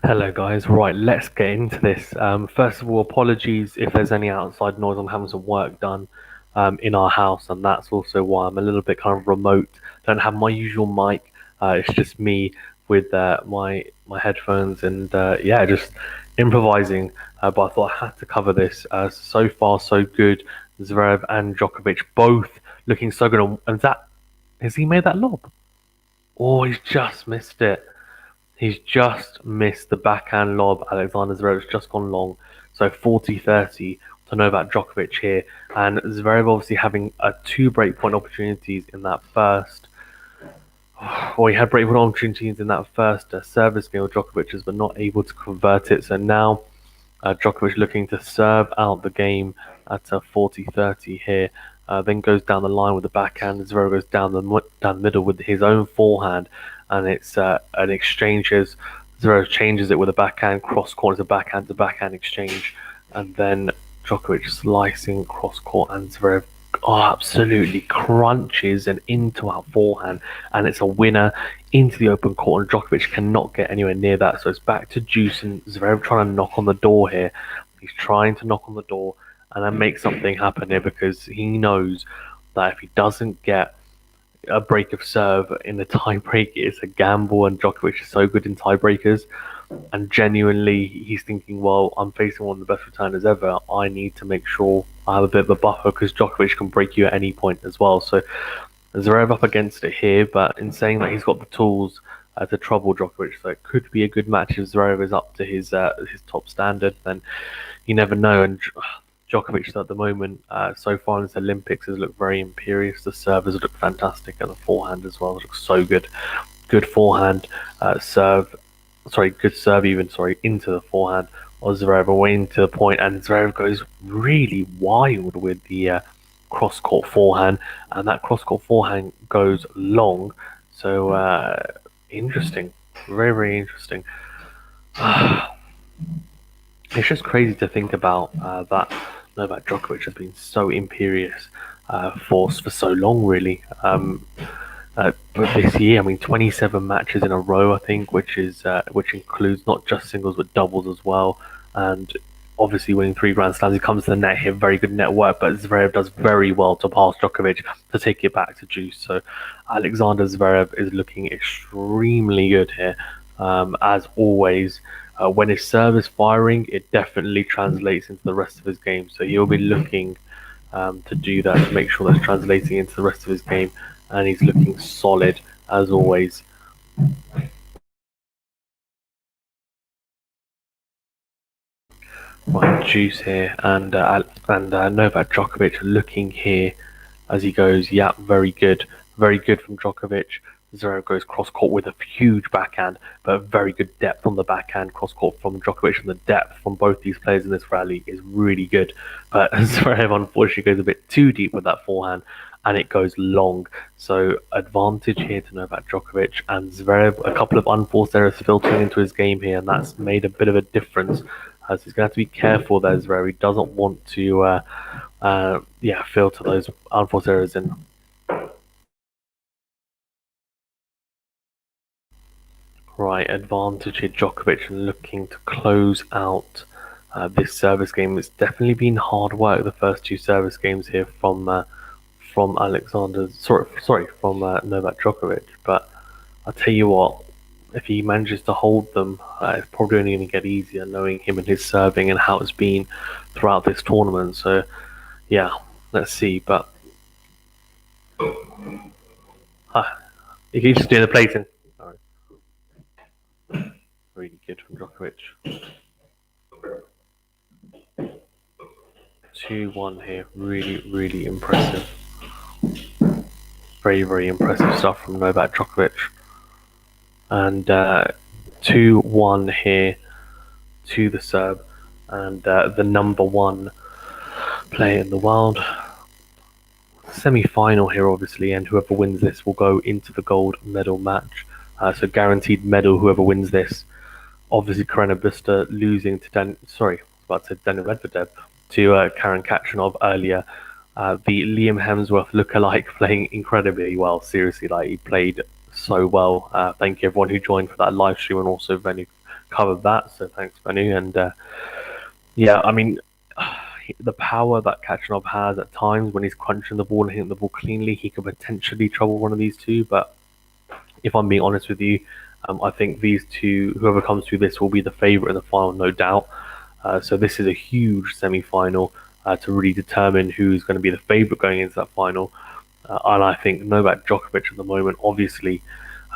Hello guys, right, let's get into this. First of all, apologies if there's any outside noise. I'm having some work done in our house, and that's also why I'm a little bit kind of remote. Don't have my usual mic. It's just me with my headphones and yeah, just improvising. But I thought I had to cover this. So far, so good. Zverev and Djokovic both looking so good. And that has he made that lob? Oh, he's just missed it. He's just missed the backhand lob. Alexander Zverev's just gone long. So 40-30 to Novak Djokovic here. And Zverev obviously having two breakpoint opportunities in that first. Well, he had breakpoint opportunities in that first service game with Djokovic, but not able to convert it. So now Djokovic looking to serve out the game at 40-30 here. Then goes down the line with the backhand. Zverev goes down the middle with his own forehand, and it's an exchanges. Zverev changes it with a backhand cross court. It's a backhand to backhand exchange, and then Djokovic slicing cross court, and Zverev absolutely crunches an into out forehand, and it's a winner into the open court, and Djokovic cannot get anywhere near that. So it's back to juice, and Zverev trying to knock on the door here. He's trying to knock on the door and then make something happen here, because he knows that if he doesn't get a break of serve in the tiebreak, it's a gamble, and Djokovic is so good in tiebreakers. And genuinely, he's thinking, well, I'm facing one of the best returners ever. I need to make sure I have a bit of a buffer, because Djokovic can break you at any point as well. So Zverev up against it here, but in saying that, he's got the tools to trouble Djokovic. So it could be a good match if Zverev is up to his top standard. Then you never know. And Djokovic at the moment, so far in this Olympics, has looked very imperious. The servers look fantastic, and the forehand as well. It looks so good. Good forehand serve. Sorry, good serve even. Sorry, into the forehand. Or Zverev away into the point, and Zverev goes really wild with the cross-court forehand, and that cross-court forehand goes long. So interesting, very very interesting. It's just crazy to think about that Novak Djokovic has been so imperious for so long, really. But this year, I mean, 27 matches in a row, I think, which includes not just singles but doubles as well, and obviously winning 3 Grand Slams. He comes to the net here, very good network, but Zverev does very well to pass Djokovic to take it back to juice. So Alexander Zverev is looking extremely good here, as always. When his serve is firing, it definitely translates into the rest of his game. So he'll be looking to do that, to make sure that's translating into the rest of his game. And he's looking solid, as always. Right, juice here, and Novak Djokovic looking here as he goes. Yeah, very good from Djokovic. Zverev goes cross court with a huge backhand, but very good depth on the backhand cross court from Djokovic, and the depth from both these players in this rally is really good. But Zverev unfortunately goes a bit too deep with that forehand, and it goes long. So advantage here to Novak Djokovic, and Zverev a couple of unforced errors filtering into his game here, and that's made a bit of a difference. So he's going to have to be careful there, Zverev. He doesn't want to filter those unforced errors in. Right, advantage here, Djokovic, looking to close out this service game. It's definitely been hard work, the first 2 service games here from Novak Djokovic. But I'll tell you what, if he manages to hold them, it's probably only going to get easier, knowing him and his serving and how it's been throughout this tournament. So yeah, let's see. But you can just do the plating. Really good from Djokovic. 2-1 here. Really, really impressive. Very, very impressive stuff from Novak Djokovic. And 2-1 here to the Serb, and the number 1 player in the world. Semi-final here, obviously, and whoever wins this will go into the gold medal match. So guaranteed medal, whoever wins this. Obviously, Karen Khachanov losing to Daniel Medvedev to Karen Khachanov earlier. The Liam Hemsworth lookalike playing incredibly well. Seriously, like he played so well. Thank you everyone who joined for that live stream, and also Venu covered that. So thanks, Venu. And yeah, I mean, the power that Khachanov has at times when he's crunching the ball and hitting the ball cleanly, he could potentially trouble one of these two. But if I'm being honest with you, I think these two, whoever comes through this, will be the favourite in the final, no doubt. So this is a huge semi-final to really determine who's going to be the favourite going into that final. And I think Novak Djokovic at the moment, obviously,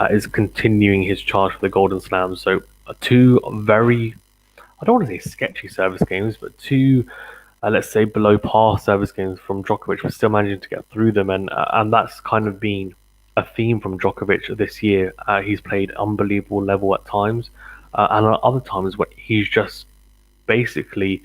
is continuing his charge for the Golden Slam. So two very, I don't want to say sketchy service games, but two, let's say, below par service games from Djokovic, but still managing to get through them. And that's kind of been a theme from Djokovic this year. He's played unbelievable level at times, and at other times where he's just basically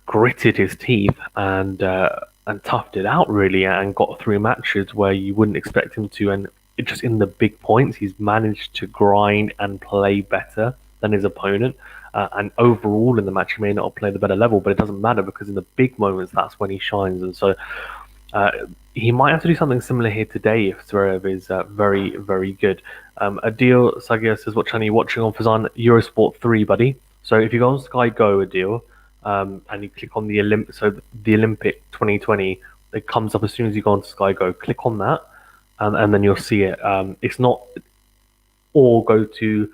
gritted his teeth and toughed it out really, and got through matches where you wouldn't expect him to. And just in the big points, he's managed to grind and play better than his opponent. And overall in the match, he may not play the better level, but it doesn't matter because in the big moments, that's when he shines. And so he might have to do something similar here today if Zverev is very, very good. Adil Sagia says, what channel are you watching on Fazan? Eurosport 3, buddy. So if you go on Sky Go, Adil, and you click on the Olympic 2020, it comes up as soon as you go on Sky Go. Click on that, and then you'll see it. It's not, or go to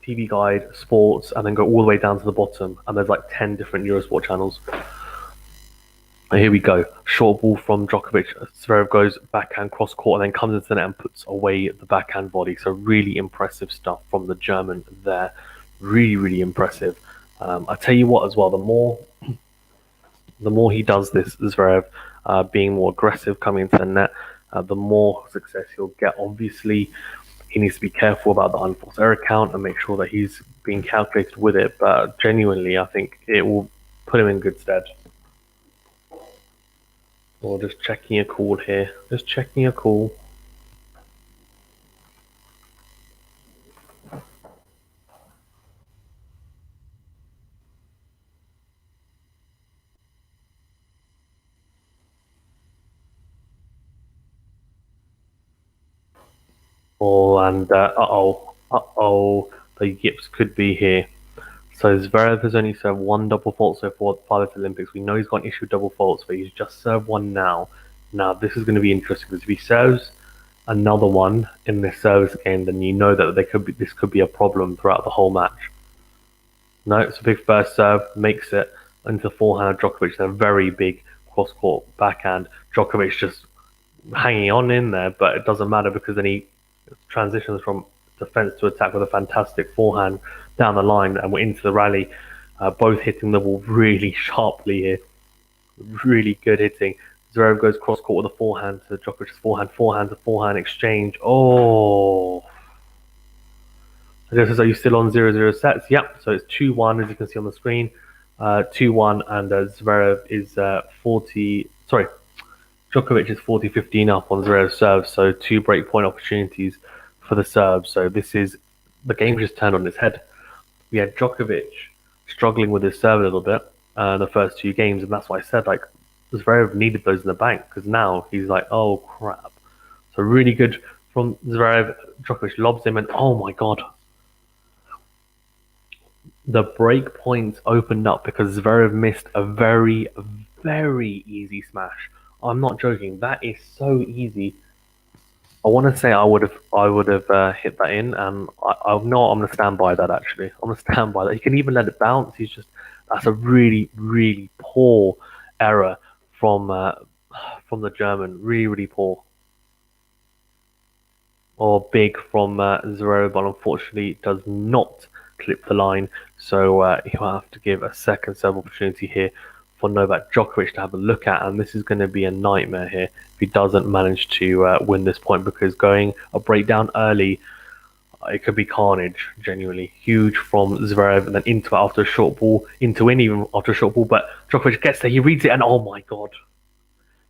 TV Guide, Sports, and then go all the way down to the bottom, and there's like 10 different Eurosport channels. And here we go. Short ball from Djokovic. Zverev goes backhand cross court and then comes into the net and puts away the backhand volley. So really impressive stuff from the German there. Really, really impressive. I tell you what as well, the more he does this, Zverev, being more aggressive coming into the net, the more success he'll get. Obviously, he needs to be careful about the unforced error count and make sure that he's being calculated with it. But genuinely, I think it will put him in good stead. Or just checking a call here. Just checking a call. Oh, and the yips could be here. So Zverev has only served one double fault so far at this Olympics. We know he's got an issue with double faults, but he's just served one now. Now this is going to be interesting because if he serves another one in this service game, then you know that this could be a problem throughout the whole match. No, it's a big first serve, makes it into forehand of Djokovic, and a very big cross-court backhand. Djokovic just hanging on in there, but it doesn't matter because then he transitions from defense to attack with a fantastic forehand down the line, and we're into the rally, both hitting the ball really sharply here. Really good hitting. Zverev goes cross court with a forehand to Djokovic's forehand to forehand exchange. Oh, I guess, are you still on 0-0 sets? Yep. So it's 2-1 as you can see on the screen. 2-1, and Zverev is 40. Sorry, Djokovic is 40-15 up on Zverev's serve. So 2 break point opportunities for the serve. So this is, the game just turned on its head. We had Djokovic struggling with his serve a little bit the first 2 games, and that's why I said like Zverev needed those in the bank because now he's like, oh crap. So really good from Zverev. Djokovic lobs him, and oh my god, the break points opened up because Zverev missed a very, very easy smash. I'm not joking. That is so easy. I want to say I would have hit that in, and I'm going to stand by that. Actually, I'm going to stand by that. He can even let it bounce. That's a really, really poor error from the German. Really, really poor. Or big from Zverev, but unfortunately does not clip the line. So he'll have to give a second serve opportunity here for Novak Djokovic to have a look at, and this is going to be a nightmare here if he doesn't manage to win this point, because going a breakdown early, it could be carnage. Genuinely huge from Zverev, and then into it after a short ball, into in even after a short ball, but Djokovic gets there, he reads it, and oh my god,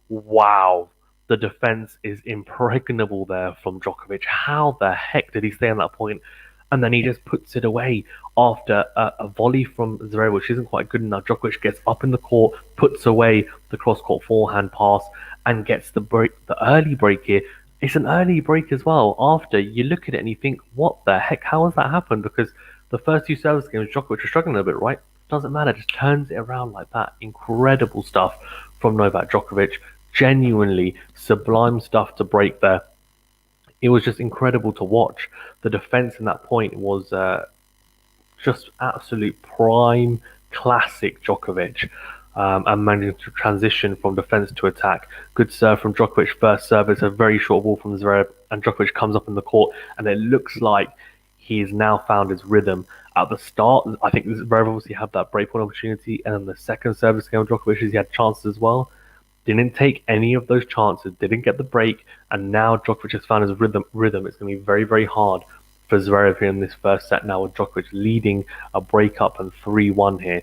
wow, the defense is impregnable there from Djokovic. How the heck did he stay on that point? And then he just puts it away after a volley from Zverev, which isn't quite good enough. Djokovic gets up in the court, puts away the cross-court forehand pass, and gets the early break here. It's an early break as well. After you look at it and you think, what the heck? How has that happened? Because the first two service games, Djokovic was struggling a little bit, right? Doesn't matter. Just turns it around like that. Incredible stuff from Novak Djokovic. Genuinely sublime stuff to break there. It was just incredible to watch. The defense in that point was just absolute prime classic Djokovic. And managing to transition from defense to attack. Good serve from Djokovic, first serve. It's a very short ball from Zverev, and Djokovic comes up in the court, and it looks like he has now found his rhythm. At the start, I think Zverev obviously had that breakpoint opportunity, and then the second service game of Djokovic, he had chances as well. Didn't take any of those chances, didn't get the break, and now Djokovic has found his rhythm. It's going to be very, very hard for Zverev here in this first set now, with Djokovic leading a breakup and 3-1 here.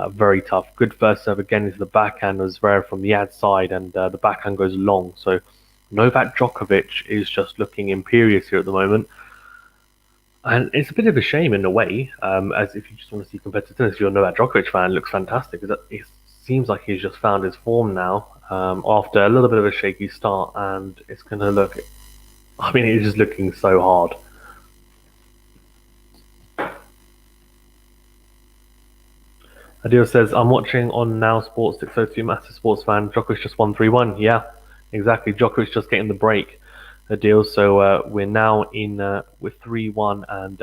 Very tough. Good first serve again into the backhand of Zverev from the ad side, and the backhand goes long. So Novak Djokovic is just looking imperious here at the moment. And it's a bit of a shame in a way, as if you just want to see competitive tennis, if you're a Novak Djokovic fan, it looks fantastic. It seems like he's just found his form now after a little bit of a shaky start, and it's going to look, I mean, it's just looking so hard. Adil says, I'm watching on Now Sports 602, massive sports fan. Djokovic just won 3-1. Yeah, exactly. Djokovic just getting the break. Adil. So we're now in with 3-1 and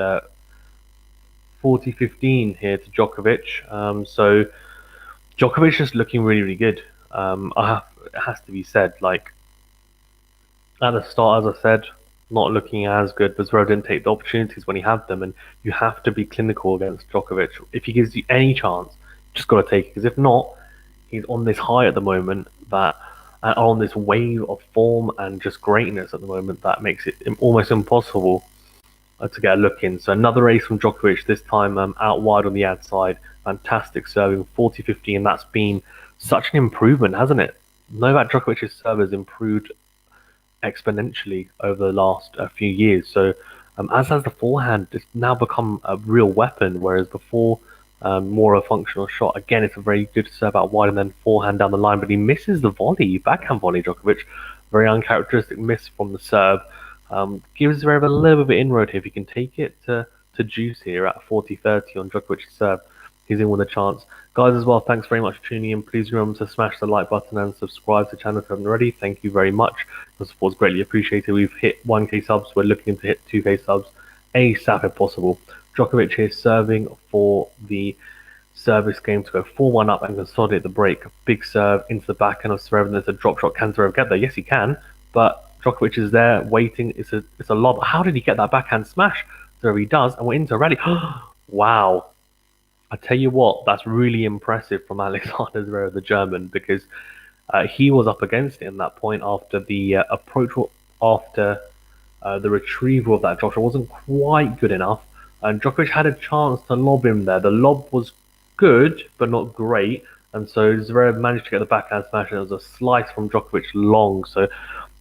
40-15 here to Djokovic. So Djokovic is looking really, really good. It has to be said, like, at the start, as I said, not looking as good, but Zverev didn't take the opportunities when he had them, and you have to be clinical against Djokovic. If he gives you any chance, just got to take it, because if not, he's on this high at the moment that, and on this wave of form and just greatness at the moment that makes it almost impossible to get a look in. So another ace from Djokovic, this time out wide on the ad side. Fantastic serving, 40-15. That's been such an improvement, hasn't it? Novak Djokovic's serve has improved exponentially over the last few years. So as has the forehand, it's now become a real weapon, whereas before more a functional shot. Again, it's a very good serve out wide and then forehand down the line, but he misses the volley, backhand volley, Djokovic. Very uncharacteristic miss from the serve. Gives Zverev a little bit inroad here. If he can take it to juice here at 40-30 on Djokovic's serve, he's in with a chance. Guys, as well, thanks very much for tuning in. Please remember to smash the like button and subscribe to the channel if you haven't already. Thank you very much. The support is greatly appreciated. We've hit 1k subs. We're looking to hit 2k subs ASAP if possible. Djokovic here serving for the service game to go 4-1 up and consolidate the break. Big serve into the backhand of Zverev, and there's a drop shot. Can Zverev get there? Yes, he can. But Djokovic is there waiting. It's a lob. How did he get that backhand smash? Zverev, he does, and we're into a rally. Wow. I tell you what, that's really impressive from Alexander ZVEREV, the German, because he was up against it in that point after the approach, after the retrieval of that drop shot wasn't quite good enough. And Djokovic had a chance to lob him there. The lob was good, but not great. And so ZVEREV managed to get the backhand smash, and it was a slice from Djokovic long. So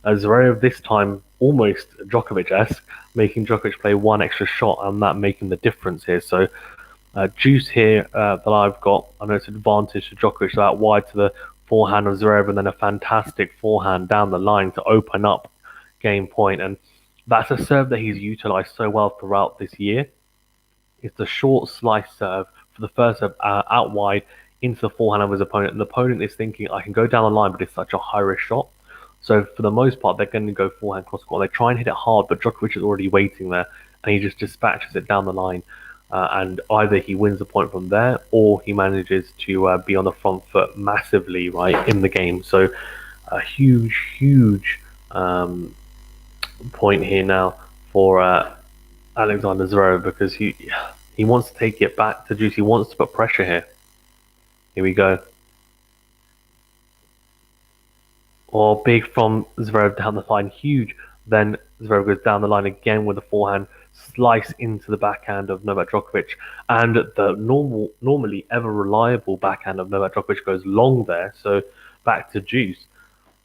ZVEREV this time almost Djokovic-esque, making Djokovic play one extra shot, and that making the difference here. So juice here that I've got, I know it's advantage to Djokovic, so out wide to the forehand of Zverev, and then a fantastic forehand down the line to open up game point. And that's a serve that he's utilised so well throughout this year. It's a short slice serve for the first serve out wide into the forehand of his opponent, and the opponent is thinking, I can go down the line, but it's such a high-risk shot. So for the most part, they're going to go forehand cross court. They try and hit it hard, but Djokovic is already waiting there, and he just dispatches it down the line. And either he wins the point from there, or he manages to be on the front foot massively, right, in the game. So a huge, huge point here now for Alexander ZVEREV, because he wants to take it back to juice. He wants to put pressure here. Here we go. Or big from ZVEREV down the line, huge. Then ZVEREV goes down the line again with a forehand slice into the backhand of Novak Djokovic, and the normally ever reliable backhand of Novak Djokovic goes long there. So back to juice.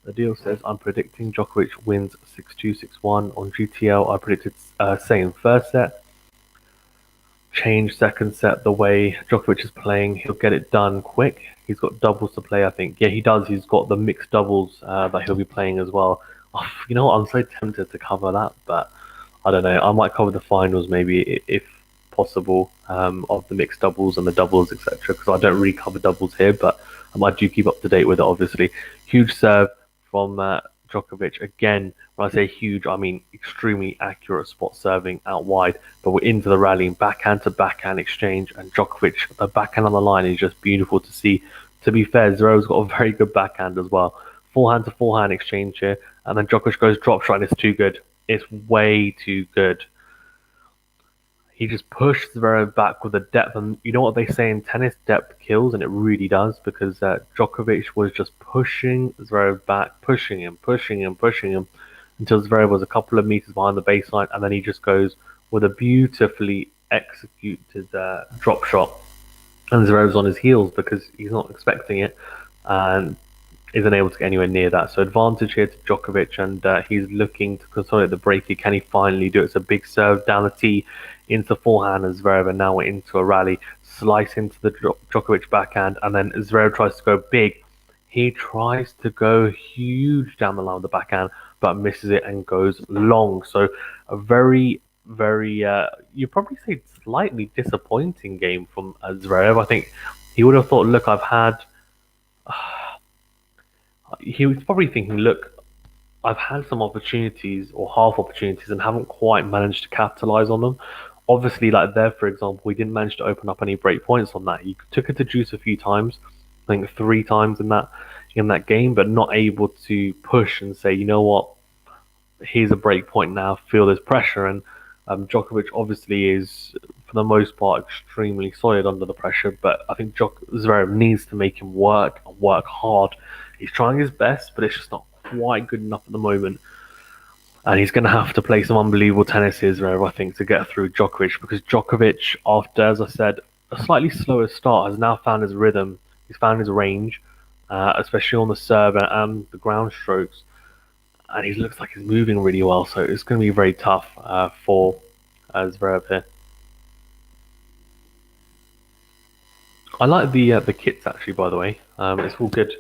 The deal says I'm predicting Djokovic wins 6-2, 6-1 on GTL. I predicted same first set. Change second set. The way Djokovic is playing, he'll get it done quick. He's got doubles to play, I think. Yeah, he does. He's got the mixed doubles that he'll be playing as well. You know what? I'm so tempted to cover that, but I don't know. I might cover the finals maybe if possible, of the mixed doubles and the doubles, etc. Because I don't really cover doubles here, but I do keep up to date with it. Obviously, huge serve from Djokovic again. When I say huge, I mean extremely accurate spot serving out wide. But we're into the rallying backhand to backhand exchange, and Djokovic, the backhand on the line is just beautiful to see. To be fair, Zverev's got a very good backhand as well. Forehand to forehand exchange here, and then Djokovic goes drop shot, and it's too good. It's way too good. He just pushed Zverev back with the depth, and you know what they say in tennis, depth kills, and it really does, because Djokovic was just pushing Zverev back, pushing him, pushing him, pushing him, until Zverev was a couple of meters behind the baseline, and then he just goes with a beautifully executed drop shot, and Zverev's on his heels because he's not expecting it, and isn't able to get anywhere near that. So advantage here to Djokovic, and he's looking to consolidate the break. Can he finally do it? It's a big serve down the tee into the forehand as Zverev, and now we're into a rally. Slice into the Djokovic backhand, and then Zverev tries to go big. He tries to go huge down the line with the backhand, but misses it and goes long. So a very, you probably say slightly disappointing game from Zverev. I think he would have thought, look, he was probably thinking, look, I've had some opportunities or half opportunities and haven't quite managed to capitalize on them. Obviously, like there, for example, we didn't manage to open up any break points on that. He took it to juice a few times, I think 3 times in that game, but not able to push and say, you know what, here's a break point now. Feel this pressure, and Djokovic obviously is, for the most part, extremely solid under the pressure. But I think Zverev needs to make him work and work hard. He's trying his best, but it's just not quite good enough at the moment. And he's going to have to play some unbelievable tennis here, Zverev, I think, to get through Djokovic. Because Djokovic, after, as I said, a slightly slower start, has now found his rhythm. He's found his range, especially on the serve and the ground strokes. And he looks like he's moving really well. So it's going to be very tough for Zverev here. I like the kits, actually, by the way. It's all good.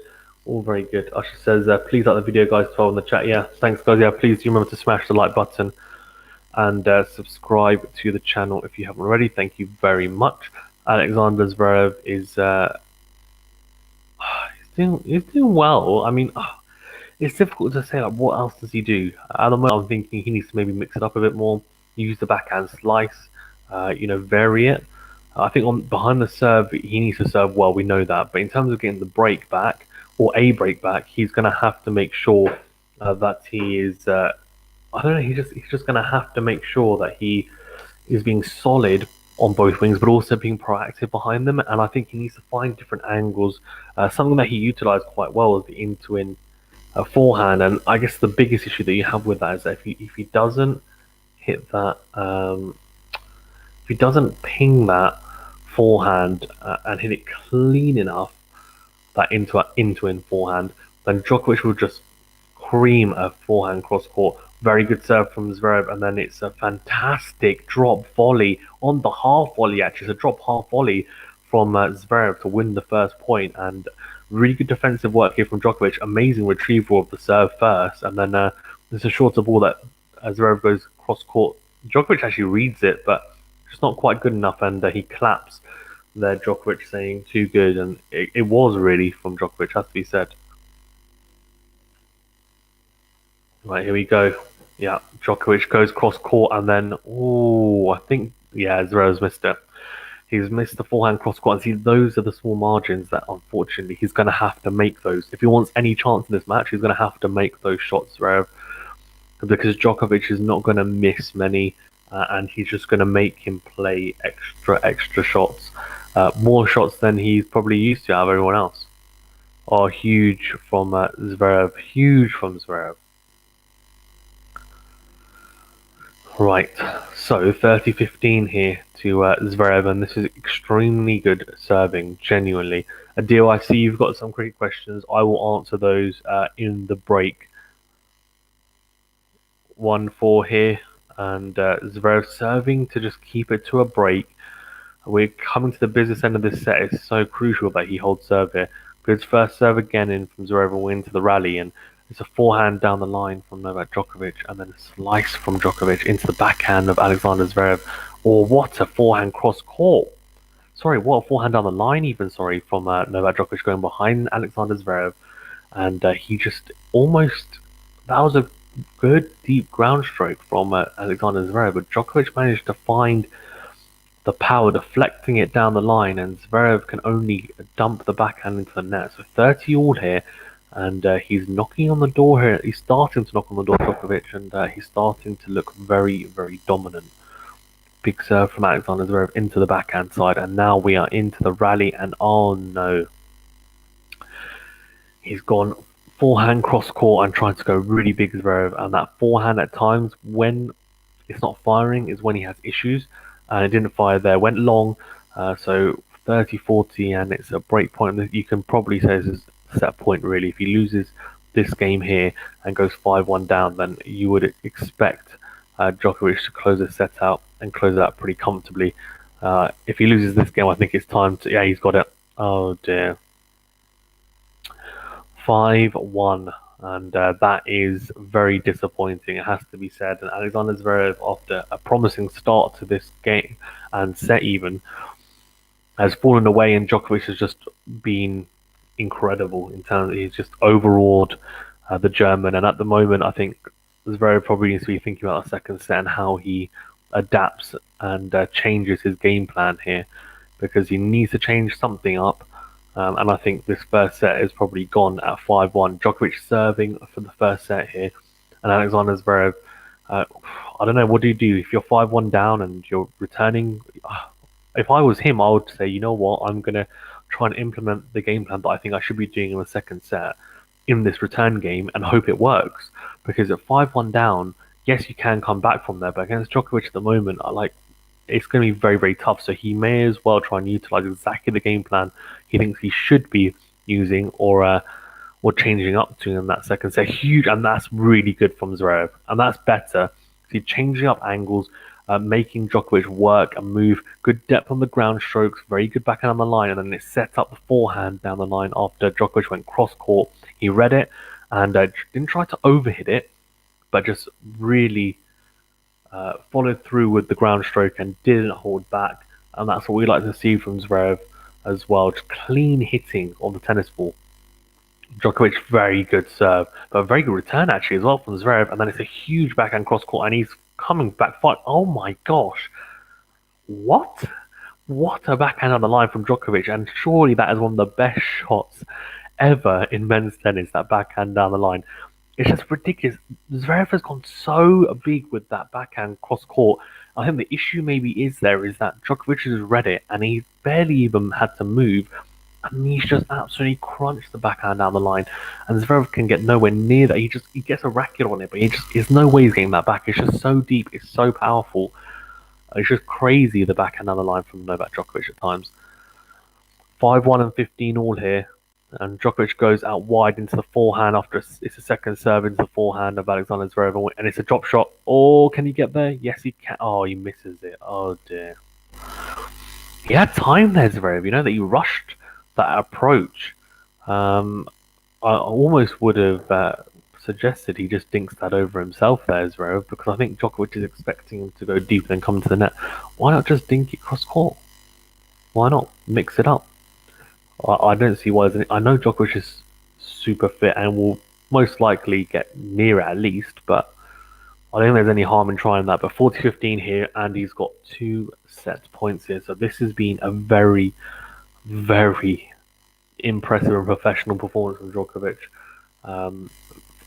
All very good. Usher says, please like the video, guys, 12 in the chat. Yeah, thanks, guys. Yeah, please do remember to smash the like button and subscribe to the channel if you haven't already. Thank you very much. Alexander ZVEREV is he's doing well. I mean, it's difficult to say, like, what else does he do? At the moment, I'm thinking he needs to maybe mix it up a bit more, use the backhand slice, vary it. I think on behind the serve, he needs to serve well. We know that, but in terms of getting the break back, or a break back, he's going to have to make sure that he is. I don't know. He's just going to have to make sure that he is being solid on both wings, but also being proactive behind them. And I think he needs to find different angles. Something that he utilized quite well is the in-to-in forehand. And I guess the biggest issue that you have with that is that if he doesn't hit that, if he doesn't ping that forehand and hit it clean enough, that into-in forehand, then Djokovic will just cream a forehand cross court. Very good serve from Zverev, and then it's a fantastic drop volley on the half volley. Actually, it's a drop half volley from Zverev to win the first point, and really good defensive work here from Djokovic. Amazing retrieval of the serve first, and then there's a shorter ball that Zverev goes cross court. Djokovic actually reads it, but it's not quite good enough, and he claps there. Djokovic saying too good, and it was really from Djokovic, has to be said. Right, here we go. Yeah, Djokovic goes cross court, and then I think Zverev's missed it. He's missed the forehand cross court, and see, those are the small margins that unfortunately he's going to have to make those. If he wants any chance in this match, he's going to have to make those shots, Zverev, because Djokovic is not going to miss many, and he's just going to make him play extra shots. More shots than he's probably used to out of everyone else. Huge from Zverev. Huge from Zverev. Right, so 30-15 here to Zverev, and this is extremely good serving, genuinely. Adil, I see you've got some cricket questions. I will answer those in the break. 1-4 here, and Zverev serving to just keep it to a break. We're coming to the business end of this set. It's so crucial that he holds serve here. Good first serve again in from Zverev and into the rally, and It's a forehand down the line from Novak Djokovic, and then a slice from Djokovic into the backhand of Alexander ZVEREV. Or what a forehand cross court! Sorry, what a forehand down the line even, sorry, from Novak Djokovic going behind Alexander ZVEREV. And he just almost, that was a good deep ground stroke from Alexander Zverev, but Djokovic managed to find the power deflecting it down the line, and Zverev can only dump the backhand into the net. So 30 all here, and he's knocking on the door here. He's starting to knock on the door, Djokovic, and he's starting to look very, very dominant. Big serve from Alexander Zverev into the backhand side, and now we are into the rally, and oh no. He's gone forehand cross court and trying to go really big Zverev, and that forehand at times when it's not firing is when he has issues, and it didn't fire there. Went long, so 30-40, and it's a break point that you can probably say this is a set point really. If he loses this game here and goes 5-1 down, then you would expect Djokovic to close the set out and close it out pretty comfortably. If he loses this game, I think it's time to, yeah, he's got it. Oh dear. 5-1, and that is very disappointing, it has to be said. And Alexander Zverev, after a promising start to this game and set even, has fallen away, and Djokovic has just been incredible in terms of, he's just overawed the German. And at the moment, I think Zverev probably needs to be thinking about the second set and how he adapts and changes his game plan here, because he needs to change something up. And I think this first set is probably gone at 5-1. Djokovic serving for the first set here, and Alexander Zverev. I don't know, what do you do if you're 5-1 down and you're returning? If I was him, I would say, you know what, I'm gonna try and implement the game plan that I think I should be doing in the second set in this return game and hope it works. Because at 5-1 down, yes, you can come back from there, but against Djokovic at the moment, it's going to be very, very tough. So he may as well try and utilize exactly the game plan he thinks he should be using or changing up to in that second set. Huge, and that's really good from Zverev, and that's better. He's changing up angles, making Djokovic work and move. Good depth on the ground strokes, very good backhand on the line, and then it set up the forehand down the line after Djokovic went cross court. He read it and didn't try to overhit it, but just really followed through with the ground stroke and didn't hold back. And that's what we like to see from Zverev as well. Just clean hitting on the tennis ball. Djokovic, very good serve, but a very good return actually as well from Zverev. And then it's a huge backhand cross court, and he's coming back fine. Oh my gosh. What? What a backhand on the line from Djokovic. And surely that is one of the best shots ever in men's tennis, that backhand down the line. It's just ridiculous. Zverev has gone so big with that backhand cross court. I think the issue maybe is that Djokovic has read it and he barely even had to move. And he's just absolutely crunched the backhand down the line. And Zverev can get nowhere near that. He gets a racket on it, but there's no way he's getting that back. It's just so deep. It's so powerful. It's just crazy, the backhand down the line from Novak Djokovic at times. 5-1 and 15 all here. And Djokovic goes out wide into the forehand after it's a second serve into the forehand of Alexander Zverev, and it's a drop shot. Oh, can he get there? Yes, he can. Oh, he misses it. Oh dear. He had time there, Zverev. You know that he rushed that approach. I almost would have suggested he just dinks that over himself there, Zverev, because I think Djokovic is expecting him to go deep and come to the net. Why not just dink it cross court? Why not mix it up? I don't see why. I know Djokovic is super fit and will most likely get near it at least, but I don't think there's any harm in trying that. But 40-15 here, and he's got 2 set points here. So this has been a very, very impressive and professional performance from Djokovic.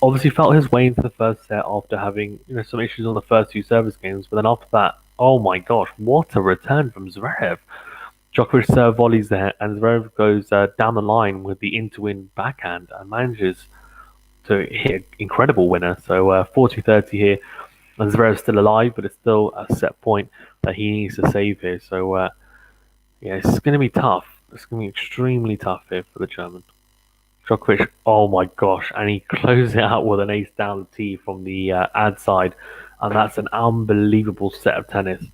Obviously felt his way into the first set after having some issues on the first 2 service games, but then after that, oh my gosh, what a return from Zverev. Djokovic serve volleys there, and Zverev goes down the line with the in-to-win backhand and manages to hit an incredible winner. So 40-30 here, and Zverev's still alive, but it's still a set point that he needs to save here. So yeah, it's going to be tough. It's going to be extremely tough here for the German. Djokovic, oh my gosh, and he closes it out with an ace down the tee from the ad side, and that's an unbelievable set of tennis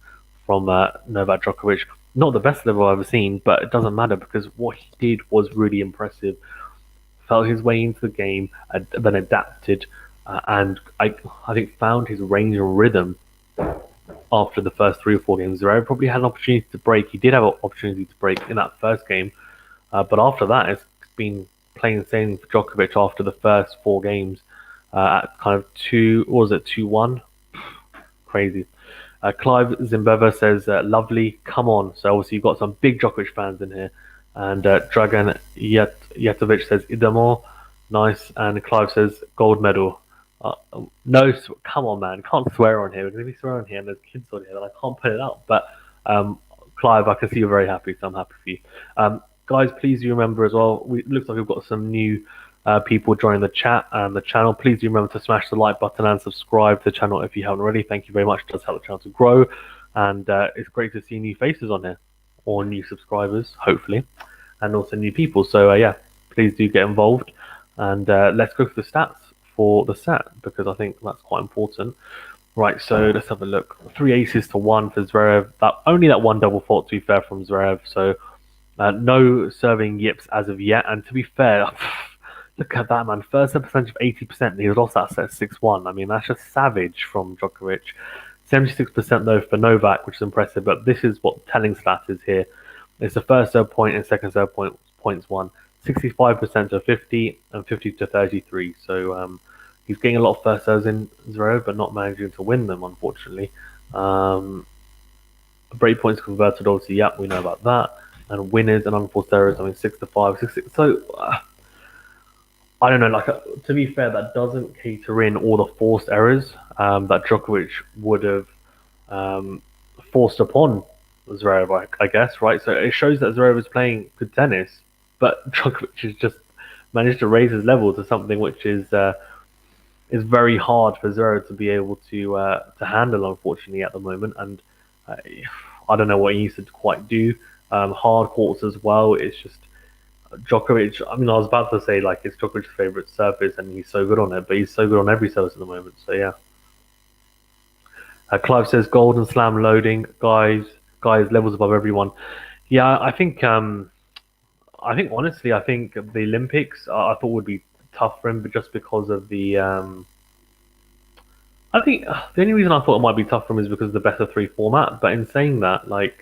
from Novak Djokovic. Not the best level I've ever seen, but it doesn't matter because what he did was really impressive. felt his way into the game, then adapted, and I think found his range and rhythm after the first 3 or 4 games. Zverev probably had an opportunity to break. He did have an opportunity to break in that first game, but after that, it's been plain sailing for Djokovic after the first 4 games. At kind of 2-1? Crazy. Clive Zimbabwe says, lovely, come on. So obviously you've got some big Djokovic fans in here. And Dragan Jetovic says, Idemo, nice. And Clive says, gold medal. No, come on, man. Can't swear on here. We're going to be swearing on here, and there's kids on here, and I can't put it up. But Clive, I can see you're very happy, so I'm happy for you. Guys, please do remember as well, it looks like we've got some new people joining the chat and the channel. Please do remember to smash the like button and subscribe to the channel if you haven't already. Thank you very much. It does help the channel to grow. And it's great to see new faces on here, or new subscribers, hopefully, and also new people. So, yeah, please do get involved. And let's go through the stats for the set, because I think that's quite important. Right, so let's have a look. 3 aces to 1 for Zverev. Only that one double fault, to be fair, from Zverev. So no serving yips as of yet. And to be fair, look at that, man. First set percentage of 80%. He lost that set 6-1. I mean, that's just savage from Djokovic. 76% though for Novak, which is impressive. But this is what telling stat is here. It's the first serve point and second serve points won. 65% to 50 and 50 to 33. So he's getting a lot of first serves in Zverev, but not managing to win them, unfortunately. Break points converted, obviously, yep, we know about that. And winners and unforced errors, I mean, 6 to 5, 6 to 6. So I don't know. Like, to be fair, that doesn't cater in all the forced errors that Djokovic would have forced upon Zverev, I guess, right? So it shows that Zverev is playing good tennis, but Djokovic has just managed to raise his level to something which is very hard for Zverev to be able to handle, unfortunately, at the moment. And I don't know what he needs to quite do. Hard courts as well. It's just Djokovic. I mean, I was about to say like it's Djokovic's favorite surface, and he's so good on it, but he's so good on every surface at the moment. So yeah. Clive says Golden Slam loading, guys, levels above everyone. Yeah, I think honestly, I think the Olympics I thought would be tough for him, but just because of the I think the only reason I thought it might be tough for him is because of the best of 3 format. But in saying that, like,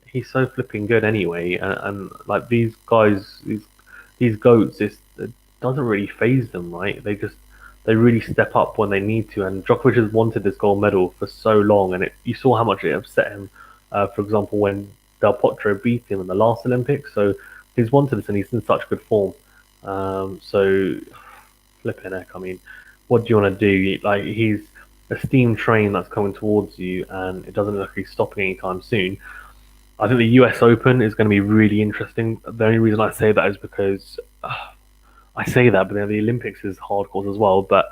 he's so flipping good anyway, and like these guys, these goats, it doesn't really phase them, right? They really step up when they need to. And Djokovic has wanted this gold medal for so long, and you saw how much it upset him. For example, when Del Potro beat him in the last Olympics, so he's wanted this, and he's in such good form. So flipping heck, I mean, what do you want to do? Like, he's a steam train that's coming towards you, and it doesn't look like he's stopping anytime soon. I think the US Open is going to be really interesting. The only reason I say that is because I say that, but then the Olympics is hardcore as well. But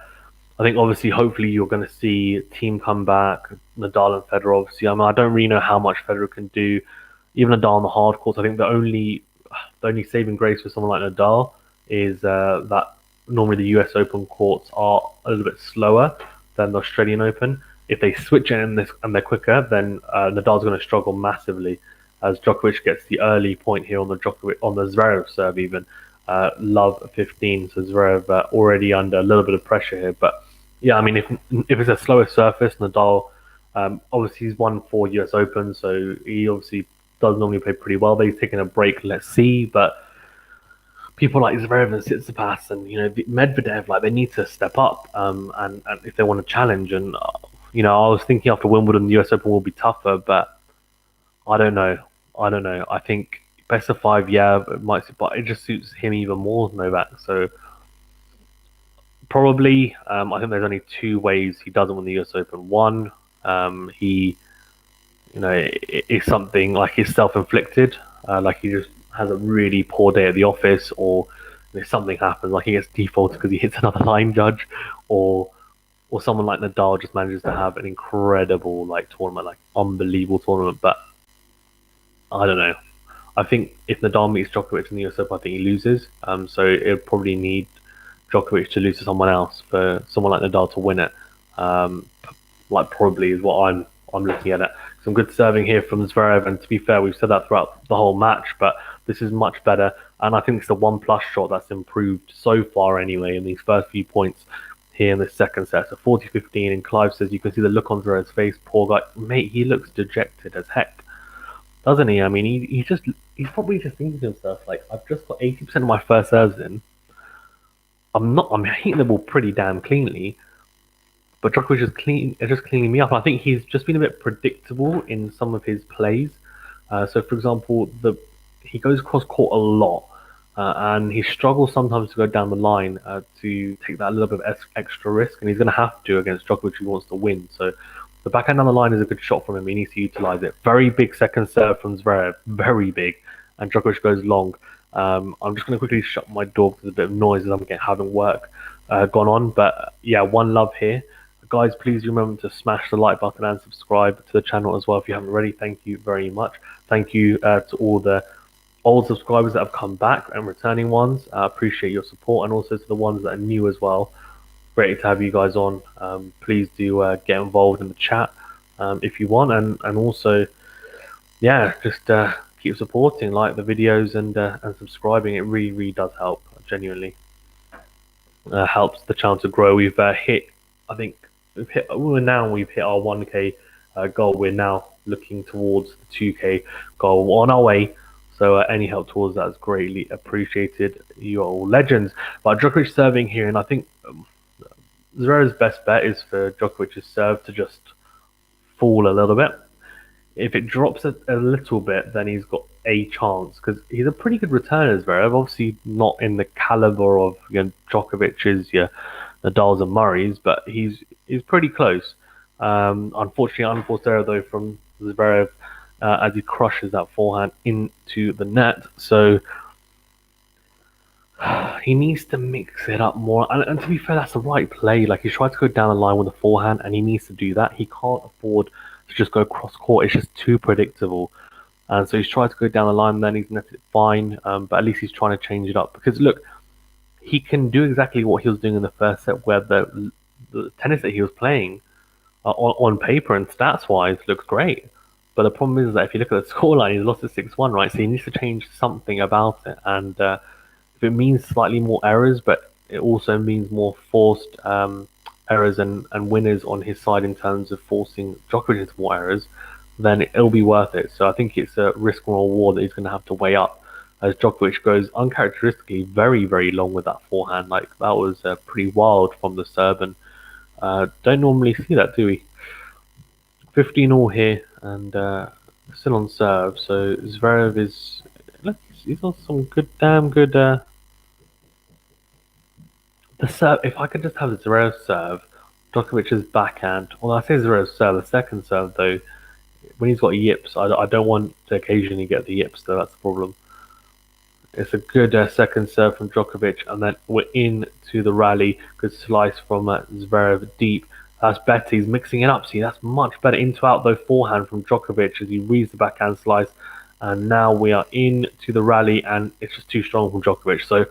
I think obviously, hopefully, you're going to see team come back, Nadal and Federer. Obviously, I mean, I don't really know how much Federer can do. Even Nadal on the hard courts, I think the only saving grace for someone like Nadal is that normally the US Open courts are a little bit slower than the Australian Open. If they switch in and they're quicker, then Nadal's going to struggle massively, as Djokovic gets the early point here on the Zverev serve even. Love 15, so Zverev already under a little bit of pressure here. But yeah, I mean, if it's a slower surface, Nadal, obviously he's won 4 US Opens, so he obviously does normally play pretty well. But he's taking a break, let's see. But people like Zverev and Tsitsipas and Medvedev, like, they need to step up, and if they want to challenge. And I was thinking after Wimbledon, the US Open will be tougher, but I don't know. I think best of 5, yeah, it might, but it just suits him even more, Novak. So probably, I think there's only 2 ways he doesn't win the US Open. One, it's something like he's self-inflicted, like he just has a really poor day at the office, or if something happens, like he gets defaulted because he hits another line judge, or someone like Nadal just manages to have an incredible tournament, like unbelievable tournament. But I don't know. I think if Nadal meets Djokovic in the US Open, I think he loses. So it would probably need Djokovic to lose to someone else for someone like Nadal to win it. Probably is what I'm looking at it. Some good serving here from Zverev, and to be fair, we've said that throughout the whole match, but this is much better. And I think it's the 1+ shot that's improved so far anyway in these first few points here in the second set. So 40-15, and Clive says you can see the look on Zverev's face. Poor guy, mate, he looks dejected as heck, doesn't he? I mean, he's probably just thinking to himself, like, I've just got 80% of my first serves in. I'm hitting the ball pretty damn cleanly, but Djokovic is just cleaning me up. I think he's just been a bit predictable in some of his plays. So, for example, he goes cross court a lot, and he struggles sometimes to go down the line to take that little bit of extra risk, and he's going to have to against Djokovic who wants to win. So, the backhand down the line is a good shot from him. He needs to utilize it. Very big second serve from Zverev, very big, and Djokovic goes long. I'm just going to quickly shut my door because there's a bit of noise as I'm having work gone on. But yeah, one love here. Guys, please remember to smash the like button and subscribe to the channel as well if you haven't already. Thank you very much. Thank you to all the old subscribers that have come back and returning ones. I appreciate your support, and also to the ones that are new as well. Great to have you guys on. Please do get involved in the chat if you want, and also, yeah, just keep supporting, like the videos and subscribing. It really does help. Genuinely helps the channel to grow. We've hit, I think we've hit our 1K goal. We're now looking towards the 2K goal on our way. So any help towards that is greatly appreciated. You are all legends. But Djokovic serving here, and I think Zverev's best bet is for Djokovic's serve to just fall a little bit. If it drops a little bit, then he's got a chance, because he's a pretty good returner, Zverev. Obviously not in the caliber of Djokovic's, your Nadal's and Murray's, but he's pretty close. Unfortunately, unforced error though from Zverev as he crushes that forehand into the net. So he needs to mix it up more. And to be fair, that's the right play. Like, he tried to go down the line with the forehand, and he needs to do that. He can't afford to just go cross court. It's just too predictable. And so he's tried to go down the line, then he's netted it fine. But at least he's trying to change it up. Because look, he can do exactly what he was doing in the first set, where the tennis that he was playing on paper and stats-wise looks great. But the problem is that if you look at the scoreline, he's lost at 6-1, right? So he needs to change something about it. And if it means slightly more errors, but it also means more forced errors and winners on his side in terms of forcing Djokovic into more errors, then it'll be worth it. So I think it's a risk and reward that he's going to have to weigh up, as Djokovic goes uncharacteristically very long with that forehand. Like, that was pretty wild from the Serbian. Don't normally see that, do we? 15-all here, and still on serve. So Zverev is, look, he's on some damn good. The serve. If I could just have the Zverev serve, Djokovic's backhand. Well, I say Zverev serve. The second serve though, when he's got yips, I don't want to occasionally get the yips though. That's the problem. It's a good second serve from Djokovic, and then we're into the rally. Good slice from Zverev deep. That's better. He's mixing it up. See, that's much better. Into out though forehand from Djokovic as he reads the backhand slice. And now we are into the rally, and it's just too strong from Djokovic. So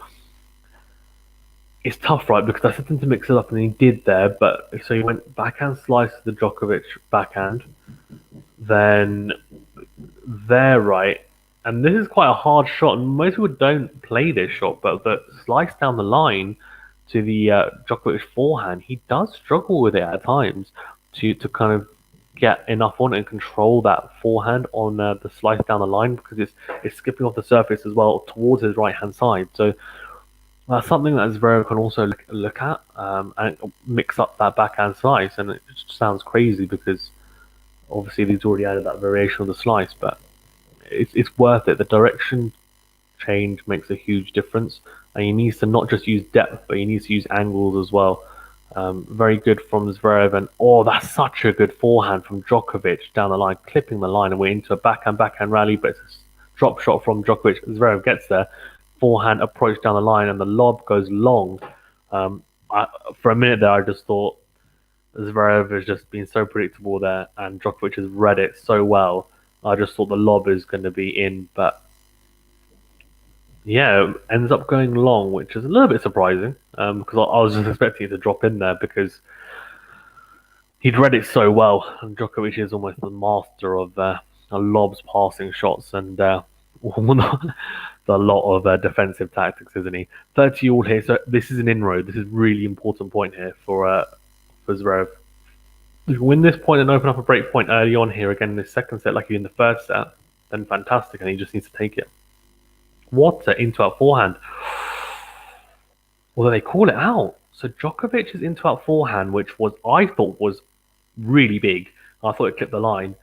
it's tough, right? Because I said him to mix it up, and he did there. But so he went backhand slice to the Djokovic backhand. Then there, right? And this is quite a hard shot, and most people don't play this shot, but the slice down the line to the Djokovic forehand, he does struggle with it at times to kind of get enough on it and control that forehand on the slice down the line, because it's skipping off the surface as well towards his right hand side. So that's something that Zverev can also look at and mix up that backhand slice. And it just sounds crazy because obviously he's already added that variation of the slice, but it's worth it. The direction change makes a huge difference, and he needs to not just use depth, but he needs to use angles as well. Very good from Zverev, and that's such a good forehand from Djokovic down the line, clipping the line, and we're into a backhand rally, but it's a drop shot from Djokovic. Zverev gets there, forehand approach down the line, and the lob goes long. For a minute there, I just thought Zverev has just been so predictable there, and Djokovic has read it so well. I just thought the lob is going to be in, but yeah, it ends up going long, which is a little bit surprising because I was just expecting it to drop in there because he'd read it so well. And Djokovic is almost the master of lobs, passing shots, and the a lot of defensive tactics, isn't he? 30 all here, so this is an inroad. This is really important point here for Zverev. If you win this point and open up a break point early on here again in the second set, like you in the first set, then fantastic, and he just needs to take it. What into out forehand? Although they call it out. So Djokovic's into out forehand, which was I thought was really big. I thought it clipped the line.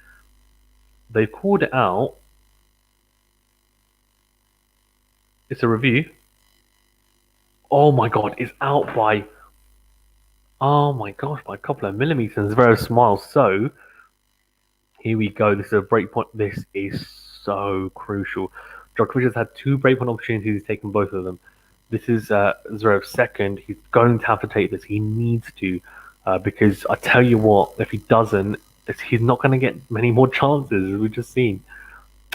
They called it out. It's a review. Oh my god, it's out by. Oh my gosh, by a couple of millimeters. And Zverev smiles. So here we go. This is a breakpoint. This is so crucial. Djokovic has had 2 breakpoint opportunities. He's taken both of them. This is Zverev's second. He's going to have to take this. He needs to, because I tell you what, if he doesn't, he's not going to get many more chances, as we've just seen.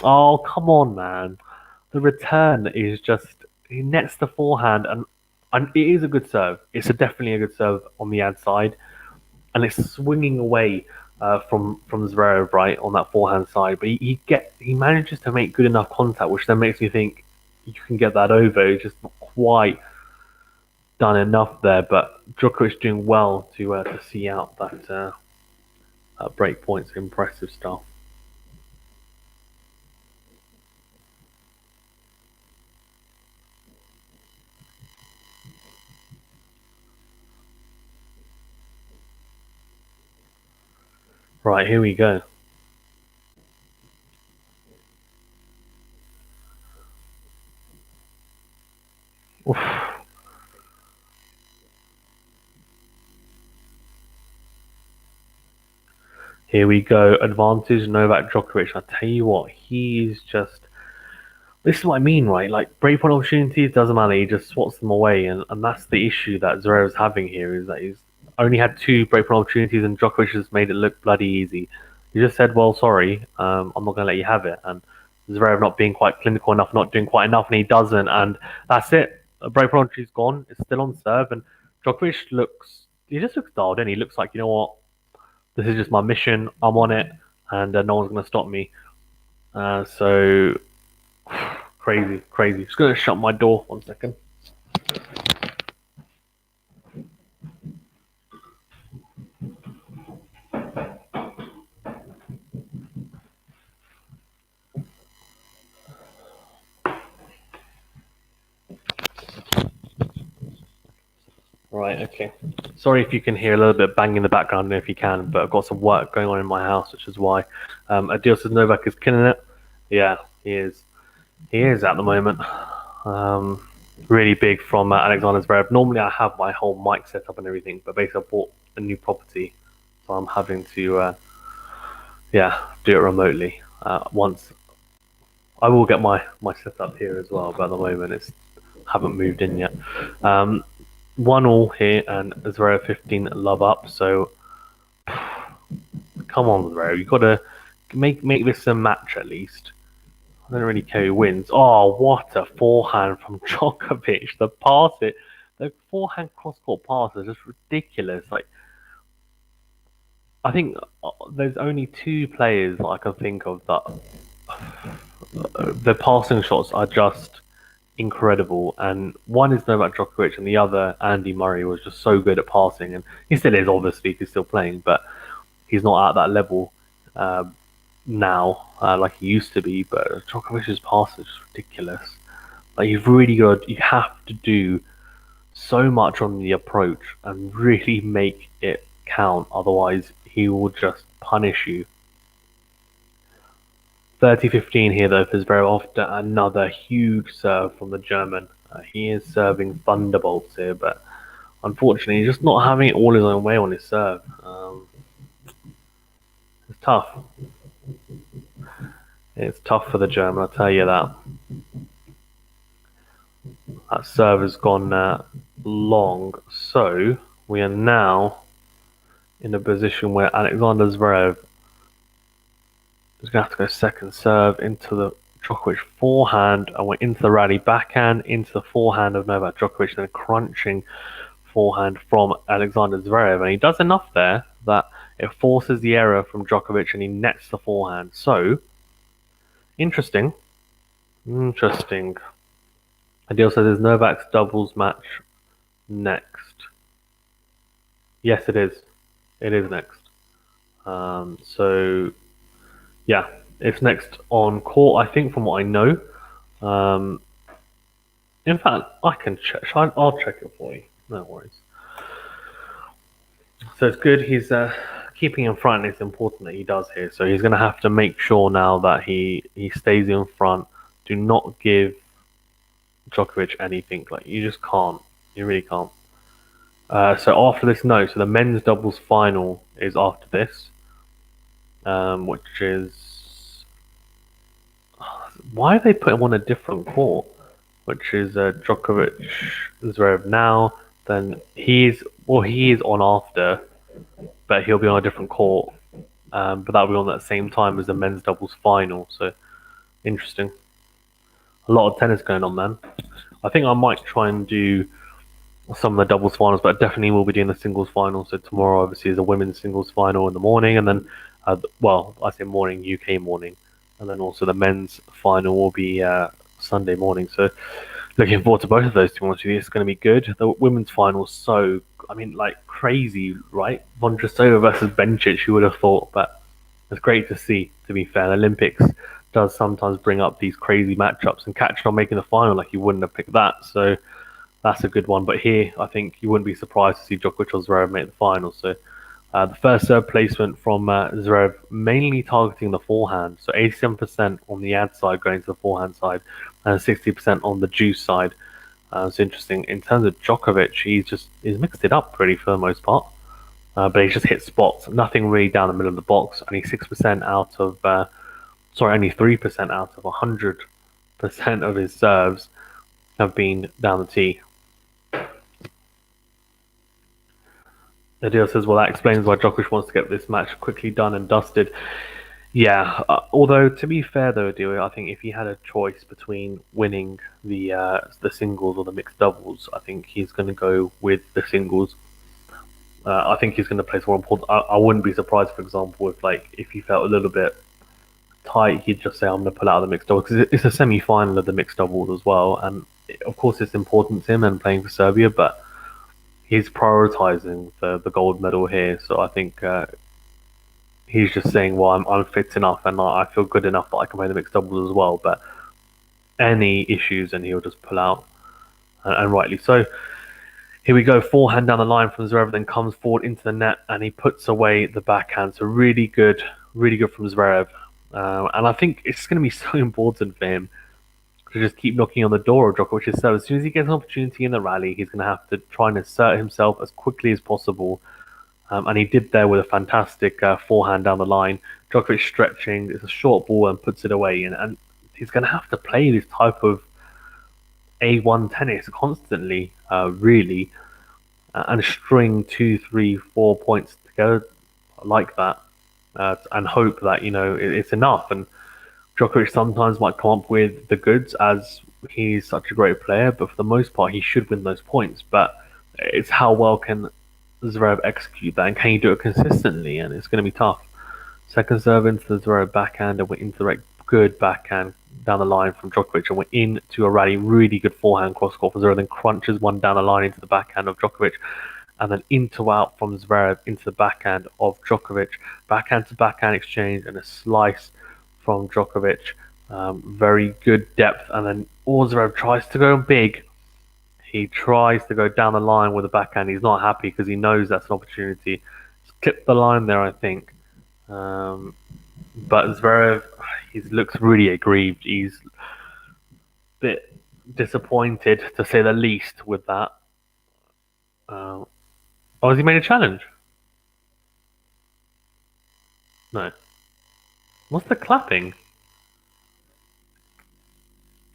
Oh, come on, man. The return is just, he nets the forehand, and it is a good serve. It's definitely a good serve on the ad side, and it's swinging away from Zverev, right, on that forehand side. But he manages to make good enough contact, which then makes me think you can get that over. It's just not quite done enough there, but Djokovic doing well to see out that break points. Impressive stuff. Right, here we go. Oof. Here we go. Advantage Novak Djokovic. I tell you what, he's just. This is what I mean, right? Like breakpoint opportunities doesn't matter. He just swats them away, and that's the issue that Zverev's having here. Is that he's only had 2 breakpoint opportunities, and Djokovic has made it look bloody easy. He just said, "Well, sorry, I'm not going to let you have it." And Zverev not being quite clinical enough, not doing quite enough, and he doesn't, and that's it. A breakpoint opportunity's gone. It's still on serve, and Djokovic he just looks dialed in. He looks like, you know what, this is just my mission. I'm on it, and no one's going to stop me. So crazy. Just going to shut my door 1 second. Right, okay. Sorry if you can hear a little bit of bang in the background, I don't know if you can, but I've got some work going on in my house, which is why. Adil says Novak is killing it. Yeah, he is. He is at the moment. Really big from Alexander ZVEREV. Normally I have my whole mic set up and everything, but basically I bought a new property, so I'm having to, do it remotely. Once I will get my setup here as well, but at the moment haven't moved in yet. 1-1 here, and Zverev 15 love up. So come on, Zverev, you got to make this a match at least. I don't really care who wins. Oh, what a forehand from Djokovic! The forehand cross-court pass is just ridiculous. Like, I think there's only 2 players that I can think of that the passing shots are just incredible, and one is Novak Djokovic, and the other, Andy Murray, was just so good at passing, and he still is, obviously, he's still playing, but he's not at that level now like he used to be. But Djokovic's pass is just ridiculous. Like, you've really got, you have to do so much on the approach and really make it count, otherwise he will just punish you. 30-15 here though for Zverev after another huge serve from the German. He is serving thunderbolts here, but unfortunately he's just not having it all his own way on his serve. It's tough. It's tough for the German, I'll tell you that. That serve has gone long, so we are now in a position where Alexander ZVEREV is going to have to go second serve into the Djokovic forehand, and we're into the rally backhand, into the forehand of Novak Djokovic, and then a crunching forehand from Alexander ZVEREV. And he does enough there that it forces the error from Djokovic and he nets the forehand. So, interesting. Adil says, is Novak's doubles match next? Yes, it is. It is next. So, yeah, it's next on court, I think, from what I know. In fact, I can check. I'll check it for you. No worries. So it's good. He's keeping in front. It's important that he does here. So he's going to have to make sure now that he stays in front. Do not give Djokovic anything. Like, you just can't. You really can't. So after this, no. So the men's doubles final is after this, which is, why are they putting him on a different court? Which is Djokovic Zverev now. Then he is on after, but he'll be on a different court. But that'll be on at the same time as the men's doubles final. So interesting. A lot of tennis going on, man. I think I might try and do some of the doubles finals, but I definitely will be doing the singles final. So tomorrow, obviously, is a women's singles final in the morning, and then, I say morning, UK morning, and then also the men's final will be Sunday morning. So looking forward to both of those. To be honest with you, it's going to be good. The women's final, so like crazy, right? Vondrousova versus Bencic. Who would have thought? But it's great to see. To be fair, the Olympics does sometimes bring up these crazy matchups, and Khachanov making the final, like you wouldn't have picked that. So that's a good one. But here, I think you wouldn't be surprised to see Djokovic or Zverev make the final. So the first serve placement from Zverev, mainly targeting the forehand. So 87% on the ad side going to the forehand side, and 60% on the juice side. It's interesting. In terms of Djokovic, he's mixed it up pretty for the most part. But he's just hit spots. Nothing really down the middle of the box. Only 6% out of, only 3% out of 100% of his serves have been down the tee. Adil says, well, that explains why Djokovic wants to get this match quickly done and dusted. Yeah, although to be fair though, Adil, I think if he had a choice between winning the singles or the mixed doubles, I think he's going to go with the singles. I think he's going to place more important. I wouldn't be surprised, for example, if he felt a little bit tight, he'd just say, I'm going to pull out of the mixed doubles, because it's a semi-final of the mixed doubles as well, and of course it's important to him and playing for Serbia, but he's prioritizing the gold medal here. So I think he's just saying, well, I'm fit enough and I feel good enough that I can play the mixed doubles as well. But any issues, and he'll just pull out, and rightly so. Here we go, forehand down the line from Zverev, then comes forward into the net, and he puts away the backhand. So really good from Zverev. And I think it's going to be so important for him to just keep knocking on the door of Djokovic's serve. As soon as he gets an opportunity in the rally, he's going to have to try and assert himself as quickly as possible. And he did there with a fantastic forehand down the line. Djokovic stretching, it's a short ball and puts it away. And he's going to have to play this type of A1 tennis constantly, really, and string 2, 3, 4 points together like that, and hope that it's enough. And Djokovic sometimes might come up with the goods, as he's such a great player, but for the most part, he should win those points. But it's how well can Zverev execute that, and can he do it consistently? And it's going to be tough. Second serve into the Zverev backhand, and we're into a good backhand down the line from Djokovic, and we're into a rally. Really good forehand cross court from Zverev, then crunches one down the line into the backhand of Djokovic, and then into out from Zverev into the backhand of Djokovic. Backhand to backhand exchange and a slice from Djokovic. Very good depth, and then Zverev tries to go big. He tries to go down the line with the backhand. He's not happy because he knows that's an opportunity. He's clipped the line there, I think. But Zverev, he looks really aggrieved. He's a bit disappointed, to say the least, with that. Has he made a challenge? No. What's the clapping?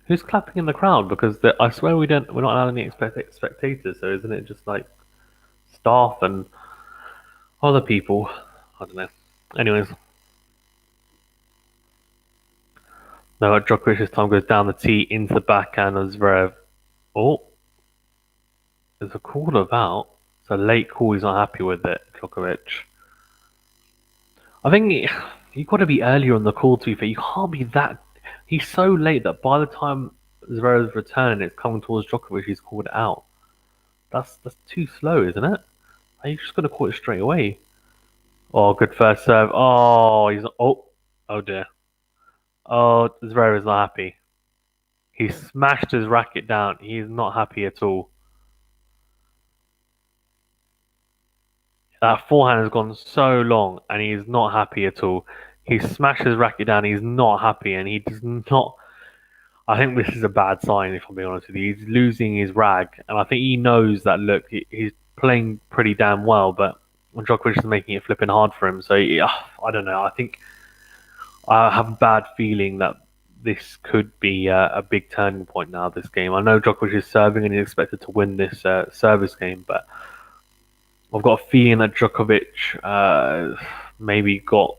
Who's clapping in the crowd? Because I swear we're not allowed any spectators. So isn't it just like staff and other people? I don't know. Anyways, now Djokovic's time goes down the tee into the backhand of Zverev. Oh, there's a call of out. It's a late call. He's not happy with it, Djokovic. I think you've got to be earlier on the call, to be fair. You can't be that. He's so late that by the time Zverev's return, it's coming towards Djokovic, he's called it out. That's too slow, isn't it? You just got to call it straight away. Oh, good first serve. Oh dear. Oh, Zverev is not happy. He smashed his racket down. He's not happy at all. That forehand has gone so long, and he's not happy at all. He smashed his racket down. He's not happy, and he does not. I think this is a bad sign, if I'm being honest with you. He's losing his rag, and I think he knows that. Look, he's playing pretty damn well, but Djokovic is making it flipping hard for him. So yeah, I don't know. I think I have a bad feeling that this could be a big turning point now. This game. I know Djokovic is serving, and he's expected to win this service game, but I've got a feeling that Djokovic maybe got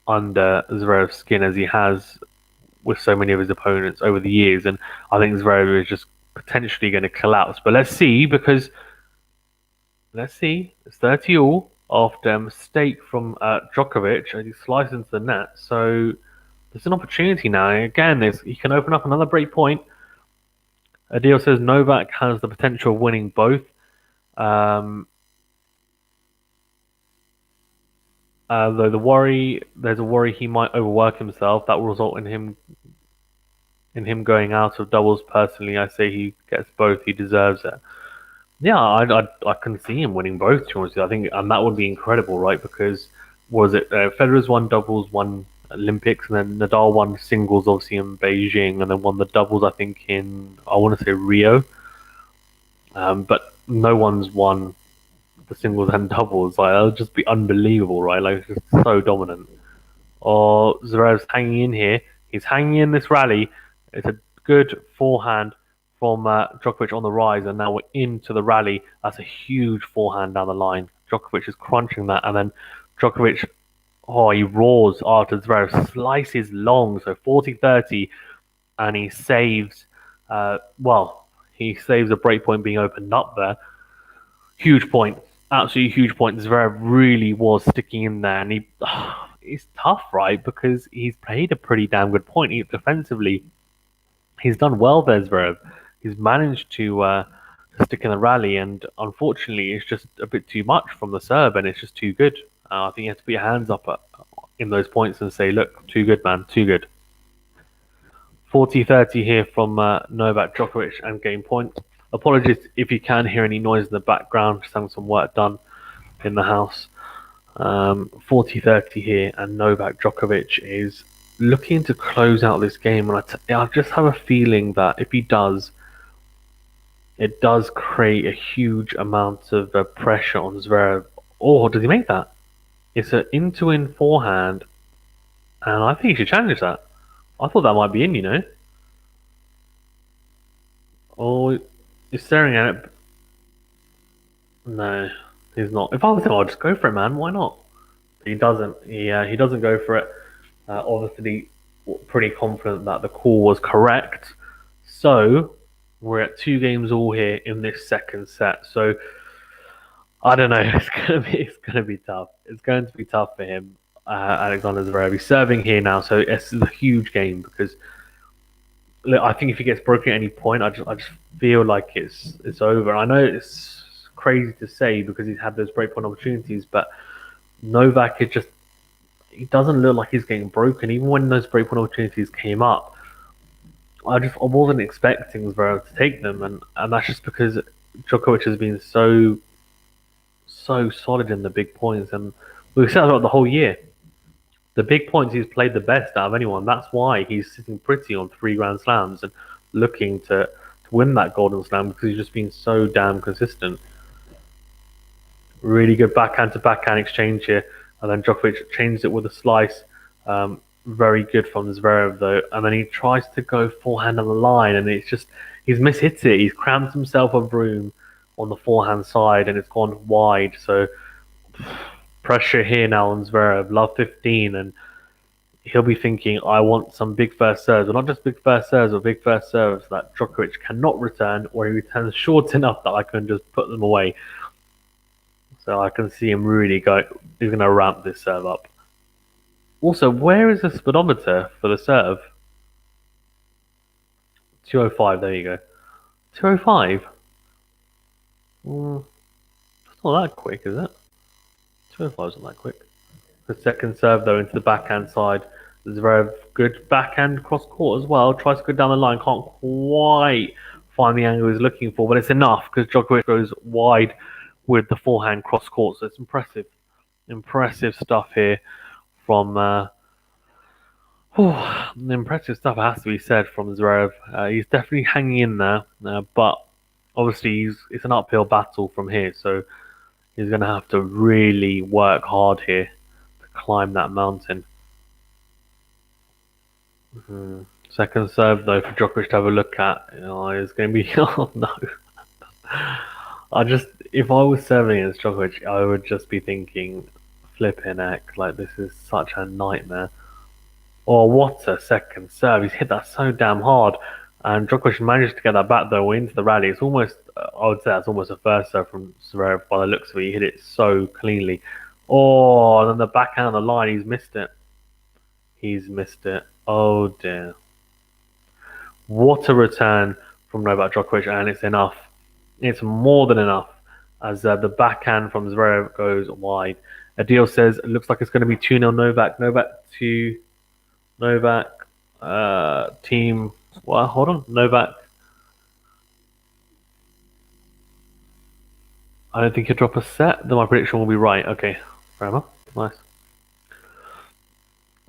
under Zverev's skin as he has with so many of his opponents over the years, and I think Zverev is just potentially going to collapse. But let's see, because it's 30 all after a mistake from Djokovic, and he sliced into the net. So there's an opportunity now. Again, he can open up another break point. Adil says Novak has the potential of winning both. Though there's a worry he might overwork himself. That will result in him going out of doubles. Personally, I say he gets both. He deserves it. Yeah, I can see him winning both. Honestly, I think, and that would be incredible, right? Because was it Federer's won doubles, won Olympics, and then Nadal won singles, obviously in Beijing, and then won the doubles, I think in I want to say Rio. But no one's won the singles and doubles. Like, that would just be unbelievable, right? Like, it's just so dominant. Oh, Zverev's hanging in here. He's hanging in this rally. It's a good forehand from Djokovic on the rise, and now we're into the rally. That's a huge forehand down the line. Djokovic is crunching that, and then Djokovic, he roars after Zverev slices long, so 40-30, and he saves, he saves a break point being opened up there. Huge point. Absolutely huge point. Zverev really was sticking in there, and it's tough, right? Because he's played a pretty damn good point. Defensively, he's done well there, Zverev. He's managed to stick in the rally, and unfortunately, it's just a bit too much from the serve, and it's just too good. I think you have to put your hands up in those points and say, look, too good, man, too good. 40-30 here from Novak Djokovic and game point. Apologies if you can hear any noise in the background, just having some work done in the house. 40-30 here, and Novak Djokovic is looking to close out this game, and I just have a feeling that if he does, it does create a huge amount of pressure on Zverev. Oh, does he make that? It's an in-to-in forehand, and I think he should challenge that. I thought that might be in. Oh, he's staring at it. No, he's not. If I was him, I'd just go for it, man. Why not? But he doesn't. He doesn't go for it. Obviously, pretty confident that the call was correct. So we're at 2 games all here in this second set. So I don't know. It's gonna be tough. It's going to be tough for him. Alexander ZVEREV. He's serving here now, so it's a huge game because look, I think if he gets broken at any point, I just feel like it's over. I know it's crazy to say because he's had those breakpoint opportunities, but Novak is just, he doesn't look like he's getting broken. Even when those breakpoint opportunities came up, I wasn't expecting Zverev to take them, and that's just because Djokovic has been so solid in the big points, and we've said that the whole year. The big points he's played the best out of anyone. That's why he's sitting pretty on 3 Grand Slams and looking to win that Golden Slam because he's just been so damn consistent. Really good backhand to backhand exchange here, and then Djokovic changed it with a slice. Very good from Zverev though, and then he tries to go forehand on the line, and it's just he's mishit it. He's cramped himself a room on the forehand side, and it's gone wide. So pressure here now on Zverev, love 15, and he'll be thinking, I want some big first serves, but not just big first serves, but big first serves that Djokovic cannot return, or he returns short enough that I can just put them away. So I can see him really go. He's going to ramp this serve up. Also, where is the speedometer for the serve? 205, there you go. 205? It's not that quick, is it? 205 isn't that quick. The second serve, though, into the backhand side. Zverev, good backhand cross court as well. Tries to go down the line, can't quite find the angle he's looking for, but it's enough because Djokovic goes wide with the forehand cross court. So it's impressive. Impressive stuff here from. Impressive stuff has to be said from Zverev. He's definitely hanging in there, but obviously it's an uphill battle from here. So he's going to have to really work hard here to climb that mountain. Second serve, though, for Djokovic to have a look at. It's going to be... Oh, no. If I was serving against Djokovic, I would just be thinking, flipping heck, like, this is such a nightmare. Oh, what a second serve. He's hit that so damn hard. And Djokovic managed to get that back, though, into the rally. It's almost, I would say that's almost a first serve from Zverev by the looks of it. He hit it so cleanly. Oh, and then the backhand on the line, he's missed it. He's missed it. Oh, dear. What a return from Novak Djokovic, and it's enough. It's more than enough as the backhand from Zverev goes wide. Adil says, it looks like it's going to be 2-0 Novak. Novak to Novak. Team. Well, hold on. Novak. I don't think he'll drop a set. Then my prediction will be right. Okay. Fair enough. Nice.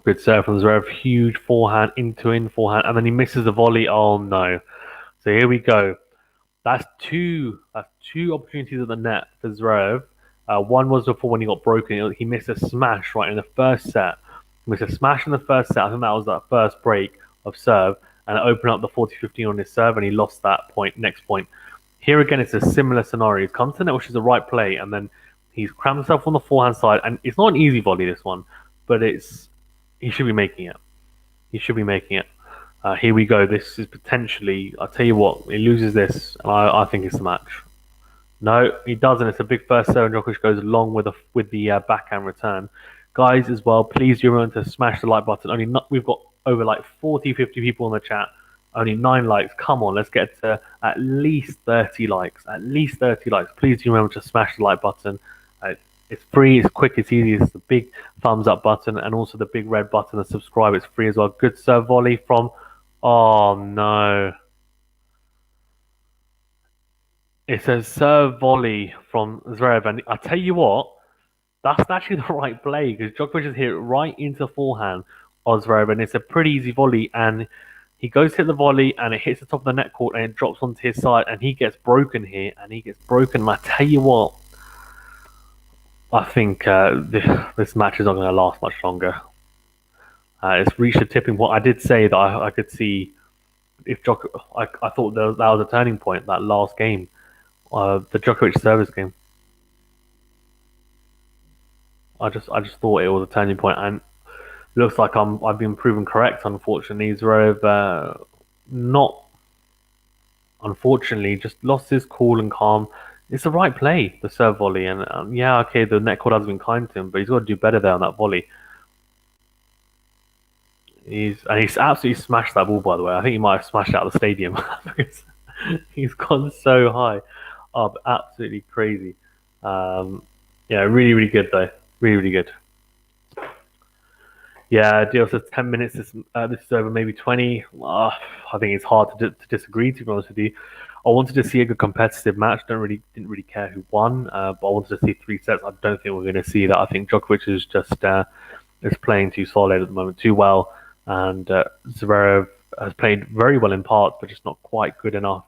Good serve from Zverev. Huge forehand, in forehand. And then he misses the volley. Oh, no. So here we go. That's two opportunities at the net for Zverev. One was before when he got broken. He missed a smash right in the first set. He missed a smash in the first set. I think that was that first break of serve. And it opened up the 40-15 on his serve, and he lost that point. Next point. Here again, it's a similar scenario. He's come to the net, which is the right play, and then he's crammed himself on the forehand side. And it's not an easy volley, this one, but he should be making it. He should be making it. Here we go. This is potentially, I'll tell you what, he loses this, and I think it's the match. No, he doesn't. It's a big first serve, and Djokovic goes along with the backhand return. Guys, as well, please do remember to smash the like button. We've got over like 40, 50 people in the chat. Only 9 likes. Come on, let's get to at least 30 likes. At least 30 likes. Please do remember to smash the like button. It's free, it's quick, it's easy. It's the big thumbs up button and also the big red button to subscribe. It's free as well. Good serve volley from... Oh, no. It says serve volley from Zverev. And I tell you what, that's actually the right play because Djokovic has hit it right into the forehand of Zverev. And it's a pretty easy volley. And he goes to hit the volley and it hits the top of the net court and it drops onto his side. And he gets broken here. And he gets broken. And I tell you what, I think this match is not going to last much longer. It's reached a tipping point. I did say that I could see if Djokovic. I thought that was a turning point. That last game, the Djokovic service game. I just thought it was a turning point, and it looks like I've been proven correct. Unfortunately, Zverev unfortunately just lost his cool and calm. It's the right play, the serve volley, and okay, the net court has been kind to him, but he's got to do better there on that volley. He's absolutely smashed that ball, by the way. I think he might have smashed it out of the stadium because he's gone so high up, absolutely crazy. Really, really good though, really, really good. Yeah, Deal says 10 minutes. This is over, maybe 20. I think it's hard to disagree. To be honest with you, I wanted to see a good competitive match. Didn't really care who won, but I wanted to see 3 sets. I don't think we're going to see that. I think Djokovic is just is playing too solid at the moment, too well. And Zverev has played very well in parts, but just not quite good enough,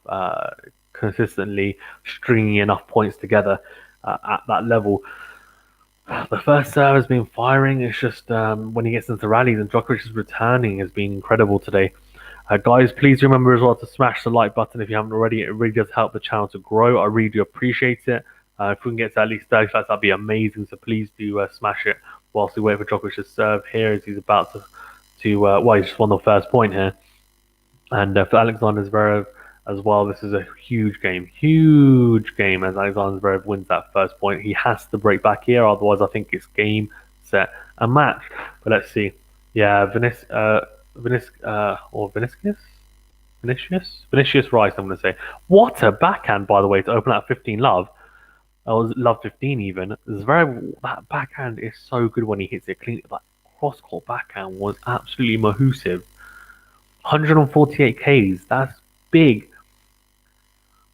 consistently stringing enough points together at that level. The first serve has been firing. It's just when he gets into rallies and Djokovic's returning has been incredible today. Guys, please remember as well to smash the like button if you haven't already. It really does help the channel to grow. I really do appreciate it. If we can get to at least 30 likes, that'd be amazing. So please do smash it whilst we wait for Djokovic to serve here as he's about to he just won the first point here. And for Alexander ZVEREV as well, this is a huge game as Alexander ZVEREV wins that first point. He has to break back here, otherwise I think it's game, set, and match. But let's see. Yeah, Vinicius. Vinicius Rice, I'm going to say. What a backhand, by the way, to open up 15 love. I was love 15 even. Zverev, that backhand is so good when he hits it clean. That cross court backhand was absolutely mahoosive. 148 Ks, that's big.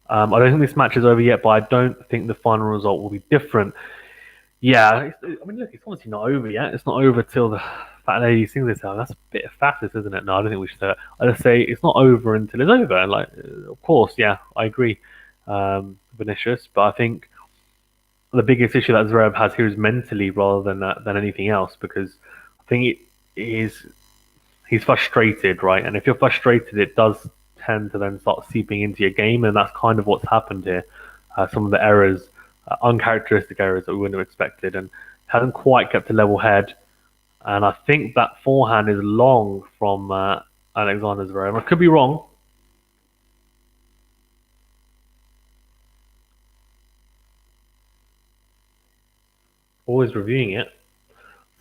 I don't think this match is over yet, but I don't think the final result will be different. Yeah, I mean, look, it's obviously not over yet. It's not over till the fat lady sings this out. That's a bit of fascist, isn't it? No, I don't think we should say that. I just say it's not over until it's over. Like, of course, yeah, I agree, Vinicius. But I think the biggest issue that Zverev has here is mentally rather than anything else, because I think it is he's frustrated, right? And if you're frustrated, it does tend to then start seeping into your game, and that's kind of what's happened here. Some of the errors, uncharacteristic errors that we wouldn't have expected, and hasn't quite kept a level head. And I think that forehand is long from Alexander ZVEREV. I could be wrong. Always reviewing it.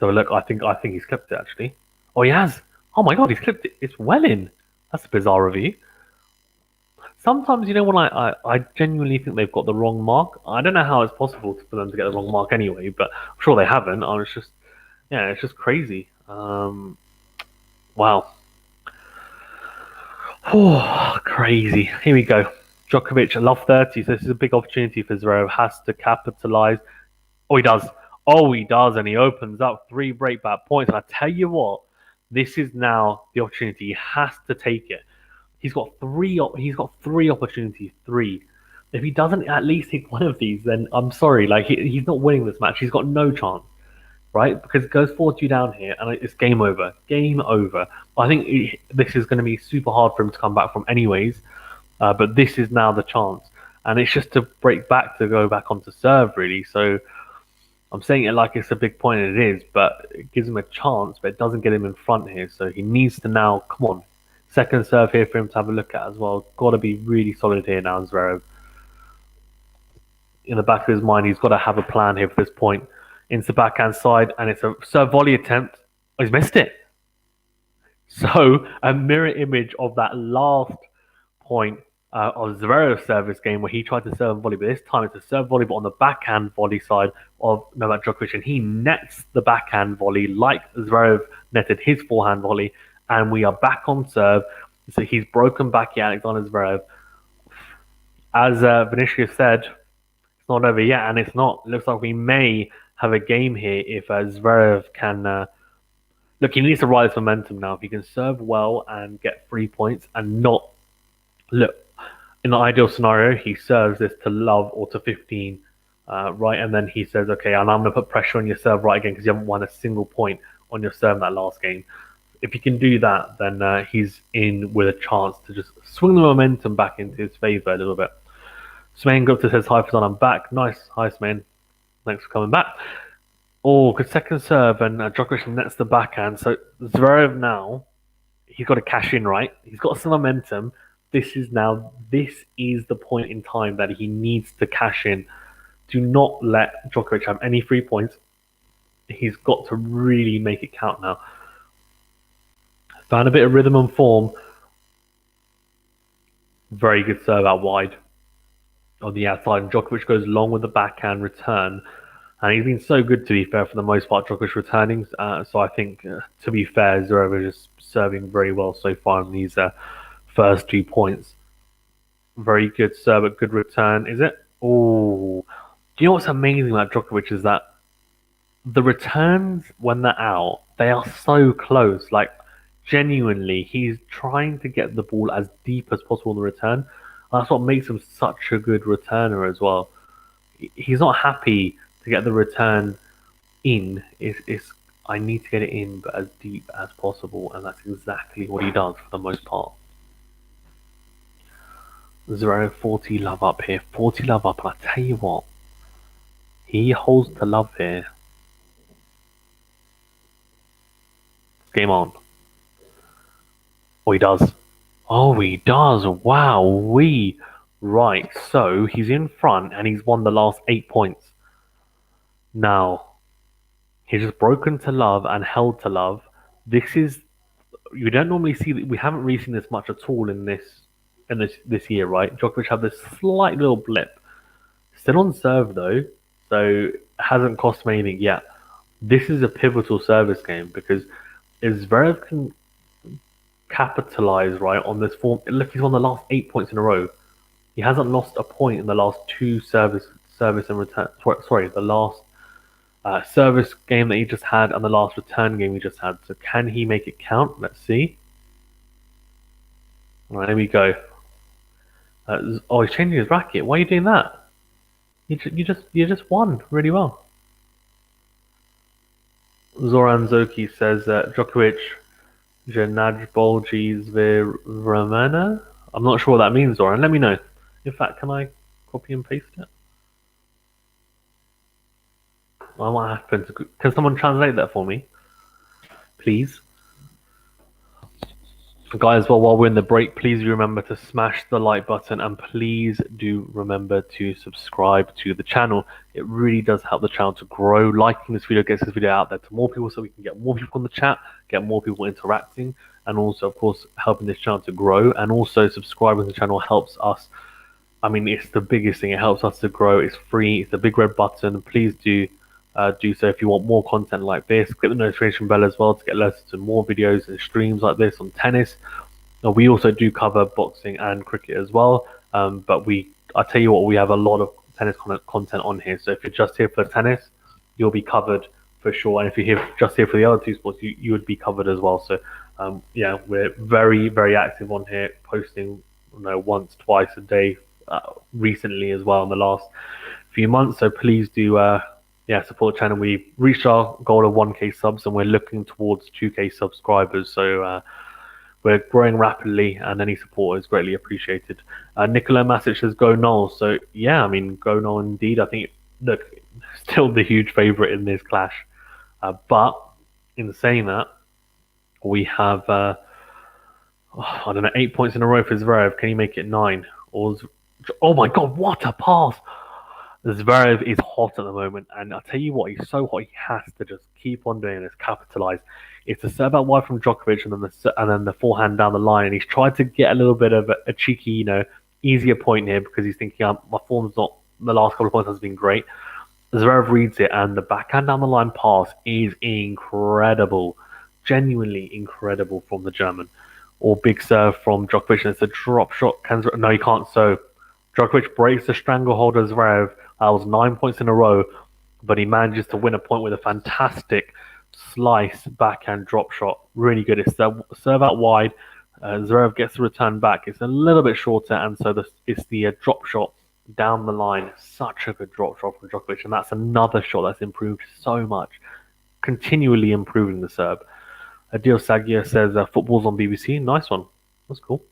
So look, I think he's clipped it actually. Oh, he has. Oh my god, he's clipped it. It's well in. That's a bizarre review. Sometimes, when I genuinely think they've got the wrong mark. I don't know how it's possible for them to get the wrong mark anyway, but I'm sure they haven't. I was just, yeah, it's just crazy. Wow. Oh, crazy. Here we go. Djokovic, love 30. So this is a big opportunity for Zverev. Has to capitalize. Oh, he does. Oh, he does, and he opens up 3 breakback points. And I tell you what, this is now the opportunity. He has to take it. He's got three. He's got 3 opportunities. 3. If he doesn't at least take one of these, then I'm sorry. Like he's not winning this match. He's got no chance, right? Because it goes 4-2 down here, and it's game over. Game over. I think this is going to be super hard for him to come back from, anyways. But this is now the chance, and it's just to break back to go back onto serve, really. So I'm saying it like it's a big point, and it is, but it gives him a chance, but it doesn't get him in front here. So he needs to now, come on, second serve here for him to have a look at as well. Got to be really solid here now, Zverev. In the back of his mind, he's got to have a plan here for this point. Into the backhand side, and it's a serve volley attempt. Oh, he's missed it. So a mirror image of that last point of Zverev's service game where he tried to serve volley, but this time it's a serve volley, but on the backhand volley side of Novak Djokovic, and he nets the backhand volley like Zverev netted his forehand volley, and we are back on serve. So he's broken back here, Alexander Zverev. As Vinicius said, it's not over yet, and it's not. It looks like we may have a game here if Zverev can. Look, he needs to ride this momentum now. If he can serve well and get 3 points and not. Look, in the ideal scenario, he serves this to love or to 15, right? And then he says, okay, and I'm going to put pressure on your serve right again because you haven't won a single point on your serve in that last game. If he can do that, then he's in with a chance to just swing the momentum back into his favour a little bit. Smain Gupta says, hi, Fazan, I'm back. Nice. Hi, Smain. Thanks for coming back. Oh, good second serve, and Djokovic nets the backhand. So Zverev now, he's got to cash in, right? He's got some momentum. This is the point in time that he needs to cash in. Do not let Djokovic have any 3 points. He's got to really make it count now. Found a bit of rhythm and form. Very good serve out wide on the outside. And Djokovic goes long with the backhand return. And he's been so good, to be fair, for the most part, Djokovic returning. So I think, to be fair, Zverev is serving very well so far in these first 2 points. Very good serve, but good return, is it? Oh, do you know what's amazing about Djokovic is that the returns, when they're out, they are so close. Like, genuinely, he's trying to get the ball as deep as possible in the return. That's what makes him such a good returner as well. He's not happy to get the return in. It's I need to get it in, but as deep as possible, and that's exactly what he does for the most part. Zverev 40 love up here, 40 love up, and I tell you what, he holds the love here. Game on. Oh, he does. Oh, he does. Wow, right. So he's in front, and he's won the last 8 points. Now, he's just broken to love and held to love. This is you don't normally see that. We haven't really seen this much at all in this year, right? Djokovic had this slight little blip. Still on serve though, so hasn't cost him anything yet. This is a pivotal service game because if Zverev can capitalize right on this form, look, he's won the last 8 points in a row. He hasn't lost a point in the last two service and return. Sorry, the last service game that he just had and the last return game he just had. So can he make it count? Let's see. All right, there we go. He's changing his racket. Why are you doing that? You just won really well. Zoran Zoki says Djokovic Janajbolji Zveremana. I'm not sure what that means, Zoran. Let me know. In fact, can I copy and paste it? What happened? Can someone translate that for me, please? Guys, while we're in the break, please remember to smash the like button and please do remember to subscribe to the channel. It really does help the channel to grow. Liking this video gets this video out there to more people so we can get more people in the chat, get more people interacting, and also, of course, helping this channel to grow. And also, subscribing to the channel helps us. I mean, it's the biggest thing. It helps us to grow. It's free. It's a big red button. Please do so if you want more content like this. Click the notification bell as well to get alerted to more videos and streams like this on tennis. We also do cover boxing and cricket as well. But I tell you what, we have a lot of tennis content on here. So if you're just here for tennis, you'll be covered for sure. And if you're just here for the other two sports, you would be covered as well. So yeah, we're very, very active on here, posting once, twice a day recently as well in the last few months. So please do support the channel. We reached our goal of 1K subs and we're looking towards 2K subscribers. So we're growing rapidly and any support is greatly appreciated. Nicola Masic says go Noel. So yeah, I mean, go Noel indeed. I think, look, still the huge favourite in this clash. But in saying that, we have, I don't know, 8 points in a row for Zverev. Can he make it 9? Oh my God, what a pass! Zverev is hot at the moment, and I'll tell you what, he's so hot, he has to just keep on doing this, capitalize. It's a serve out wide from Djokovic, and then the forehand down the line, and he's tried to get a little bit of a cheeky, easier point here because he's thinking, my form's not, the last couple of points has been great. Zverev reads it, and the backhand down the line pass is incredible, genuinely incredible from the German. Or big serve from Djokovic, and it's a drop shot. No, he can't. So Djokovic breaks the stranglehold of Zverev. That was 9 points in a row, but he manages to win a point with a fantastic slice backhand drop shot. Really good. It's the serve out wide. Zverev gets the return back. It's a little bit shorter, and so it's the drop shot down the line. Such a good drop shot from Djokovic, and that's another shot that's improved so much. Continually improving the serve. Adil Sagia says football's on BBC. Nice one. That's cool.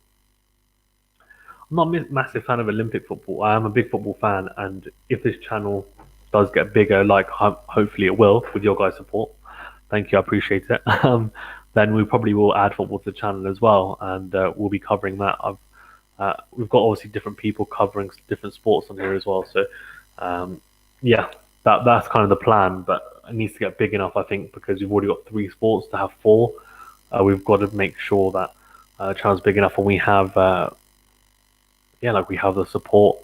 I'm not a massive fan of Olympic football. I am a big football fan, and if this channel does get bigger, like hopefully it will, with your guys' support, thank you, I appreciate it. Then we probably will add football to the channel as well, and we'll be covering that. We've got obviously different people covering different sports on here as well. So yeah, that's kind of the plan, but it needs to get big enough, I think, because we've already got 3 sports to have 4. We've got to make sure that the channel's big enough, and we have we have the support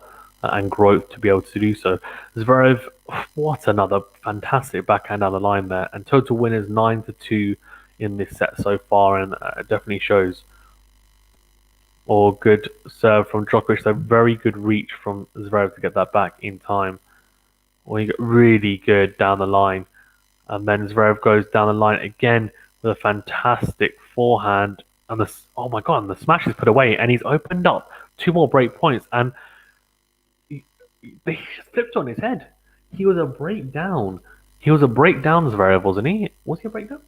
and growth to be able to do so. Zverev, what another fantastic backhand down the line there, and total win is 9-2 in this set so far, and it definitely shows. Or good serve from Djokovic, so very good reach from Zverev to get that back in time. Or you get really good down the line, and then Zverev goes down the line again with a fantastic forehand, and oh my God, and the smash is put away, and he's opened up 2 more break points, and they flipped on his head. He was a breakdown. Zverev, wasn't he? Was he a breakdown?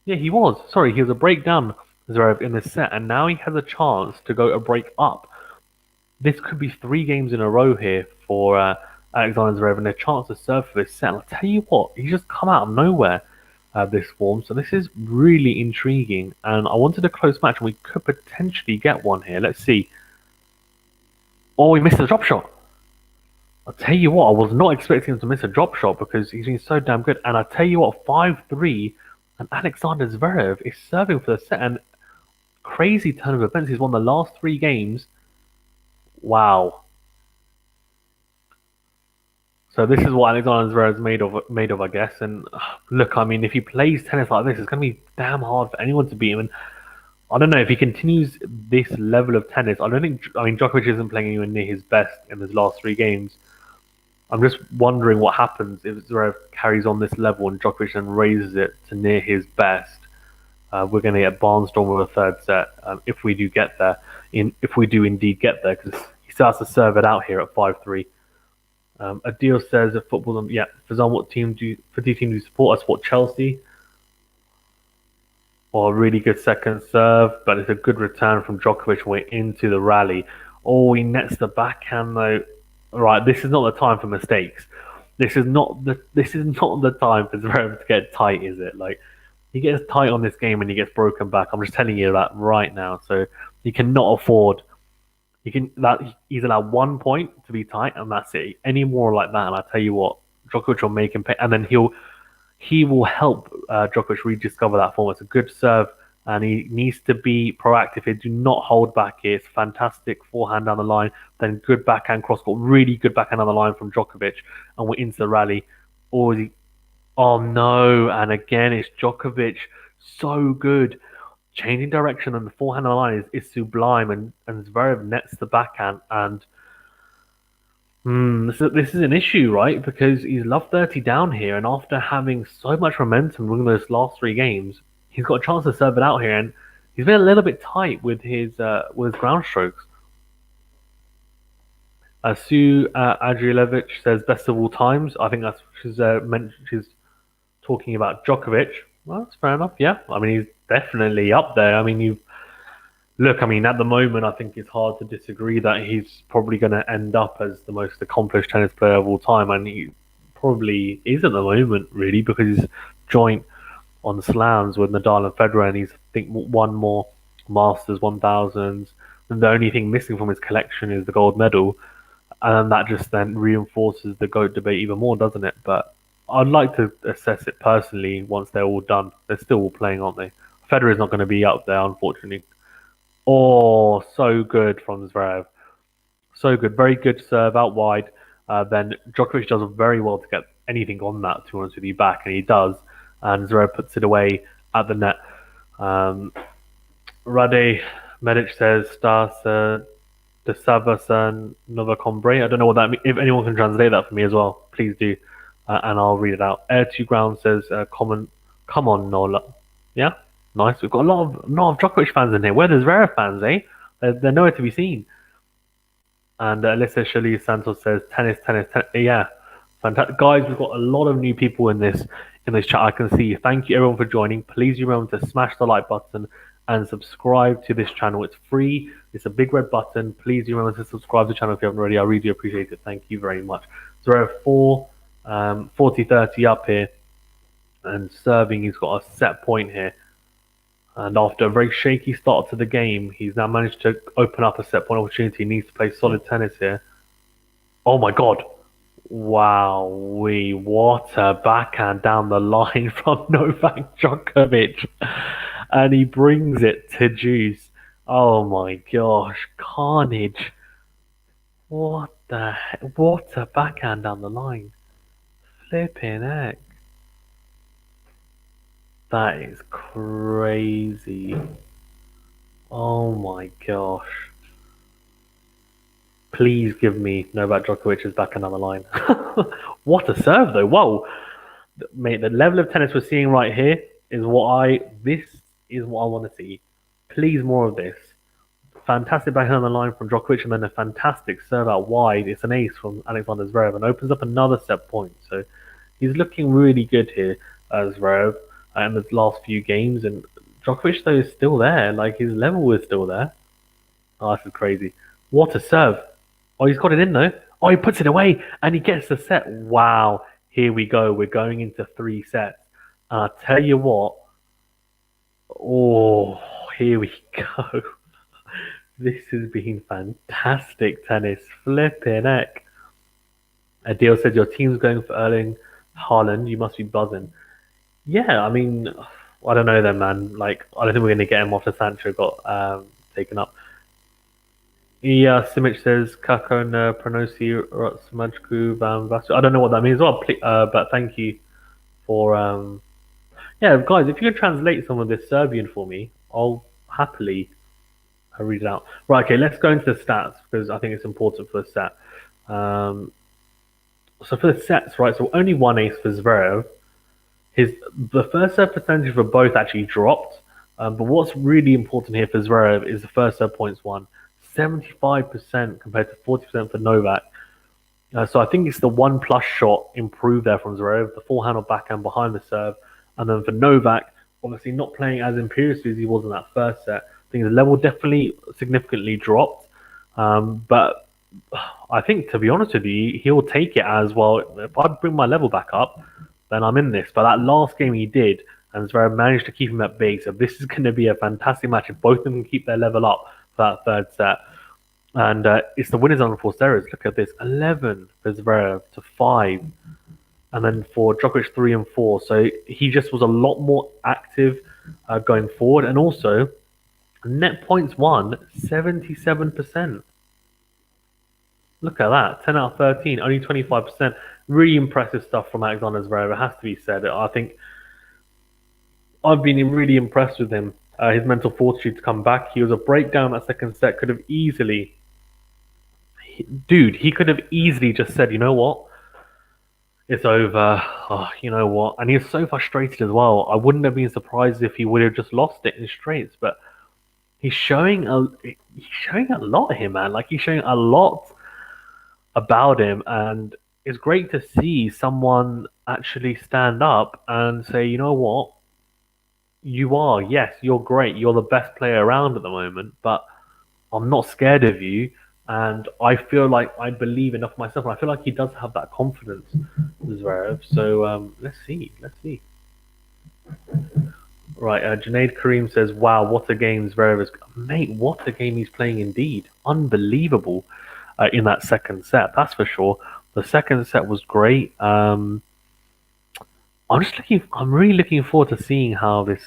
Yeah, he was. Sorry, he was a breakdown, Zverev, in this set, and now he has a chance to go a break up. This could be 3 games in a row here for Alexander ZVEREV, and a chance to serve for this set. And I'll tell you what, he's just come out of nowhere, this form. So this is really intriguing, and I wanted a close match, and we could potentially get one here. Let's see. Oh, he missed a drop shot. I'll tell you what, I was not expecting him to miss a drop shot because he's been so damn good. And I'll tell you what, 5-3 And Alexander ZVEREV is serving for the set. And crazy turn of events. He's won the last 3 games. Wow. So this is what Alexander Zverev is made of, I guess. And look, I mean, if he plays tennis like this, it's going to be damn hard for anyone to beat him. And I don't know if he continues this level of tennis. I don't think. I mean, Djokovic isn't playing anywhere near his best in his last 3 games. I'm just wondering what happens if Zverev carries on this level and Djokovic then raises it to near his best. We're going to get barnstormed with a third set if we do get there. If we do indeed get there, because he still has to serve it out here at 5-3. Adil says that football. Yeah, Fazan, what team do you support? I support Chelsea. Or a really good second serve, but it's a good return from Djokovic way into the rally. Oh, he nets the backhand though. Right, this is not the time for mistakes. This is not the time for Zverev to get tight, is it? Like he gets tight on this game and he gets broken back. I'm just telling you that right now. So he cannot afford. He's allowed 1 point to be tight, and that's it. Any more like that, and I tell you what, Djokovic will make him pay, and then he will help Djokovic rediscover that form. It's a good serve, and he needs to be proactive here. Do not hold back here. It's fantastic forehand down the line, then good backhand cross court, really good backhand down the line from Djokovic, and we're into the rally. Oh no, and again it's Djokovic, so good. Changing direction and the forehand on the line is sublime, and Zverev nets the backhand, and this is an issue, right? Because he's love 30 down here, and after having so much momentum winning those last 3 games, he's got a chance to serve it out here, and he's been a little bit tight with his ground strokes. Sue Adrielevich says best of all times. I think she's talking about Djokovic. Well, that's fair enough. Yeah, I mean he's definitely up there. I mean Look, I mean, at the moment, I think it's hard to disagree that he's probably going to end up as the most accomplished tennis player of all time, and he probably is at the moment, really, because he's joint on slams with Nadal and Federer, and he's, I think, won more Masters 1000s, and the only thing missing from his collection is the gold medal, and that just then reinforces the GOAT debate even more, doesn't it? But I'd like to assess it personally once they're all done. They're still all playing, aren't they? Federer's not going to be up there, unfortunately. Oh, so good from Zverev. So good. Very good serve out wide. Then Djokovic does very well to get anything on that, to be honest with you, back, and he does. And Zverev puts it away at the net. Rade Medic says, Stas de Savasan Nova Combre. I don't know what that means. If anyone can translate that for me as well, please do. And I'll read it out. Air to Ground says, come on, Nola. Yeah? Nice. We've got a lot of Djokovic fans in here. Where there's Zverev fans, eh? They're nowhere to be seen. And Alyssa Shirley Santos says tennis. Yeah, fantastic, guys. We've got a lot of new people in this chat. I can see. Thank you everyone for joining. Please remember to smash the like button and subscribe to this channel. It's free. It's a big red button. Please remember to subscribe to the channel if you haven't already. I really do appreciate it. Thank you very much. Zverev 40-30 up here, and serving. He's got a set point here. And after a very shaky start to the game, he's now managed to open up a set point opportunity. He needs to play solid tennis here. Oh my god. Wow, what a backhand down the line from Novak Djokovic. And he brings it to juice. Oh my gosh, carnage. What a backhand down the line. Flipping heck. That is crazy. Oh my gosh. Please give me Novak Djokovic's back another line. What a serve though. Whoa. Mate, the level of tennis we're seeing right here is this is what I want to see. Please, more of this. Fantastic backhand on the line from Djokovic, and then a fantastic serve out wide. It's an ace from Alexander ZVEREV and opens up another set point. So he's looking really good here, Zverev. In the last few games, and Djokovic though is still there. Like his level is still there. Oh, this is crazy. What a serve! Oh, he's got it in though. Oh, he puts it away and he gets the set. Wow! Here we go. We're going into 3 sets. And I'll tell you what. Oh, here we go. This has been fantastic tennis. Flipping heck. Adil said your team's going for Erling Haaland. You must be buzzing. Yeah, I mean, I don't know then, man. Like, I don't think we're going to get him after Sancho got taken up. Yeah, Simic says Kakona Pronosi Ratsmajku Van Vasu. I don't know what that means. Well, but thank you for yeah, guys. If you can translate some of this Serbian for me, I'll happily read it out. Right, okay. Let's go into the stats because I think it's important for the set. So for the sets, right? So only one ace for Zverev. The first serve percentage for both actually dropped. But what's really important here for Zverev is the first serve points won. 75% compared to 40% for Novak. So I think it's the 1+ shot improved there from Zverev, the forehand or backhand behind the serve. And then for Novak, obviously not playing as imperiously as he was in that first set. I think the level definitely significantly dropped. But I think, to be honest with you, he'll take it as, well, if I bring my level back up, then I'm in this. But that last game he did, and Zverev managed to keep him at bay. So this is going to be a fantastic match if both of them can keep their level up for that third set. And it's the winners on forced errors. Look at this: 11 for Zverev to 5, and then for Djokovic 3 and 4. So he just was a lot more active going forward, and also net points won 77%. Look at that, 10 out of 13, only 25%. Really impressive stuff from Alexander ZVEREV. It has to be said. I think I've been really impressed with him. His mental fortitude to come back. He was a breakdown that second set. Could have easily, he could have easily just said, you know what, it's over. Oh, you know what? And he was so frustrated as well. I wouldn't have been surprised if he would have just lost it in straights. But he's showing a lot here, man. Like, he's showing a lot about him, and it's great to see someone actually stand up and say, you know what, yes, you're great, you're the best player around at the moment, but I'm not scared of you, and I feel like I believe enough myself, and I feel like he does have that confidence, Zverev. So let's see. Right, Junaid Kareem says, wow, what a game Zverev is. Mate, what a game he's playing indeed. Unbelievable in that second set, that's for sure. The second set was great. I'm really looking forward to seeing how this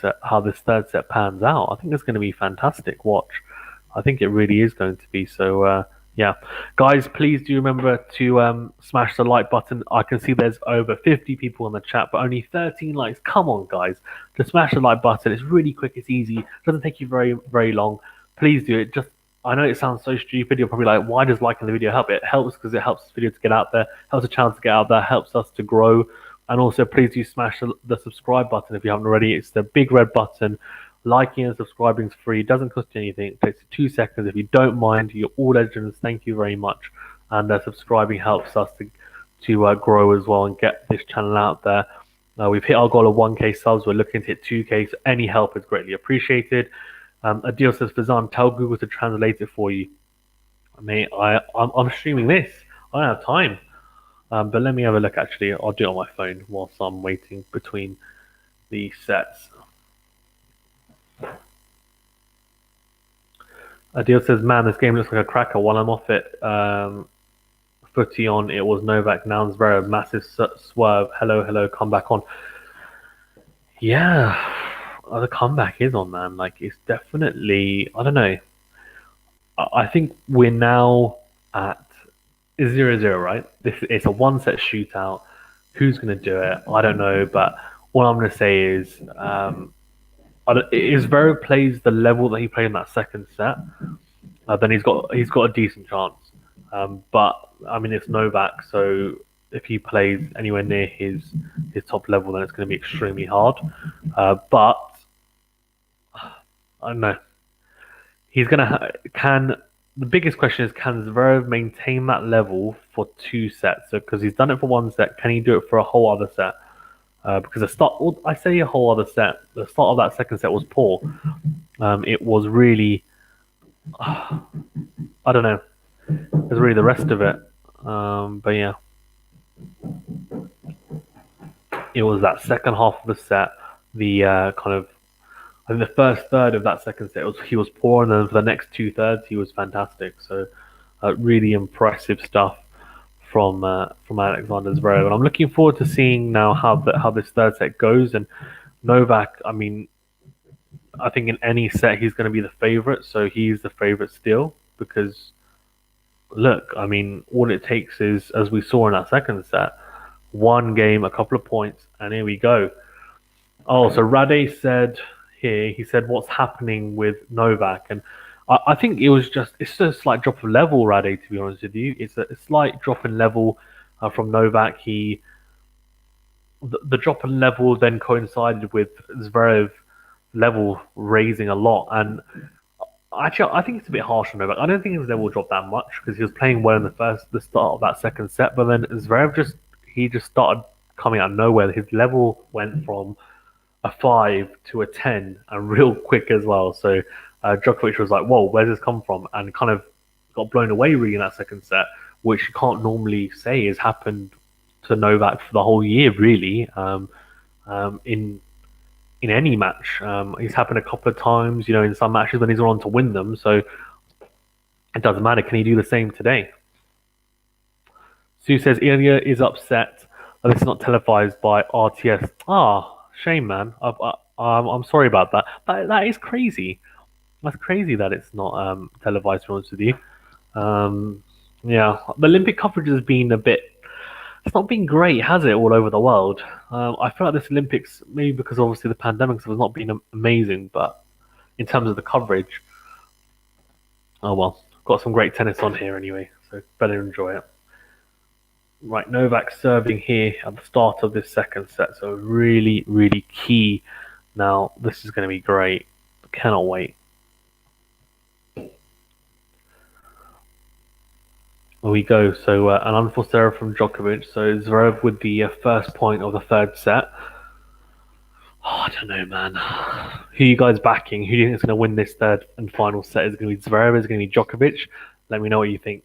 third set pans out. I think it's going to be fantastic. Watch. I think it really is going to be. So yeah, guys, please do remember to smash the like button. I can see there's over 50 people in the chat, but only 13 likes. Come on, guys, to smash the like button. It's really quick. It's easy. It doesn't take you very, very long. Please do it. I know it sounds so stupid. You're probably like, why does liking the video help? It helps because it helps this video to get out there, helps the channel to get out there, helps us to grow. And also, please do smash the subscribe button if you haven't already. It's the big red button. Liking and subscribing is free. It doesn't cost you anything. It takes 2 seconds. If you don't mind, you're all legends. Thank you very much. And subscribing helps us to grow as well and get this channel out there. We've hit our goal of 1K subs. We're looking to hit 2K. So any help is greatly appreciated. Adil says, Fazan, tell Google to translate it for you. Mate, I'm streaming this. I don't have time. But let me have a look, actually. I'll do it on my phone whilst I'm waiting between the sets. Adil says, man, this game looks like a cracker. While I'm off it, footy on, it was Novak, now Zverev, massive swerve. Hello, come back on. Yeah, the comeback is on, man. Like, it's definitely, I don't know. I think we're now at 0-0, right? It's a one-set shootout. Who's going to do it? I don't know, but all I'm going to say is, if Zverev plays the level that he played in that second set, then he's got a decent chance. But I mean, it's Novak, so if he plays anywhere near his top level, then it's going to be extremely hard. But I don't know. He's gonna the biggest question is, can Zverev maintain that level for 2 sets? So, because he's done it for 1 set, can he do it for a whole other set? Because I say a whole other set. The start of that second set was poor. It was really, I don't know. It was really the rest of it. But yeah, it was that second half of the set. The I think the first third of that second set he was poor, and then for the next 2/3 he was fantastic. So really impressive stuff from Alexander Zverev, and I'm looking forward to seeing now how this third set goes. And Novak, I mean, I think in any set he's going to be the favorite, so he's the favorite still because look, I mean, all it takes is, as we saw in that second set, one game, a couple of points, and here we go. Oh, so Rade said here, he said, what's happening with Novak? And I think it's just a slight drop of level, Rade, to be honest with you. It's a slight drop in level from Novak. The drop in level then coincided with Zverev level raising a lot. And actually, I think it's a bit harsh on Novak. I don't think his level dropped that much because he was playing well in the start of that second set, but then Zverev just started coming out of nowhere. His level went from a 5 to a 10 and real quick as well. So Djokovic was like, whoa, where's this come from? And kind of got blown away really in that second set, which you can't normally say has happened to Novak for the whole year, really. In any match, he's happened a couple of times, in some matches when he's on to win them. So it doesn't matter. Can he do the same today? Sue says Ilya is upset that it's not televised by RTS. Shame, man. I'm sorry about that. That is crazy. That's crazy that it's not televised. To be honest with you, yeah, the Olympic coverage has been a bit. It's not been great, has it? All over the world. I feel like this Olympics, maybe because obviously the pandemic has not been amazing, but in terms of the coverage, oh well. Got some great tennis on here anyway, so better enjoy it. Right, Novak serving here at the start of this second set, so really, really key. Now, this is going to be great. Cannot wait. Here we go. So, an unforced error from Djokovic. So, Zverev with the first point of the third set. I don't know, man. Who are you guys backing? Who do you think is going to win this third and final set? Is it going to be Zverev? Is it going to be Djokovic? Let me know what you think.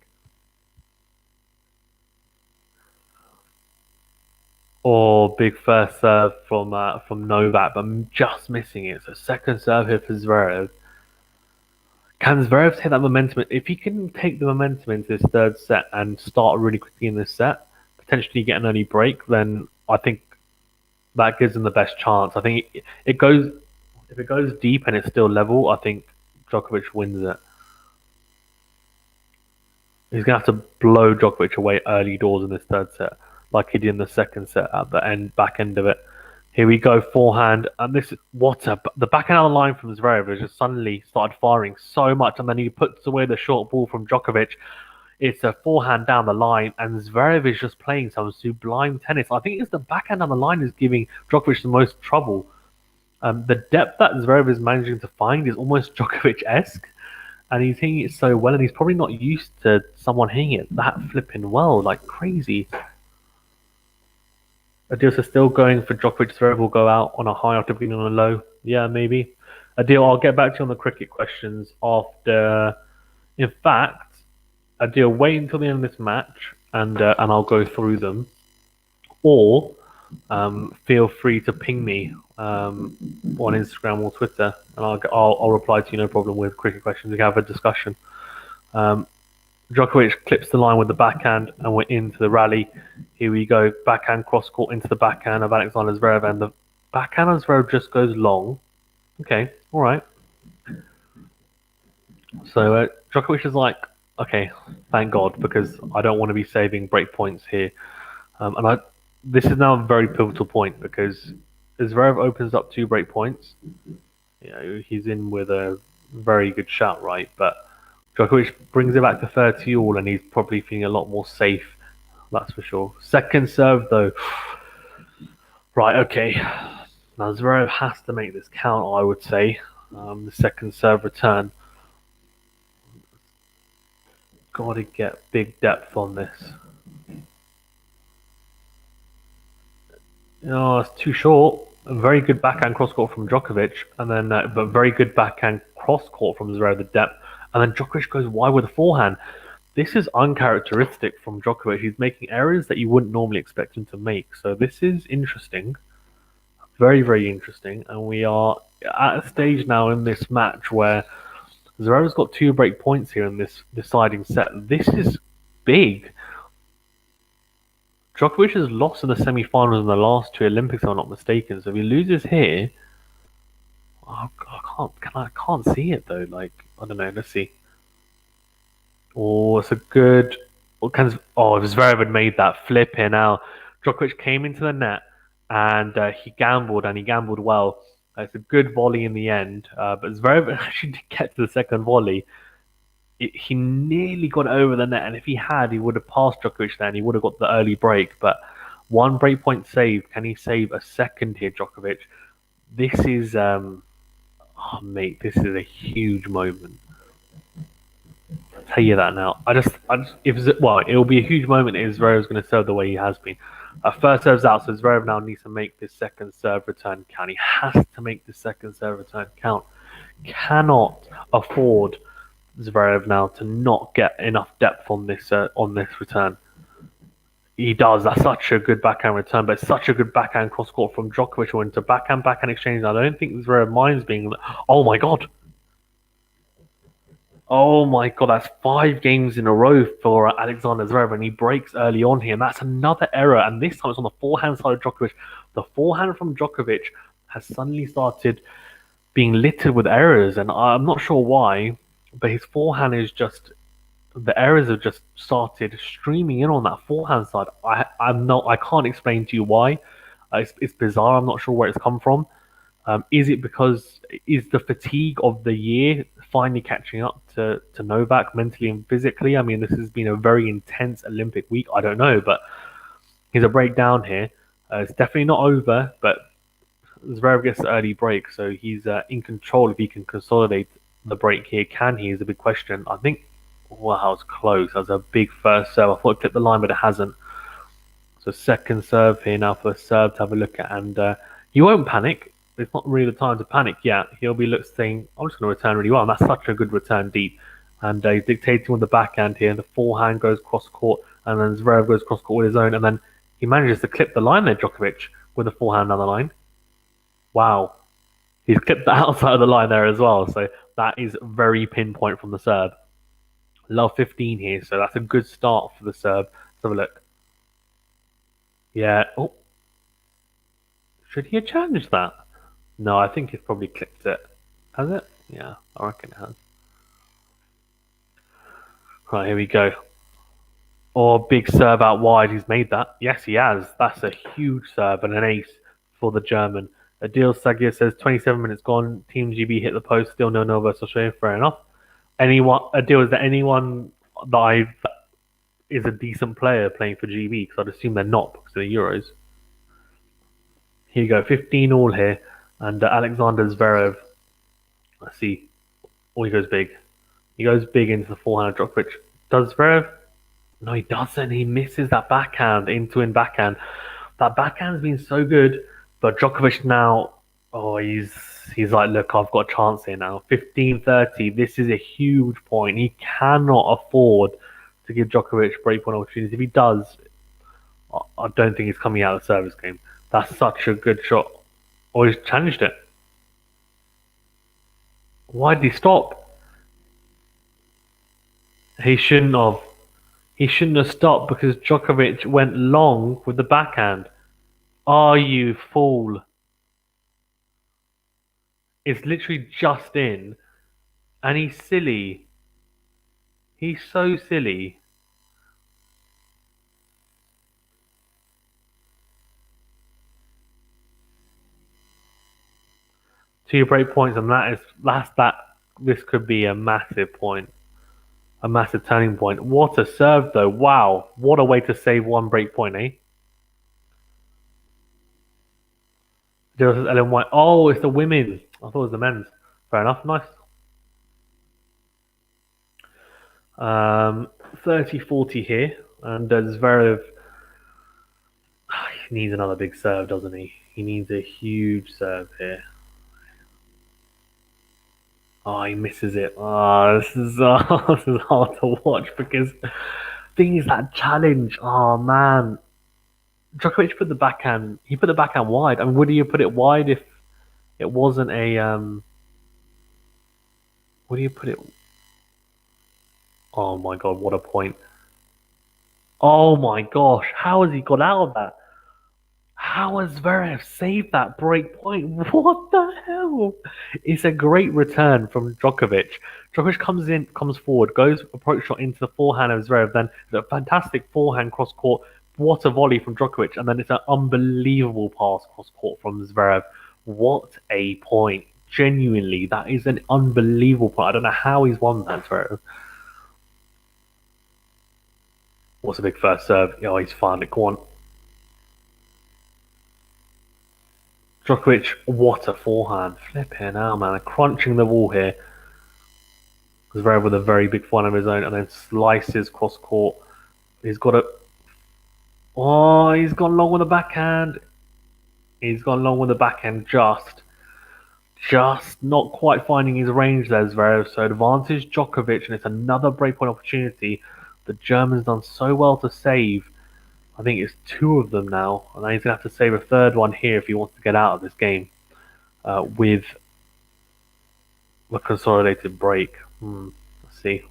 Or big first serve from Novak, but I'm just missing it. So second serve here for Zverev. Can Zverev take that momentum? If he can take the momentum into this third set and start really quickly in this set, potentially get an early break, then I think that gives him the best chance. I think it goes if it goes deep and it's still level. I think Djokovic wins it. He's gonna have to blow Djokovic away early doors in this third set, like he did in the second set at the back end of it. Here we go, forehand, and this the backhand on the line from Zverev has just suddenly started firing so much, and then he puts away the short ball from Djokovic. It's a forehand down the line, and Zverev is just playing some sublime tennis. I think it's the backhand on the line is giving Djokovic the most trouble. The depth that Zverev is managing to find is almost Djokovic-esque, and he's hitting it so well, and he's probably not used to someone hitting it that flipping well, like crazy. Adil's still going for Djokovic. Zverev will go out on a high after beginning on a low. Yeah, maybe. Adil, I'll get back to you on the cricket questions after. In fact, Adil, wait until the end of this match and I'll go through them. Or feel free to ping me on Instagram or Twitter, and I'll reply to you, no problem, with cricket questions. We can have a discussion. Djokovic clips the line with the backhand, and we're into the rally. Here we go, backhand cross court into the backhand of Alexander ZVEREV, and the backhand of ZVEREV just goes long. Okay, all right. So Djokovic is like, okay, thank God, because I don't want to be saving break points here. This is now a very pivotal point because Zverev opens up 2 break points. He's in with a very good shot, right? But Djokovic brings it back to 30 all, and he's probably feeling a lot more safe. That's for sure. Second serve, though. Right, okay. Now, Zverev has to make this count, I would say. The second serve return. Got to get big depth on this. It's too short. A very good backhand cross court from Djokovic, and then but very good backhand cross court from Zverev, the depth. And then Djokovic goes wide with a forehand. This is uncharacteristic from Djokovic. He's making errors that you wouldn't normally expect him to make. So this is interesting. Very, very interesting. And we are at a stage now in this match where Zverev's got 2 break points here in this deciding set. This is big. Djokovic has lost in the semi-finals in the last two Olympics, if I'm not mistaken. So if he loses here, I can't see it though. Like, I don't know. Let's see. Oh, it's a good. Oh, Zverev had made that flip here now. Djokovic came into the net and he gambled well. It's a good volley in the end, but Zverev actually did get to the second volley. He nearly got over the net, and if he had, he would have passed Djokovic there and he would have got the early break. But one break point save. Can he save a second here, Djokovic? This is, oh, mate, this is a huge moment. Tell you that now. Well, it'll be a huge moment if Zverev's going to serve the way he has been. First serve's out, so Zverev now needs to make this second serve return count. He has to make the second serve return count. Cannot afford Zverev now to not get enough depth on this return. He does. That's such a good backhand return, but it's such a good backhand cross court from Djokovic who went to backhand exchange. I don't think Zverev minds being. Oh my god. Oh my god, that's 5 games in a row for Alexander Zverev, and he breaks early on here, and that's another error. And this time it's on the forehand side of Djokovic. The forehand from Djokovic has suddenly started being littered with errors, and I'm not sure why, but his forehand is just the errors have just started streaming in on that forehand side. I can't explain to you why. It's bizarre. I'm not sure where it's come from. Is it because is the fatigue of the year finally catching up to Novak mentally and physically? I mean, this has been a very intense Olympic week. I don't know, but he's a breakdown here. It's definitely not over, but Zverev gets the early break, so he's in control if he can consolidate the break here. Can he? Is a big question. I think. Wow, it's close. That was a big first serve. I thought it clipped the line, but it hasn't. So second serve here now for the serve to have a look at, and he won't panic. It's not really the time to panic yet. He'll be saying, I'm just going to return really well. And that's such a good return deep. And he's dictating with the backhand here. The forehand goes cross court, and then Zverev goes cross court with his own. And then he manages to clip the line there, Djokovic, with the forehand on the line. Wow. He's clipped the outside of the line there as well. So that is very pinpoint from the serve. Love 15 here, so that's a good start for the serve. Let's have a look. Yeah. Oh. Should he have challenged that? No, I think he's probably clipped it. Has it? Yeah, I reckon it has. Right, here we go. Oh, big serve out wide. He's made that. Yes, he has. That's a huge serve and an ace for the German. Adil Sagir says 27 minutes gone. Team GB hit the post. Still no Nova versus Australia. Fair enough. Adil, is there anyone that is a decent player playing for GB? Because I'd assume they're not because of the Euros. Here you go. 15 all here. And Alexander Zverev, let's see. Oh, he goes big. He goes big into the forehand of Djokovic. Does Zverev? No, he doesn't. He misses that backhand, in backhand. That backhand's been so good, but Djokovic now, oh, he's like, look, I've got a chance here now. 15-30. This is a huge point. He cannot afford to give Djokovic breakpoint opportunities. If he does, I don't think he's coming out of the service game. That's such a good shot. Or he's challenged it. Why did he stop? He shouldn't have. He shouldn't have stopped because Djokovic went long with the backhand. Are you fool? It's literally just in. And he's silly. He's so silly. Two break points, and that's that. This could be a massive point, a massive turning point. What a serve, though! Wow, what a way to save one break point, eh? There's Ellen White. Oh, it's the women. I thought it was the men's. Fair enough. Nice. 30-40 here, and Zverev. He needs another big serve, doesn't he? He needs a huge serve here. Oh, he misses it. Oh, this is this is hard to watch because things that challenge. Oh man, Djokovic put the backhand. He put the backhand wide. I mean, would he have put it wide if it wasn't a Would you put it? Oh my god, what a point! Oh my gosh, how has he got out of that? How has Zverev saved that break point? What the hell? It's a great return from Djokovic. Djokovic comes forward, goes approach shot into the forehand of Zverev, then a fantastic forehand cross court. What a volley from Djokovic, and then it's an unbelievable pass cross court from Zverev. What a point. Genuinely, that is an unbelievable point. I don't know how he's won that, Zverev. What's a big first serve? Oh, he's found it. Go on. Djokovic, what a forehand. Flipping out, man. Crunching the wall here. Zverev with a very big forehand of his own and then slices cross court. He's got a. Oh, he's gone long with the backhand. He's gone long with the backhand just not quite finding his range there, Zverev. So advantage Djokovic, and it's another breakpoint opportunity. The German's done so well to save. I think it's two of them now, and then he's going to have to save a third one here if he wants to get out of this game with the consolidated break. Let's see.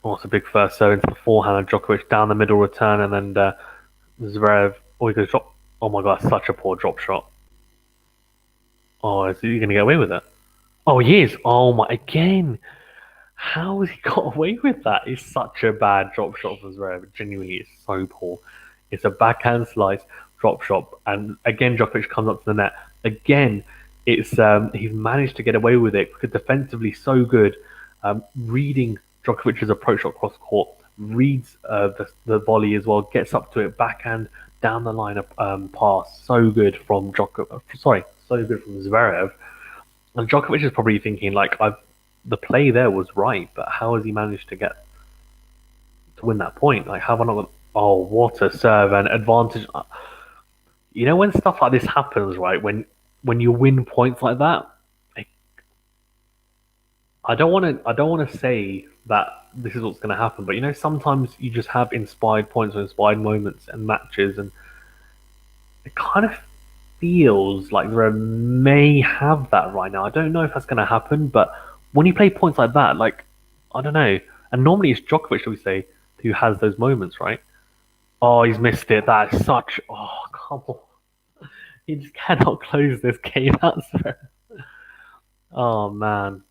Oh, it's a big first serve into the forehand of Djokovic down the middle return, and then Zverev. Oh, he goes drop. Oh my god, such a poor drop shot. Oh, is he going to get away with it? Oh, he is. Oh my, again. How has he got away with that? It's such a bad drop shot from Zverev. Genuinely, it's so poor. It's a backhand slice drop shot, and again Djokovic comes up to the net. Again, it's he's managed to get away with it because defensively so good. Reading Djokovic's approach shot cross court, reads the volley as well, gets up to it, backhand down the line of pass. So good from Djokovic. Sorry, so good from Zverev. And Djokovic is probably thinking like, the play there was right, but how has he managed to get to win that point? Like, have I not? Oh, what a serve and advantage! You know when stuff like this happens, right? When you win points like that, I don't want to. I don't want to say that this is what's going to happen, but you know, sometimes you just have inspired points or inspired moments and matches, and it kind of feels like Zverev may have that right now. I don't know if that's going to happen, but when you play points like that, like I don't know, and normally it's Djokovic, shall we say, who has those moments, right? Oh, he's missed it. That is such. Oh, come on. He just cannot close this game. That's. Oh man,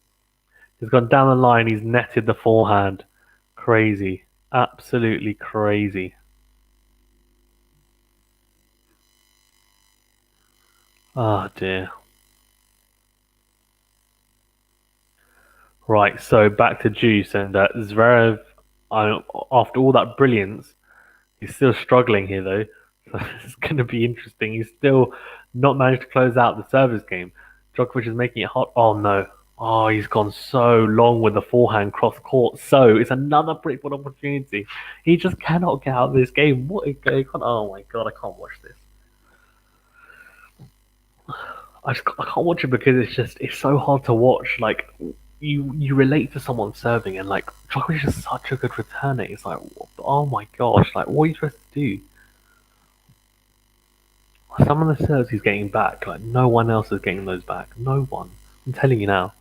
he's gone down the line. He's netted the forehand. Crazy, absolutely crazy. Oh dear. Right, so back to Juice and Zverev. After all that brilliance, he's still struggling here though. So it's going to be interesting. He's still not managed to close out the service game. Djokovic is making it hot. Oh no. Oh, he's gone so long with the forehand cross court. So it's another breakpoint opportunity. He just cannot get out of this game. What a game. Oh my god, I can't watch this. I can't watch it because it's so hard to watch. Like you relate to someone serving and like Djokovic is such a good returner. It's like oh my gosh, like what are you supposed to do? Some of the serves he's getting back, like no one else is getting those back. No one. I'm telling you now.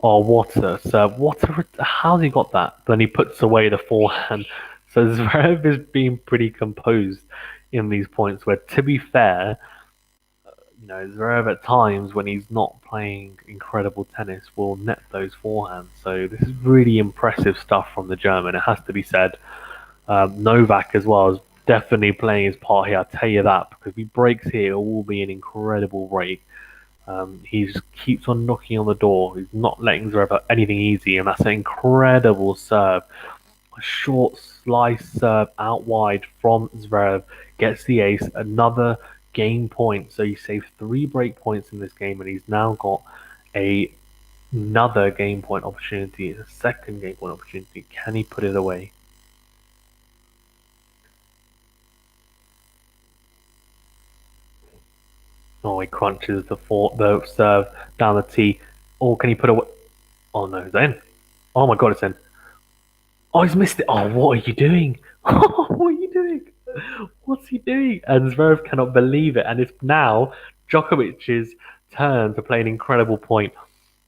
Oh, what a serve! How's he got that? Then he puts away the forehand. So Zverev is being pretty composed in these points. Where, to be fair, you know, Zverev at times when he's not playing incredible tennis will net those forehands. So this is really impressive stuff from the German. It has to be said. Novak as well is definitely playing his part here. I tell you that because if he breaks here, it will be an incredible break. He just keeps on knocking on the door. He's not letting Zverev have anything easy, and that's an incredible serve. A short slice serve out wide from Zverev gets the ace. Another game point. So he saved 3 break points in this game, and he's now got another game point opportunity, a second game point opportunity. Can he put it away? Oh, he crunches the serve down the tee. Oh, can he put away? Oh no, it's in. Oh my god, it's in. Oh, he's missed it. Oh, what are you doing? What are you doing? What's he doing? And Zverev cannot believe it. And it's now Djokovic's turn to play an incredible point.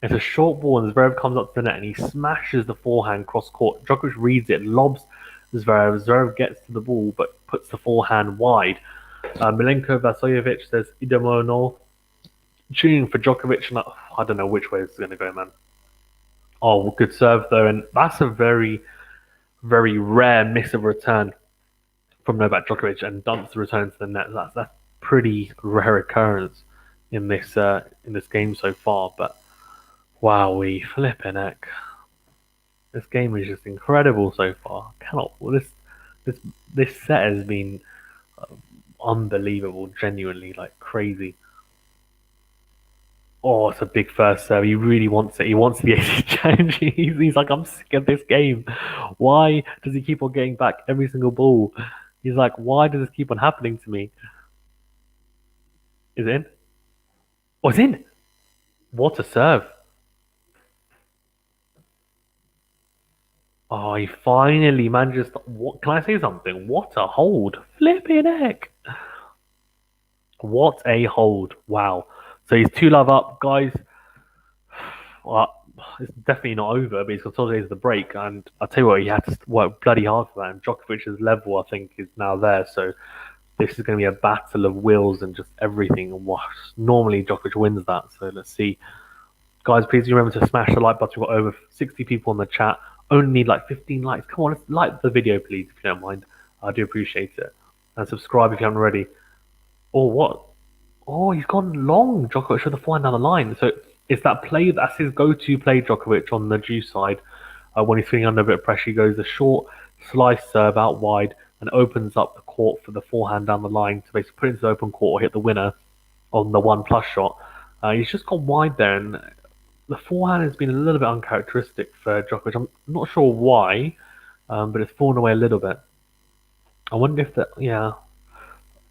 It's a short ball, and Zverev comes up to the net and he smashes the forehand cross court. Djokovic reads it, lobs Zverev. Zverev gets to the ball but puts the forehand wide. Milenko Vasiljevic says Idamono, tuning for Djokovic, and I don't know which way it's going to go, man. Oh, good serve though, and that's a very, very rare miss of return from Novak Djokovic, and dumps the return to the net. That's pretty rare occurrence in this game so far. But wow, we flipping heck. This game is just incredible so far. Cannot this this set has been unbelievable, genuinely like crazy. Oh, it's a big first serve. He really wants it. He wants the ACC challenge. He's like, I'm sick of this game. Why does he keep on getting back every single ball? He's like, why does this keep on happening to me? Is it in? Oh, it's in. What a serve. Oh, he finally manages to, what, can I say something? What a hold. Flipping heck. What a hold. Wow. So he's 2-love up, guys. Well, it's definitely not over, but he's consolidated the break. And I'll tell you what, he had to work bloody hard for that. And Djokovic's level, I think, is now there. So this is going to be a battle of wills and just everything. And normally Djokovic wins that. So let's see. Guys, please remember to smash the like button. We've got over 60 people in the chat. Only need like 15 likes. Come on, let's like the video, please, if you don't mind. I do appreciate it. And subscribe if you haven't already. Oh, what? Oh, he's gone long. Djokovic with the forehand down the line. So it's that play, that's his go-to play, Djokovic, on the due side. When he's feeling under a bit of pressure, he goes a short slice serve out wide and opens up the court for the forehand down the line to basically put it into the open court or hit the winner on the 1+ shot. He's just gone wide there, and the forehand has been a little bit uncharacteristic for Djokovic. I'm not sure why, but it's fallen away a little bit. I wonder if that, yeah.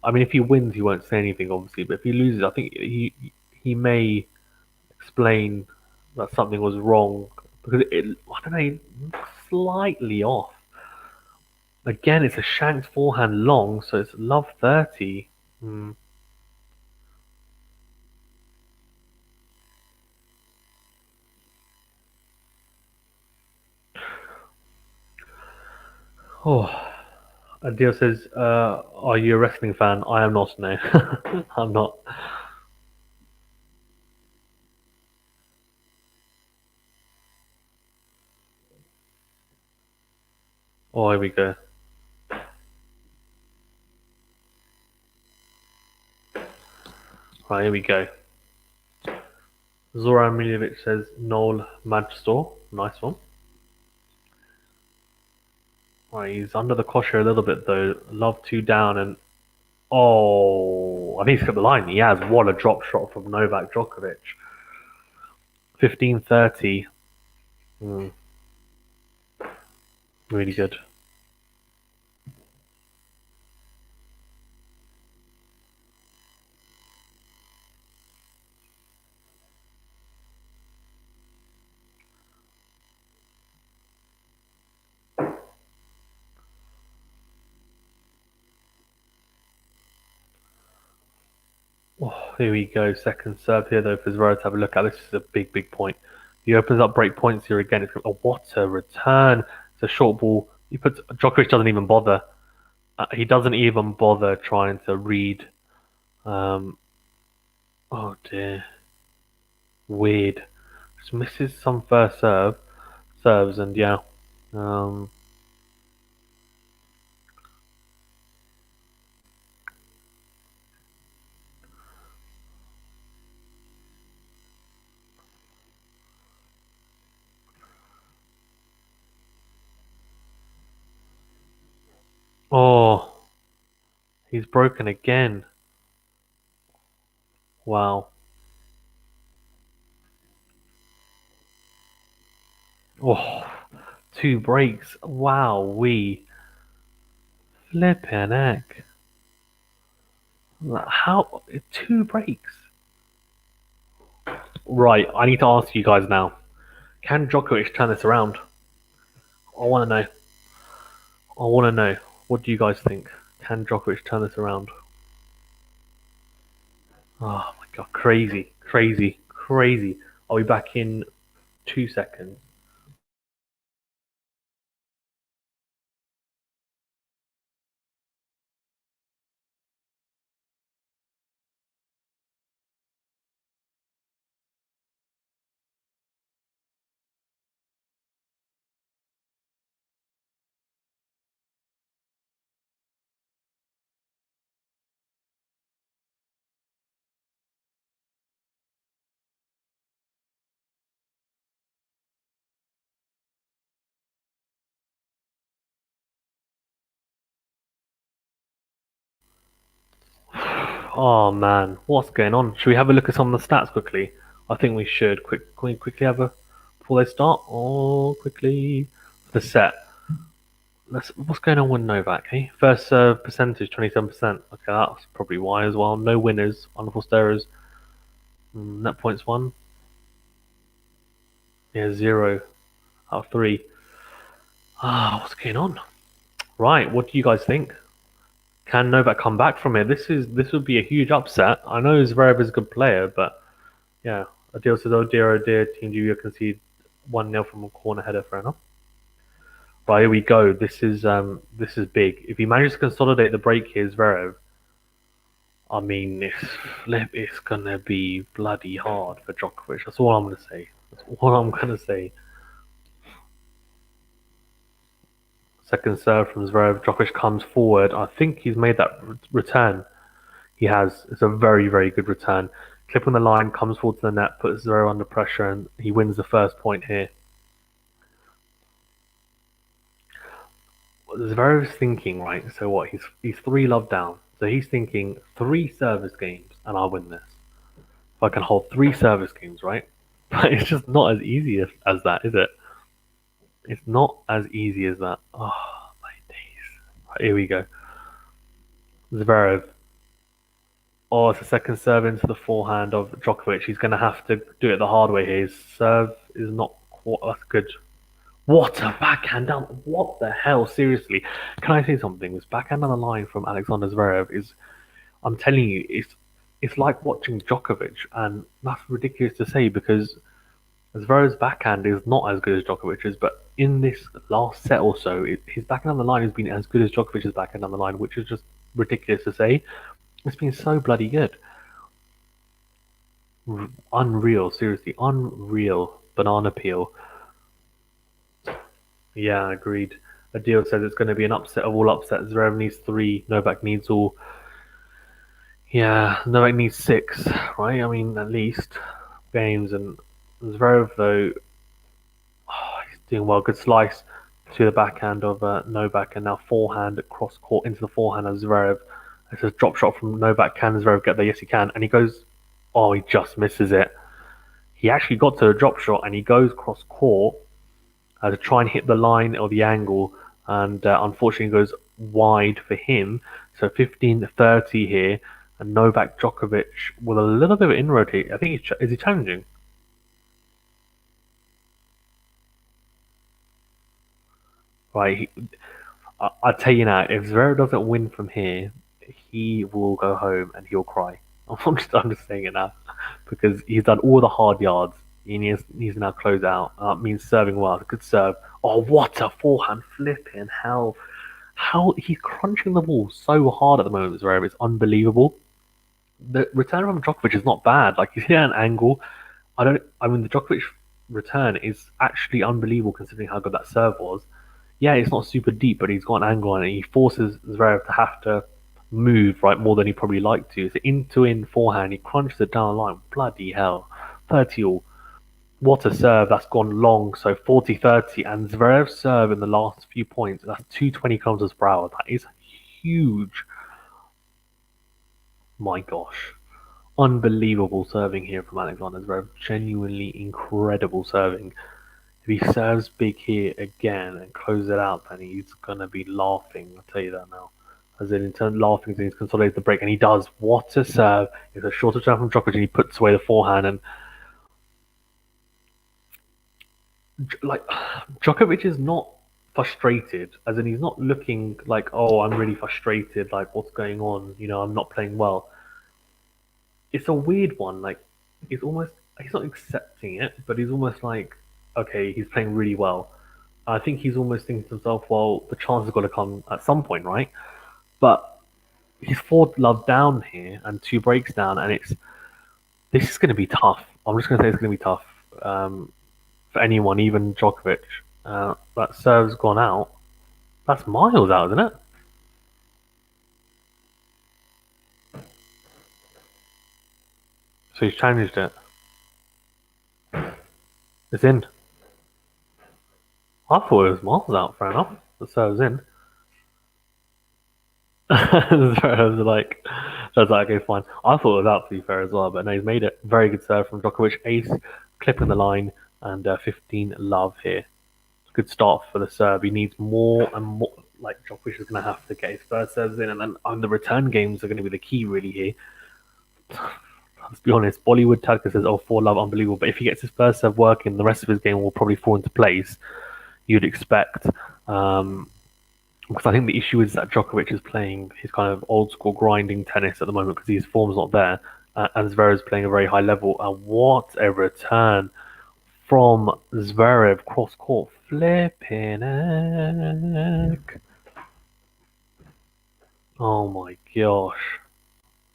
I mean, if he wins, he won't say anything, obviously, but if he loses, I think he may explain that something was wrong because I don't know, he looks slightly off. Again, it's a shanked forehand long, so it's love 30. Oh, Adil says, "Are you a wrestling fan?" I am not. No, I'm not. Oh, here we go. Right, here we go. Zoran Miljevic says, "Noel Madstor." Nice one. Right, he's under the kosher a little bit though. Love 2 down, and oh, I think he's got the line. He has. What a drop shot from Novak Djokovic. 15-30. Really good. Oh, here we go. Second serve here, though, for Zverev to have a look at. This is a big, big point. He opens up break points here again. What a return. It's a short ball. Djokovic doesn't even bother. He doesn't even bother trying to read. Oh, dear. Weird. Just misses some first serves, and yeah. Oh, he's broken again. Wow. Oh, 2 breaks. Wow, we flipping heck. How 2 breaks? Right, I need to ask you guys now. Can Djokovic turn this around? I want to know. I want to know. What do you guys think? Can Djokovic turn this around? Oh my god, crazy, crazy, crazy. I'll be back in 2 seconds. Oh man, what's going on? Should we have a look at some of the stats quickly? I think we should. Can we quickly have a before they start? Oh, quickly the set. What's going on with Novak? Hey, first serve percentage 27%. Okay, that's probably why as well. No winners, unforced errors. Net points one. Yeah, 0 out of 3. What's going on? Right, what do you guys think? Can Novak come back from it? This would be a huge upset. I know Zverev is a good player, but yeah. Adil says, oh dear, Team Julia concede 1-0 from a corner header, fair enough. Right, here we go. This is big. If he manages to consolidate the break here, Zverev, I mean, it's gonna be bloody hard for Djokovic. That's all I'm gonna say. That's all I'm gonna say. Second serve from Zverev. Djokovic comes forward. I think he's made that return. He has. It's a very, very good return. Clip on the line, comes forward to the net, puts Zverev under pressure, and he wins the first point here. Zverev's thinking, right? So what? He's 3-love down. So he's thinking 3 service games, and I'll win this. If I can hold 3 service games, right? But it's just not as easy as that, is it? It's not as easy as that. Oh my days! Right, here we go. Zverev. Oh, it's a second serve into the forehand of Djokovic. He's going to have to do it the hard way here. His serve is not quite that's good. What a backhand down! What the hell? Seriously, can I say something? This backhand on the line from Alexander ZVEREV is, I'm telling you, it's like watching Djokovic, and that's ridiculous to say because Zverev's backhand is not as good as Djokovic's, but in this last set or so, his backhand on the line has been as good as Djokovic's backhand on the line, which is just ridiculous to say. It's been so bloody good. Unreal, seriously, unreal. Banana peel. Yeah, agreed. Adil says it's going to be an upset of all upsets. Zverev needs 3, Novak needs all. Yeah, Novak needs 6, right? I mean, at least games. And Zverev, though, he's doing well. Good slice to the backhand of Novak, and now forehand cross court into the forehand of Zverev. It's a drop shot from Novak. Can Zverev get there? Yes, he can. And he goes, oh, he just misses it. He actually got to a drop shot and he goes cross court to try and hit the line or the angle, and unfortunately goes wide for him. So 15-30 here, and Novak Djokovic with a little bit of inroad here. I think is he challenging? Right. I'll tell you now, if Zverev doesn't win from here, he will go home and he'll cry. I'm just saying it now because he's done all the hard yards. He needs to now close out. Means serving well. Good serve. Oh, what a forehand flipping hell! How he's crunching the ball so hard at the moment, Zverev. It's unbelievable. The return from Djokovic is not bad. Like he's hit an angle. I mean, the Djokovic return is actually unbelievable considering how good that serve was. Yeah, it's not super deep, but he's got an angle on it. He forces Zverev to have to move right more than he probably like to. It's an in forehand. He crunches it down the line. Bloody hell. 30 all. What a serve. That's gone long. So 40-30. And Zverev's serve in the last few points, that's 220 kilometers per hour. That is huge. My gosh. Unbelievable serving here from Alexander Zverev. Genuinely incredible serving. If he serves big here again and closes it out, then he's gonna be laughing. I'll tell you that now. As in turn laughing, he's consolidated the break, and he does. What a serve! It's a shorter turn from Djokovic, and he puts away the forehand. And like Djokovic is not frustrated, as in he's not looking like, oh, I'm really frustrated. Like, what's going on? I'm not playing well. It's a weird one. Like, it's almost he's not accepting it, but he's almost like, okay, he's playing really well. I think he's almost thinking to himself, well, the chance has got to come at some point, right? But he's 4 love down here and 2 breaks down, and this is going to be tough. I'm just going to say it's going to be tough for anyone, even Djokovic. That serve's gone out. That's miles out, isn't it? So he's challenged it. It's in. I thought it was miles out. Fair enough. The serve's in. That's like, okay, fine. I thought it was out, to be fair, as well, but no, he's made it. Very good serve from Djokovic. Ace, clipping the line, and 15 love here. Good start for the serve. He needs more and more. Like, Djokovic is going to have to get his first serves in, and then the return games are going to be the key, really, here. Let's be honest. Bollywood Tadka says, oh, 4 love, unbelievable. But if he gets his first serve working, the rest of his game will probably fall into place, you'd expect. Because I think the issue is that Djokovic is playing his kind of old school grinding tennis at the moment because his form's not there. And Zverev is playing a very high level. And what a return from Zverev cross court. Flipping heck. Oh my gosh.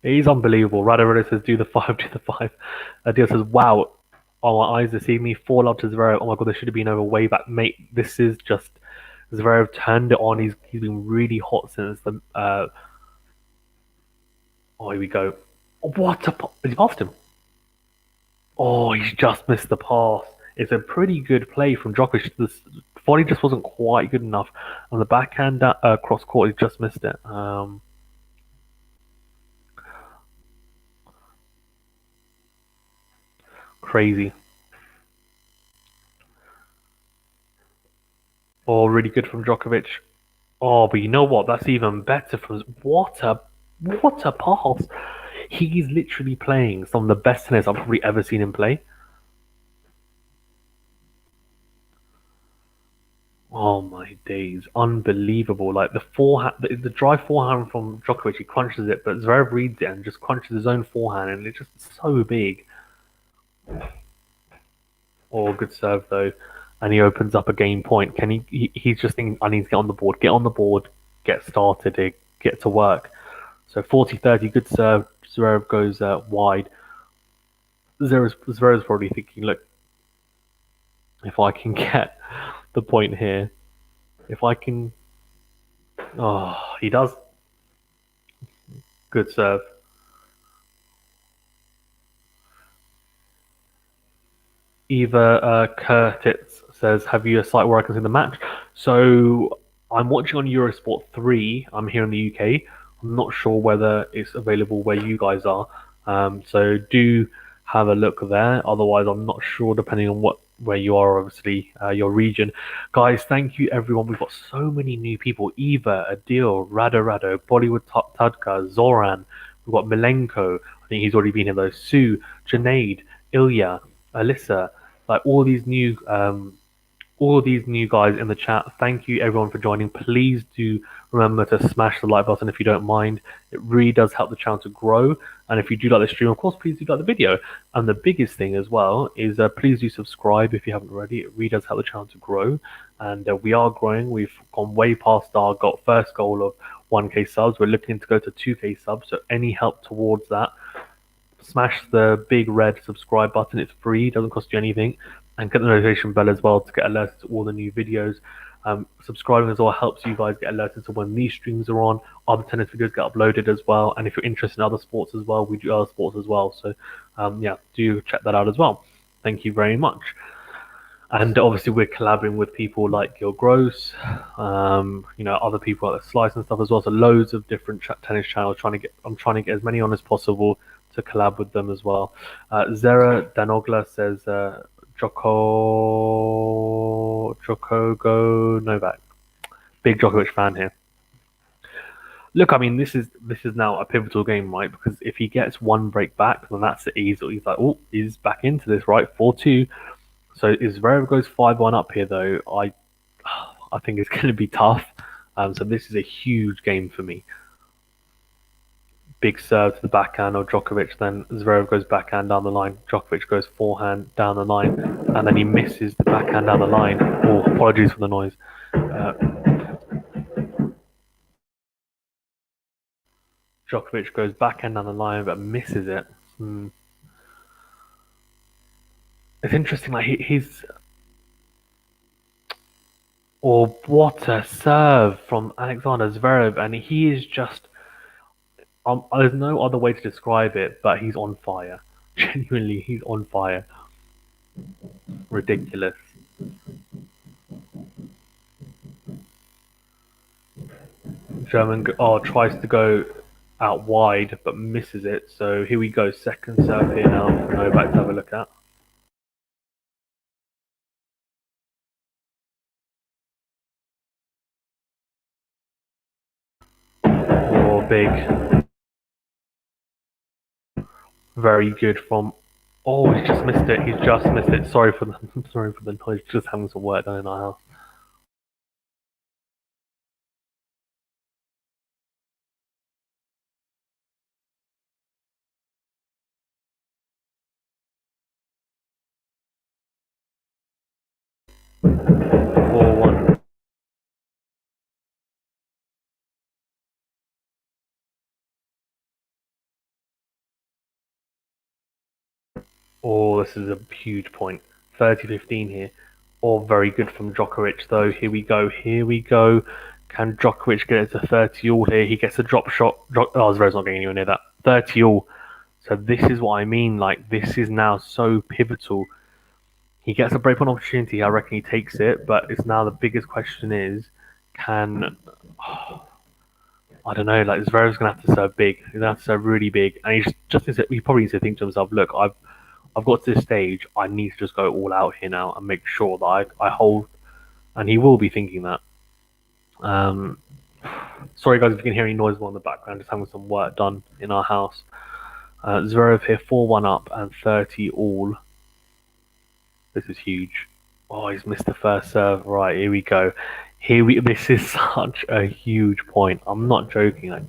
He's unbelievable. Radar says, do the 5, do the 5. Adil says, wow. Oh, my eyes are seeing me. 4 love to Zverev. Oh my god, this should have been over way back. Mate, this is just. Zverev turned it on. He's been really hot since the. Oh, here we go. What a. Has he passed him? Oh, he's just missed the pass. It's a pretty good play from Djokovic. The volley just wasn't quite good enough. On the backhand cross court, he just missed it. Crazy. Oh, really good from Djokovic. Oh, but you know what? That's even better from what a pass. He's literally playing some of the best tennis I've probably ever seen him play. Oh my days, unbelievable! Like the forehand, the dry forehand from Djokovic, he crunches it, but Zverev reads it and just crunches his own forehand, and it's just so big. Oh, good serve though, and he opens up a game point. Can he's just thinking, I need to get on the board, get started, get to work. So 40-30, good serve. Zverev goes wide. Zverev's probably thinking, look, if I can get the point here, if I can, oh, he does. Good serve. Eva Curtis says, have you a site where I can see the match? So I'm watching on Eurosport 3. I'm here in the UK. I'm not sure whether it's available where you guys are. So do have a look there. Otherwise, I'm not sure, depending on where you are, obviously, your region. Guys, thank you, everyone. We've got so many new people. Eva, Adil, Rado, Bollywood Tadka, Zoran. We've got Milenko. I think he's already been here, though. Sue, Junaid, Ilya, Alyssa, like all these new guys in the chat. Thank you everyone for joining. Please do remember to smash the like button if you don't mind. It really does help the channel to grow. And if you do like the stream, of course, please do like the video. And the biggest thing as well is please do subscribe if you haven't already. It really does help the channel to grow. And we are growing. We've gone way past our first goal of 1K subs. We're looking to go to 2K subs. So any help towards that, smash the big red subscribe button. It's free, doesn't cost you anything, and get the notification bell as well to get alerted to all the new videos. Subscribing as well helps you guys get alerted to when these streams are on. Other tennis videos get uploaded as well, and if you're interested in other sports as well, we do other sports as well. So yeah, do check that out as well. Thank you very much. And obviously, we're collaborating with people like Gil Gross, other people like Slice and stuff as well. So loads of different tennis channels. I'm trying to get as many on as possible to collab with them as well. Zera Danogla says Djokovic Novak. Big Djokovic fan here. Look, I mean, this is now a pivotal game, right? Because if he gets 1 break back, then that's it. He's like, oh, he's back into this, right? 4-2. So if Zverev goes 5-1 up here, though, I think it's going to be tough. So this is a huge game for me. big serve to the backhand of Djokovic. Then Zverev goes backhand down the line. Djokovic goes forehand down the line, and then he misses the backhand down the line. Oh, apologies for the noise. Djokovic goes backhand down the line but misses it. It's interesting. Like he's what a serve from Alexander Zverev, and he is just. There's no other way to describe it, but he's on fire. Genuinely, he's on fire. Ridiculous. German tries to go out wide but misses it. So here we go. Second serve here now for Novak to have a look at. Oh, big. Very good from. Oh, he's just missed it. He's just missed it. Sorry for the sorry for the noise. Just having some work done in our house. Four one. Oh, this is a huge point. 30-15 here. Oh, very good from Djokovic though. Here we go. Here we go. Can Djokovic get it to 30 all here? He gets a drop shot. Zverev's not getting anywhere near that. 30 all. So this is what I mean. Like this is now so pivotal. He gets a breakpoint opportunity. I reckon he takes it. But it's now the biggest question is, can I don't know. Like Zverev's gonna have to serve big. He's gonna have to serve really big, and he probably needs to think to himself, look, I've got to this stage. I need to just go all out here now and make sure that I hold. And he will be thinking that. Um, Sorry guys if you can hear any noise on the background. Just having some work done in our house. Zverev here 4-1 up and 30 all. This is huge. Oh, he's missed the first serve. Right, here we go. This is such a huge point. I'm not joking. Like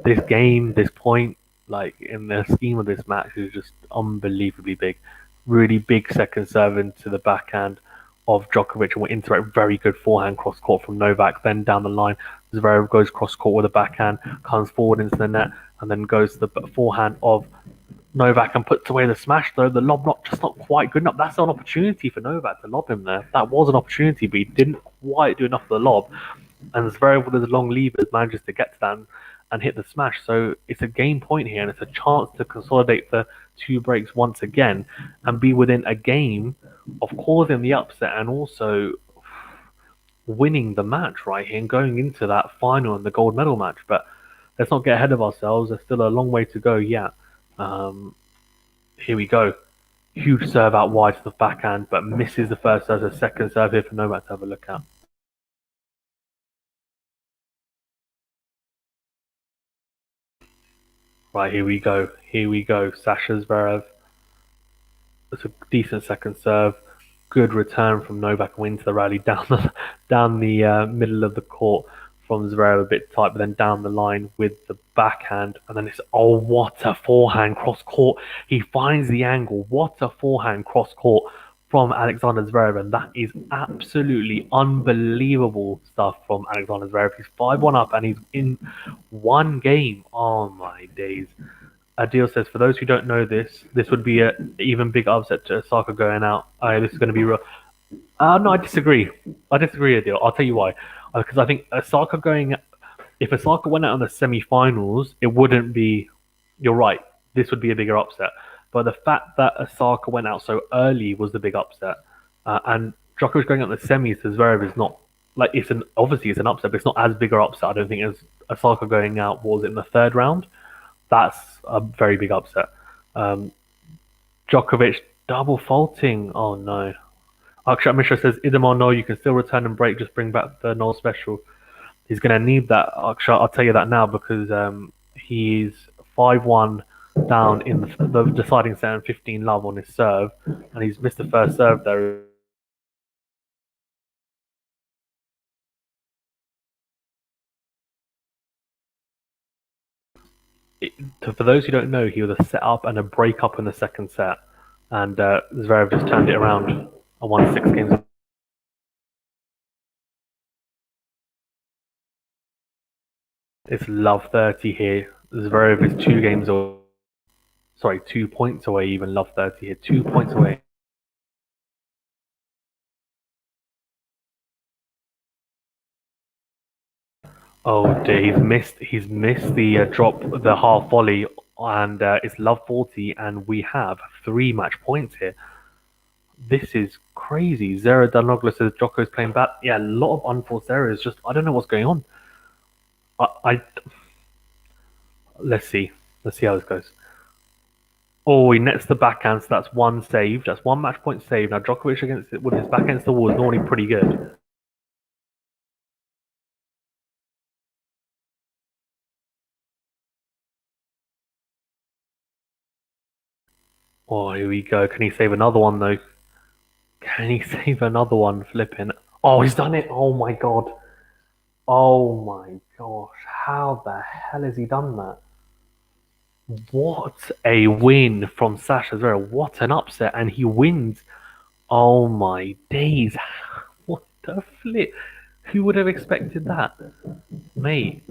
this game, this point, like in the scheme of this match, is just unbelievably big. Really big second serve into the backhand of Djokovic, and will interact very good forehand cross court from Novak. Then down the line, Zverev goes cross court with a backhand, comes forward into the net, and then goes to the forehand of Novak and puts away the smash. Though the lob not quite good enough. That's an opportunity for Novak to lob him there. That was an opportunity, but he didn't quite do enough for the lob. And Zverev with his long levers manages to get to that and hit the smash. So it's a game point here, and it's a chance to consolidate the two breaks once again and be within a game of causing the upset and also winning the match right here and going into that final and the gold medal match. But let's not get ahead of ourselves. There's still a long way to go yet. Here we go. Huge serve out wide to the backhand, but misses the first serve. The second serve here for Novak to have a look at. Right, here we go. Here we go. Sasha Zverev. It's a decent second serve. Good return from Novak into the rally down the middle of the court from Zverev, a bit tight, but then down the line with the backhand, and then it's what a forehand cross court. He finds the angle. What a forehand cross court from Alexander Zverev, and that is absolutely unbelievable stuff from Alexander Zverev. He's 5-1 up, and he's in one game. Oh my days. Adil says, for those who don't know this would be an even bigger upset to Osaka going out. This is going to be real. No, I disagree. Adil. I'll tell you why. Because I think if Osaka went out in the semi-finals, it wouldn't be. You're right. This would be a bigger upset. But the fact that Osaka went out so early was the big upset. And Djokovic going out in the semis to Zverev is not like obviously it's an upset, but it's not as big an upset. I don't think as Osaka going out was it in the third round. That's a very big upset. Djokovic double faulting. Oh no. Akshat Mishra says, Idamar, no, you can still return and break, just bring back the null special. He's going to need that, Akshat, I'll tell you that now, because he's 5-1 down in the deciding set and 15 love on his serve, and he's missed the first serve there. For those who don't know, he was a set up and a break up in the second set, and Zverev just turned it around and won 6 games. It's love 30 here. Zverev is 2 games away. Sorry, 2 points away. Even love 30 here. 2 points away. Oh dear, he's missed the drop, the half volley, and it's love 40, and we have 3 match points here. This is crazy. Zara Danoglu says Djoko's playing bad. Yeah, a lot of unforced errors. Just I don't know what's going on. I let's see. Let's see how this goes. Oh, he nets the backhand, so that's one save. That's 1 match point save. Now Djokovic against it with his back against the wall is normally pretty good. Oh, here we go. Can he save another one though? Can he save another one? Flipping. Oh, he's done it. Oh my god. Oh my gosh. How the hell has he done that? What a win from Sasha Zverev. What an upset. And he wins. Oh my days. What the flip? Who would have expected that? Mate.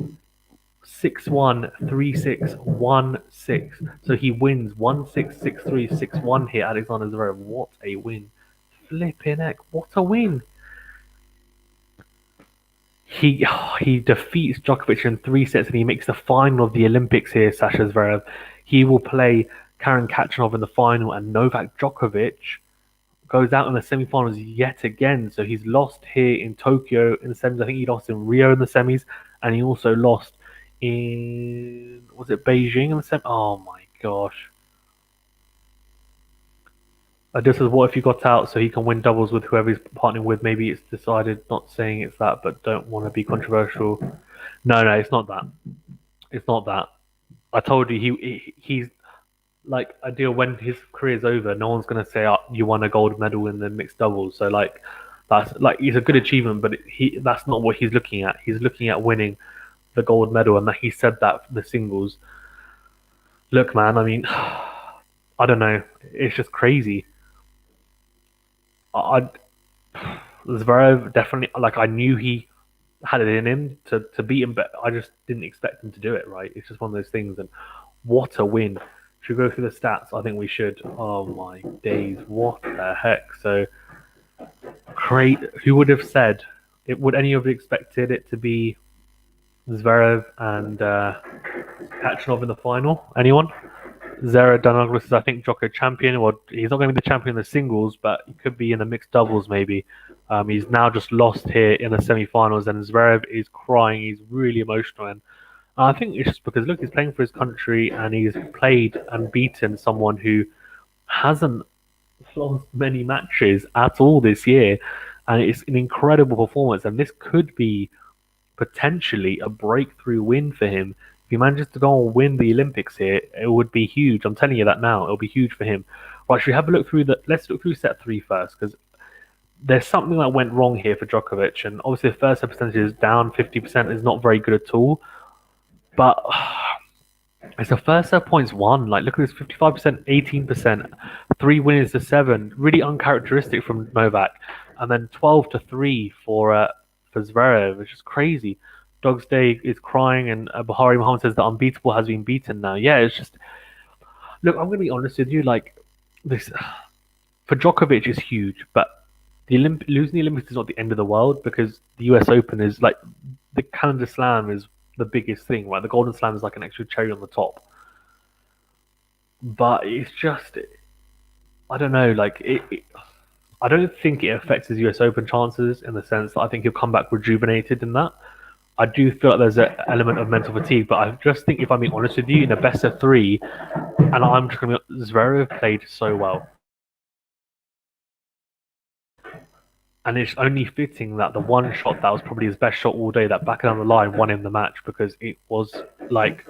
6-1, 3-6, 1-6. So he wins 1-6, 6-3, 6-1 here. Alexander Zverev. What a win. Flipping heck. What a win. He defeats Djokovic in 3 sets and he makes the final of the Olympics here, Sasha Zverev. He will play Karen Khachanov in the final, and Novak Djokovic goes out in the semi-finals yet again. So he's lost here in Tokyo in the semis. I think he lost in Rio in the semis, and he also lost in, was it Beijing in the semis? Oh my gosh. This is what if you got out so he can win doubles with whoever he's partnering with. Maybe it's decided, not saying it's that, but don't want to be controversial. No, it's not that. It's not that. I told you he's like I deal when his career's over. No one's gonna say, "Oh, you won a gold medal in the mixed doubles." So like that's like it's a good achievement, but that's not what he's looking at. He's looking at winning the gold medal, and that he said that for the singles. Look, man. I mean, I don't know. It's just crazy. I Zverev definitely like I knew he had it in him to beat him, but I just didn't expect him to do it. Right? It's just one of those things. And what a win! Should we go through the stats? I think we should. Oh my days! What the heck? So great. Who would have said it? Would any of you expected it to be Zverev and Khachanov in the final? Anyone? Zara Danoglu says, I think Djoko champion. Well, he's not going to be the champion in the singles, but he could be in the mixed doubles maybe. He's now just lost here in the semi-finals, and Zverev is crying. He's really emotional, and I think it's just because look, he's playing for his country, and he's played and beaten someone who hasn't lost many matches at all this year, and it's an incredible performance. And this could be potentially a breakthrough win for him. If he manages to go and win the Olympics here, it would be huge. I'm telling you that now. It'll be huge for him. Right, should we have a look through let's look through set 3 first, because there's something that went wrong here for Djokovic, and obviously the first set percentage is down 50% is not very good at all. But it's the first set points won. Like look at this, 55%, 18%, 3 winners to 7. Really uncharacteristic from Novak, and then 12-3 for Zverev, which is crazy. Dog's Day is crying, and Bahari Muhammad says the unbeatable has been beaten now. Yeah, it's just look. I'm going to be honest with you. Like this for Djokovic is huge, but losing the Olympics is not the end of the world, because the U.S. Open is like the Calendar Slam is the biggest thing, right? The Golden Slam is like an extra cherry on the top. But it's just, I don't know. Like I don't think it affects his US Open chances in the sense that I think he'll come back rejuvenated in that. I do feel like there's an element of mental fatigue, but I just think if I'm being honest with you, in a best of 3, and I'm just going to be, Zverev played so well. And it's only fitting that the one shot that was probably his best shot all day, that back down the line, won him the match, because it was like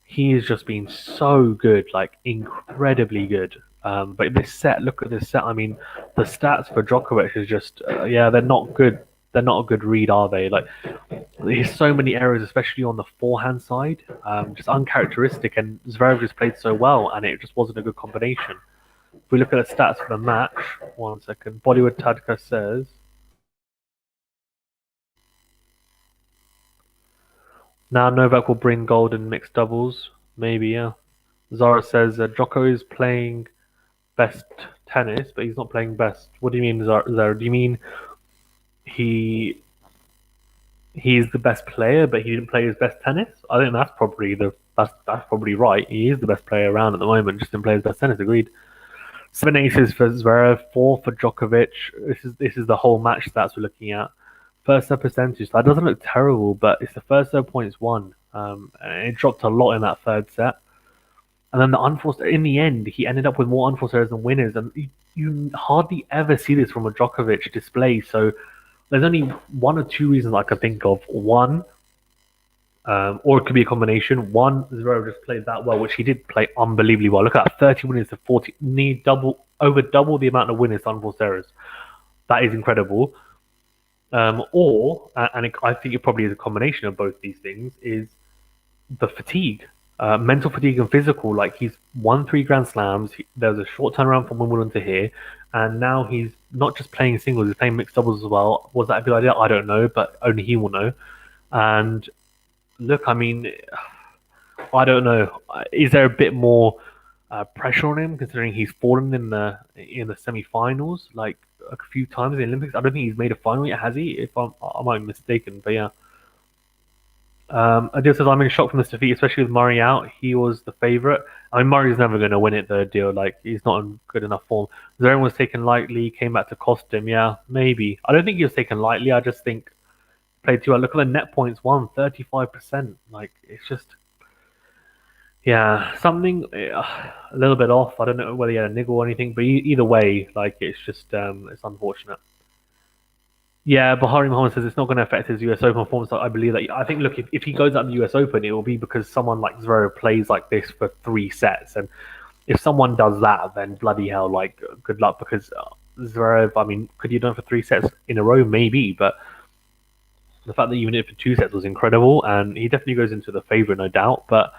he has just been so good, like incredibly good. But this set, look at this set. I mean, the stats for Djokovic is just, yeah, they're not good. They're not a good read, are they? Like There's so many errors, especially on the forehand side, just uncharacteristic. And Zverev just played so well, and it just wasn't a good combination. If we look at the stats for the match, 1 second. Bollywood Tadka says now Novak will bring gold in mixed doubles. Maybe, yeah. Zara says Joko is playing best tennis, but he's not playing best. What do you mean, Zara? Do you mean he he's the best player, but he didn't play his best tennis? I think that's probably right. He is the best player around at the moment, just didn't play his best tennis. Agreed. 7 aces for Zverev, 4 for Djokovic. This is the whole match stats we're looking at. First serve percentage. That doesn't look terrible, but it's the first serve points won. And it dropped a lot in that third set. And then the unforced. In the end, he ended up with more unforced errors than winners, and you hardly ever see this from a Djokovic display. So there's only one or two reasons I can think of. One, or it could be a combination. One, Zverev just played that well, which he did play unbelievably well. Look at that, 30 winners to 40, need over double the amount of winners to unforced errors. That is incredible. I think it probably is a combination of both these things, is the fatigue, mental fatigue and physical. Like, he's won 3 Grand Slams. There was a short turnaround from Wimbledon to here, and now he's not just playing singles; he's playing mixed doubles as well. Was that a good idea? I don't know, but only he will know. And look, I mean, I don't know. Is there a bit more pressure on him considering he's fallen in the semi-finals like a few times in the Olympics? I don't think he's made a final yet, has he? If I might be mistaken, but yeah. Adil says, I'm in shock from this defeat, especially with Murray out. He was the favourite. I mean, Murray's never going to win it, though, Adil. Like, he's not in good enough form. Zverev was taken lightly, came back to cost him. Yeah, maybe. I don't think he was taken lightly. I just think played too well. Look at the net points won, 35%. Like, it's just, yeah, something a little bit off. I don't know whether he had a niggle or anything, but either way, like, it's just, it's unfortunate. Yeah, Bahari Mohammed says it's not going to affect his US Open form. So I believe that. I think, look, if he goes out in the US Open, it will be because someone like Zverev plays like this for 3 sets. And if someone does that, then bloody hell, like, good luck. Because Zverev, I mean, could you done it for 3 sets in a row? Maybe. But the fact that you did it for 2 sets was incredible. And he definitely goes into the favourite, no doubt. But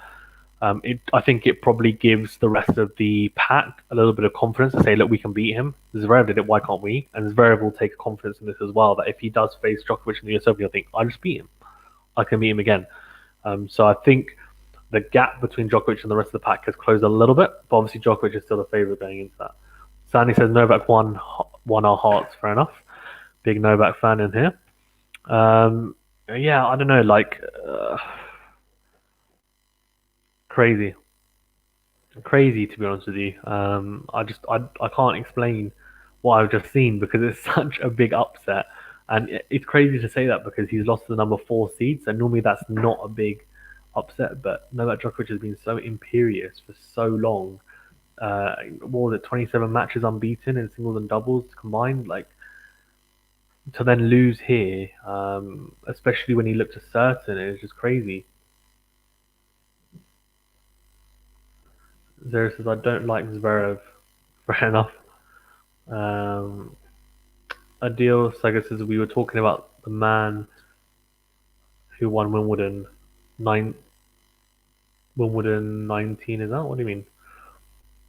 I think it probably gives the rest of the pack a little bit of confidence to say, look, we can beat him. Zverev did it, why can't we? And Zverev will take confidence in this as well, that if he does face Djokovic in the US Open, he'll think, I just beat him. I can beat him again. So I think the gap between Djokovic and the rest of the pack has closed a little bit, but obviously Djokovic is still the favourite going into that. Sandy says Novak won our hearts. Fair enough. Big Novak fan in here. Yeah, I don't know, like... crazy to be honest with you. I can't explain what I've just seen because it's such a big upset, and it's crazy to say that because he's lost to the number 4 seed, so normally that's not a big upset, but Novak Djokovic has been so imperious for so long. What was it, 27 matches unbeaten in singles and doubles combined, like, to then lose here, especially when he looked certain, it's just crazy. Zero says, I don't like Zverev. Fair enough. Adil Saga says, we were talking about the man who won Wimbledon 19, is that? What do you mean?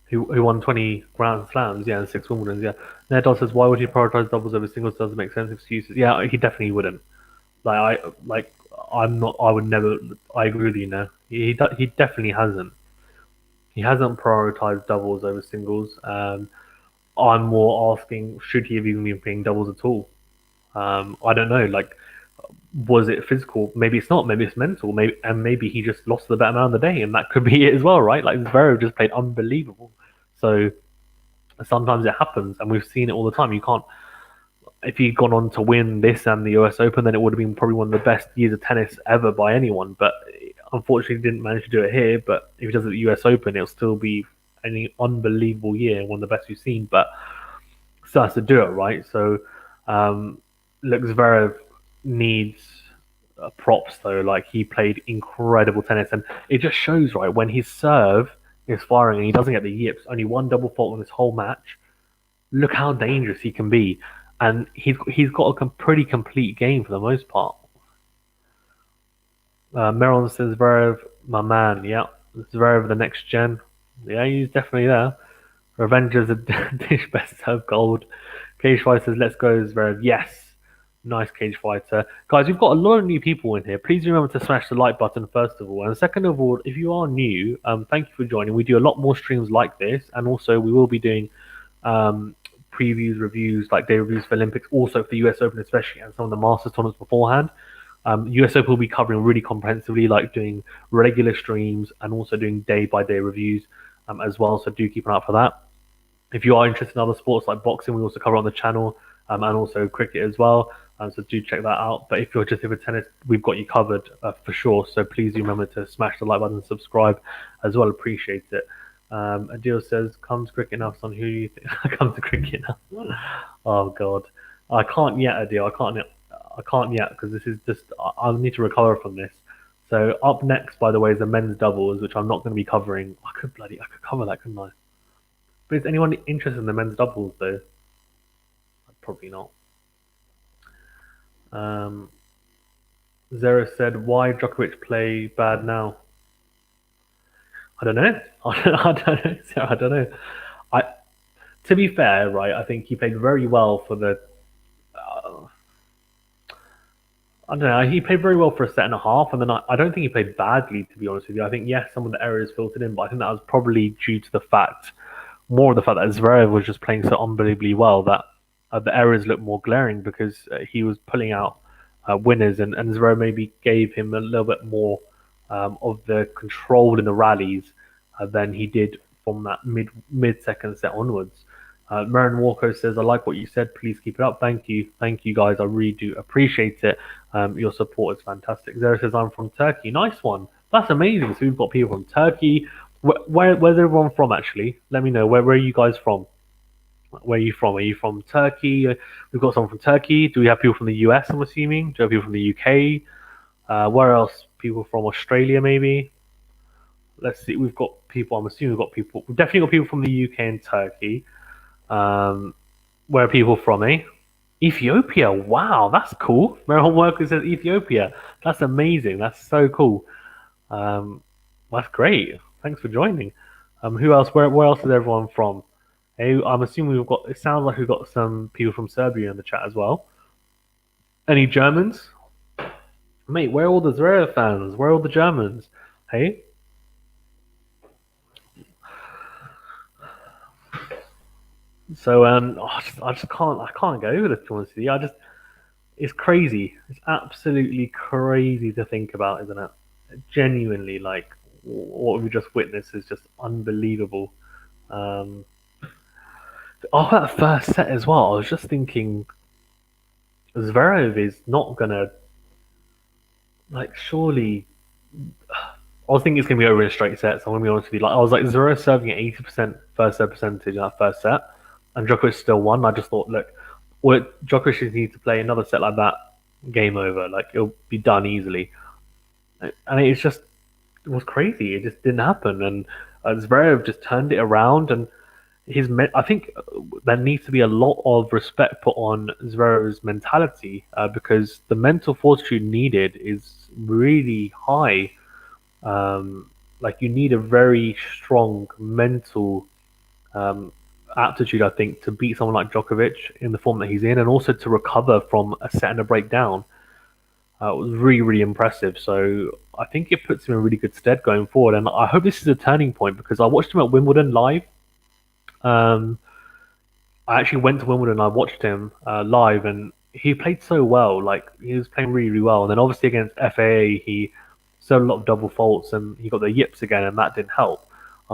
Who won 20 Grand Slams, yeah, and 6 Wimbledons, yeah. Nedal says, why would he prioritize doubles over singles? Doesn't make sense. Excuses. Yeah, he definitely wouldn't. I would never, I agree with you now. He definitely hasn't. He hasn't prioritized doubles over singles. I'm more asking, should he have even been playing doubles at all? I don't know. Like, was it physical? Maybe it's not. Maybe it's mental. Maybe he just lost the better man of the day, and that could be it as well, right? Like, Zverev just played unbelievable. So sometimes it happens, and we've seen it all the time. You can't. If he'd gone on to win this and the US Open, then it would have been probably one of the best years of tennis ever by anyone. But unfortunately, he didn't manage to do it here. But if he does it at the US Open, it'll still be an unbelievable year, one of the best we've seen. But still has to do it, right? So, look, Zverev needs props though. Like, he played incredible tennis, and it just shows, right, when his serve is firing and he doesn't get the yips. Only one double fault in this whole match. Look how dangerous he can be, and he's got a pretty complete game for the most part. Meron says Zverev, my man. Yeah, Zverev the next gen. Yeah, he's definitely there. Revengers a dish best served gold. Cage Fighter says, let's go, Zverev. Yes. Nice Cage Fighter. Guys, we've got a lot of new people in here. Please remember to smash the like button, first of all. And second of all, if you are new, thank you for joining. We do a lot more streams like this. And also, we will be doing um, previews, reviews, like day reviews for Olympics, also for the US Open, especially, and some of the Masters tournaments beforehand. US Open will be covering really comprehensively, like doing regular streams and also doing day by day reviews as well. So do keep an eye out for that. If you are interested in other sports like boxing, we also cover on the channel and also cricket as well. So do check that out. But if you're just here for tennis, we've got you covered for sure. So please do remember to smash the like button and subscribe as well. Appreciate it. Adil says, "Come to cricket now, son. Who do you think? Come to cricket now." Oh God, I can't yet, Adil. I can't yet because this is just. I need to recover from this. So up next, by the way, is the men's doubles, which I'm not going to be covering. I could cover that, couldn't I? But is anyone interested in the men's doubles though? Probably not. Zero said, "Why Djokovic play bad now?" I don't know. I don't know. I don't know. I, to be fair, right, I think he played very well for the. I don't know. He played very well for a set and a half, and then I don't think he played badly. To be honest with you, I think yes, some of the errors filtered in, but I think that was probably due to the fact, more of the fact that Zverev was just playing so unbelievably well that the errors looked more glaring because he was pulling out winners, and Zverev maybe gave him a little bit more of the control in the rallies than he did from that mid second set onwards. Marin Walker says, "I like what you said. Please keep it up. Thank you, guys. I really do appreciate it. Your support is fantastic." Zara says, "I'm from Turkey. Nice one. That's amazing. So we've got people from Turkey. Where's everyone from? Actually, let me know. Where are you guys from? Where are you from? Are you from Turkey? We've got someone from Turkey. Do we have people from the US? I'm assuming. Do we have people from the UK? Where else? People from Australia, maybe. Let's see. We've got people. I'm assuming we've got people. We've definitely got people from the UK and Turkey. Where are people from, eh? Ethiopia. Wow, that's cool. Meryl Worker says Ethiopia. That's amazing. That's so cool. Um, that's great. Thanks for joining. Who else? Where else is everyone from? Hey, I'm assuming we've got. It sounds like we've got some people from Serbia in the chat as well. Any Germans? Mate, where are all the Zverev fans? Where are all the Germans? Hey, so I just can't get over this. To be honest with you, it's crazy. It's absolutely crazy to think about, isn't it? Genuinely, like what we just witnessed is just unbelievable. Um, that first set as well, I was just thinking, Zverev is not gonna like surely. I was thinking it's gonna be over in a straight set. So I'm gonna be honest with you. Like I was like Zverev serving at 80% first serve percentage in that first set, and Djokovic still won. I just thought, look, well, Djokovic just needs to play another set like that. Game over. Like it'll be done easily. And it's just it was crazy. It just didn't happen, and Zverev just turned it around. And I think there needs to be a lot of respect put on Zverev's mentality because the mental fortitude needed is really high. Like you need a very strong mental aptitude, I think, to beat someone like Djokovic in the form that he's in, and also to recover from a set and a breakdown. It was really, really impressive. So I think it puts him in really good stead going forward. And I hope this is a turning point because I watched him at Wimbledon live. Um, I actually went to Wimbledon and I watched him live, and he played so well. Like he was playing really, really well. And then obviously against FAA, he served a lot of double faults and he got the yips again, and that didn't help.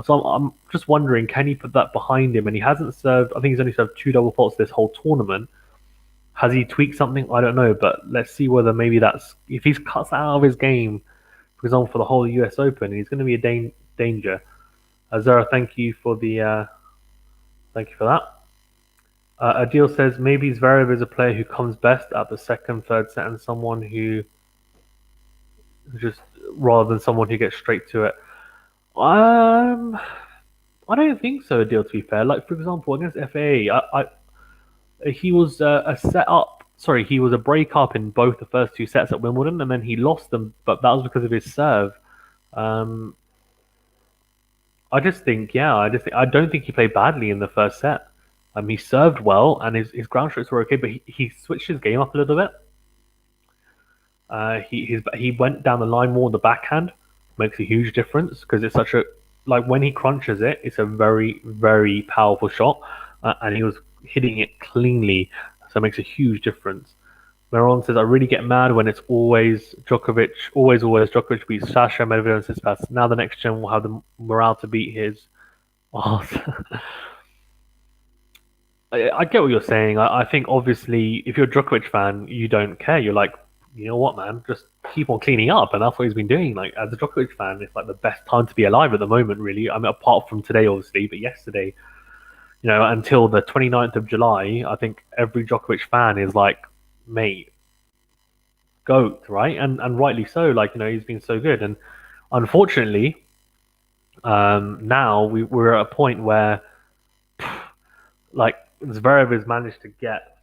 So I'm just wondering, can he put that behind him? And he hasn't served. I think he's only served two double faults this whole tournament. Has he tweaked something? I don't know, but let's see whether maybe that's if he's cuts that out of his game, for example, for the whole US Open, he's going to be a danger. Zara, thank you for that. Adil says maybe Zverev is a player who comes best at the second, third set, and someone who just rather than someone who gets straight to it. I don't think so, Adil. To be fair, like for example, against FAA, he was a set up sorry, he was a break-up in both the first two sets at Wimbledon, and then he lost them, but that was because of his serve. Um, I just think, yeah, I don't think he played badly in the first set. He served well, and his ground strokes were okay, but he switched his game up a little bit. He went down the line more on the backhand, makes a huge difference because it's such a like when he crunches it, it's a very very powerful shot, and he was hitting it cleanly, so it makes a huge difference. Meron says, I really get mad when it's always Djokovic, always Djokovic beats Sasha, Medvedev, and Tsitsipas. Now the next gen will have the morale to beat his. Oh, I get what you're saying. I think obviously, if you're a Djokovic fan, you don't care. You're like, you know what, man, just keep on cleaning up, and that's what he's been doing. Like as a Djokovic fan, it's like the best time to be alive at the moment, really. I mean, apart from today, obviously, but yesterday, until the 29th of July, I think every Djokovic fan is like, mate, goat, right? And rightly so. Like he's been so good, and unfortunately, now we're at a point where like Zverev has managed to get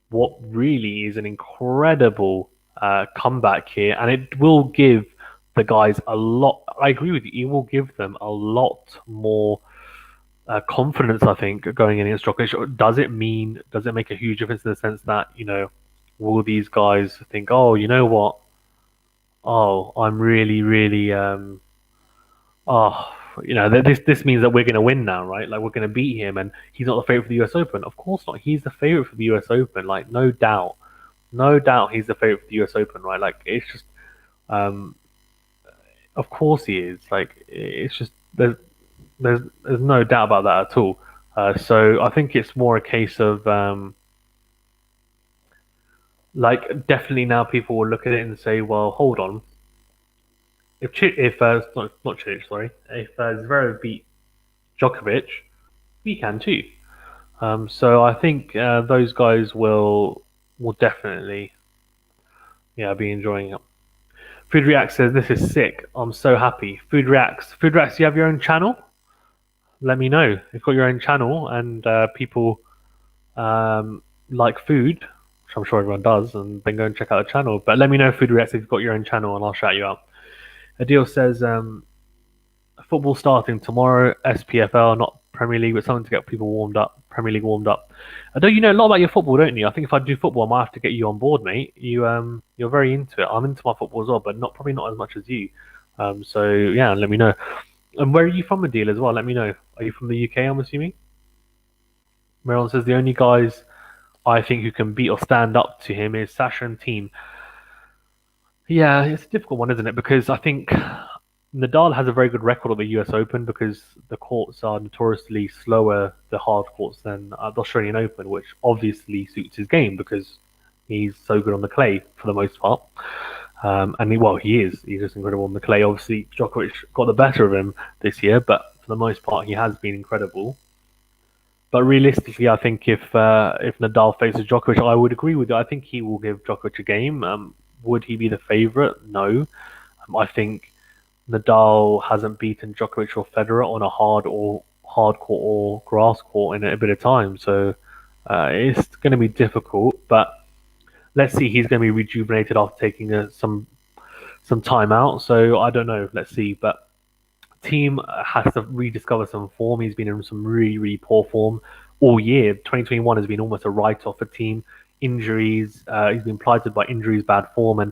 what really is an incredible comeback here, and it will give the guys a lot. I agree with you. It will give them a lot more confidence. I think going in against Djokovic. Does it make a huge difference in the sense that will these guys think, oh, you know what? Oh, I'm really, really oh, this means that we're going to win now, right? Like we're going to beat him, and he's not the favorite for the U.S. Open. Of course not. He's the favorite for the U.S. Open, like no doubt, no doubt. He's the favorite for the U.S. Open, right? Like it's just, um, of course he is. Like it's just there's no doubt about that at all. So I think it's more a case of like definitely now people will look at it and say, well, hold on, if not Chilich, sorry, if Zverev beat Djokovic, we can too. So I think those guys will definitely be enjoying it. Food Reacts says this is sick. I'm so happy. Food Reacts. Food Reacts. Do you have your own channel? Let me know. If you've got your own channel and people like food, which I'm sure everyone does, and then go and check out the channel. But let me know, Food Reacts, if you've got your own channel, and I'll shout you out. Adil says football starting tomorrow, SPFL, not Premier League, but something to get people warmed up, Premier League warmed up. I know you know a lot about your football, don't you? I think if I do football, I might have to get you on board, mate. You're very into it. I'm into my football as well, but probably not as much as you. So yeah, let me know. And where are you from, Adil, as well? Let me know. Are you from the UK? I'm assuming. Meron says the only guys I think who can beat or stand up to him is Sasha and Team. Yeah, it's a difficult one, isn't it? Because I think Nadal has a very good record at the US Open because the courts are notoriously slower, the hard courts, than the Australian Open, which obviously suits his game because he's so good on the clay for the most part. He is. He's just incredible on the clay. Obviously, Djokovic got the better of him this year, but for the most part, he has been incredible. But realistically, I think if Nadal faces Djokovic, I would agree with you. I think he will give Djokovic a game. Would he be the favourite? No. I think Nadal hasn't beaten Djokovic or Federer on a hard court or grass court in a bit of time, so it's going to be difficult. But let's see. He's going to be rejuvenated after taking some time out, so I don't know. Let's see. But Team has to rediscover some form. He's been in some really, really poor form all year. 2021 has been almost a write-off for Team. Injuries. He's been plagued by injuries, bad form, and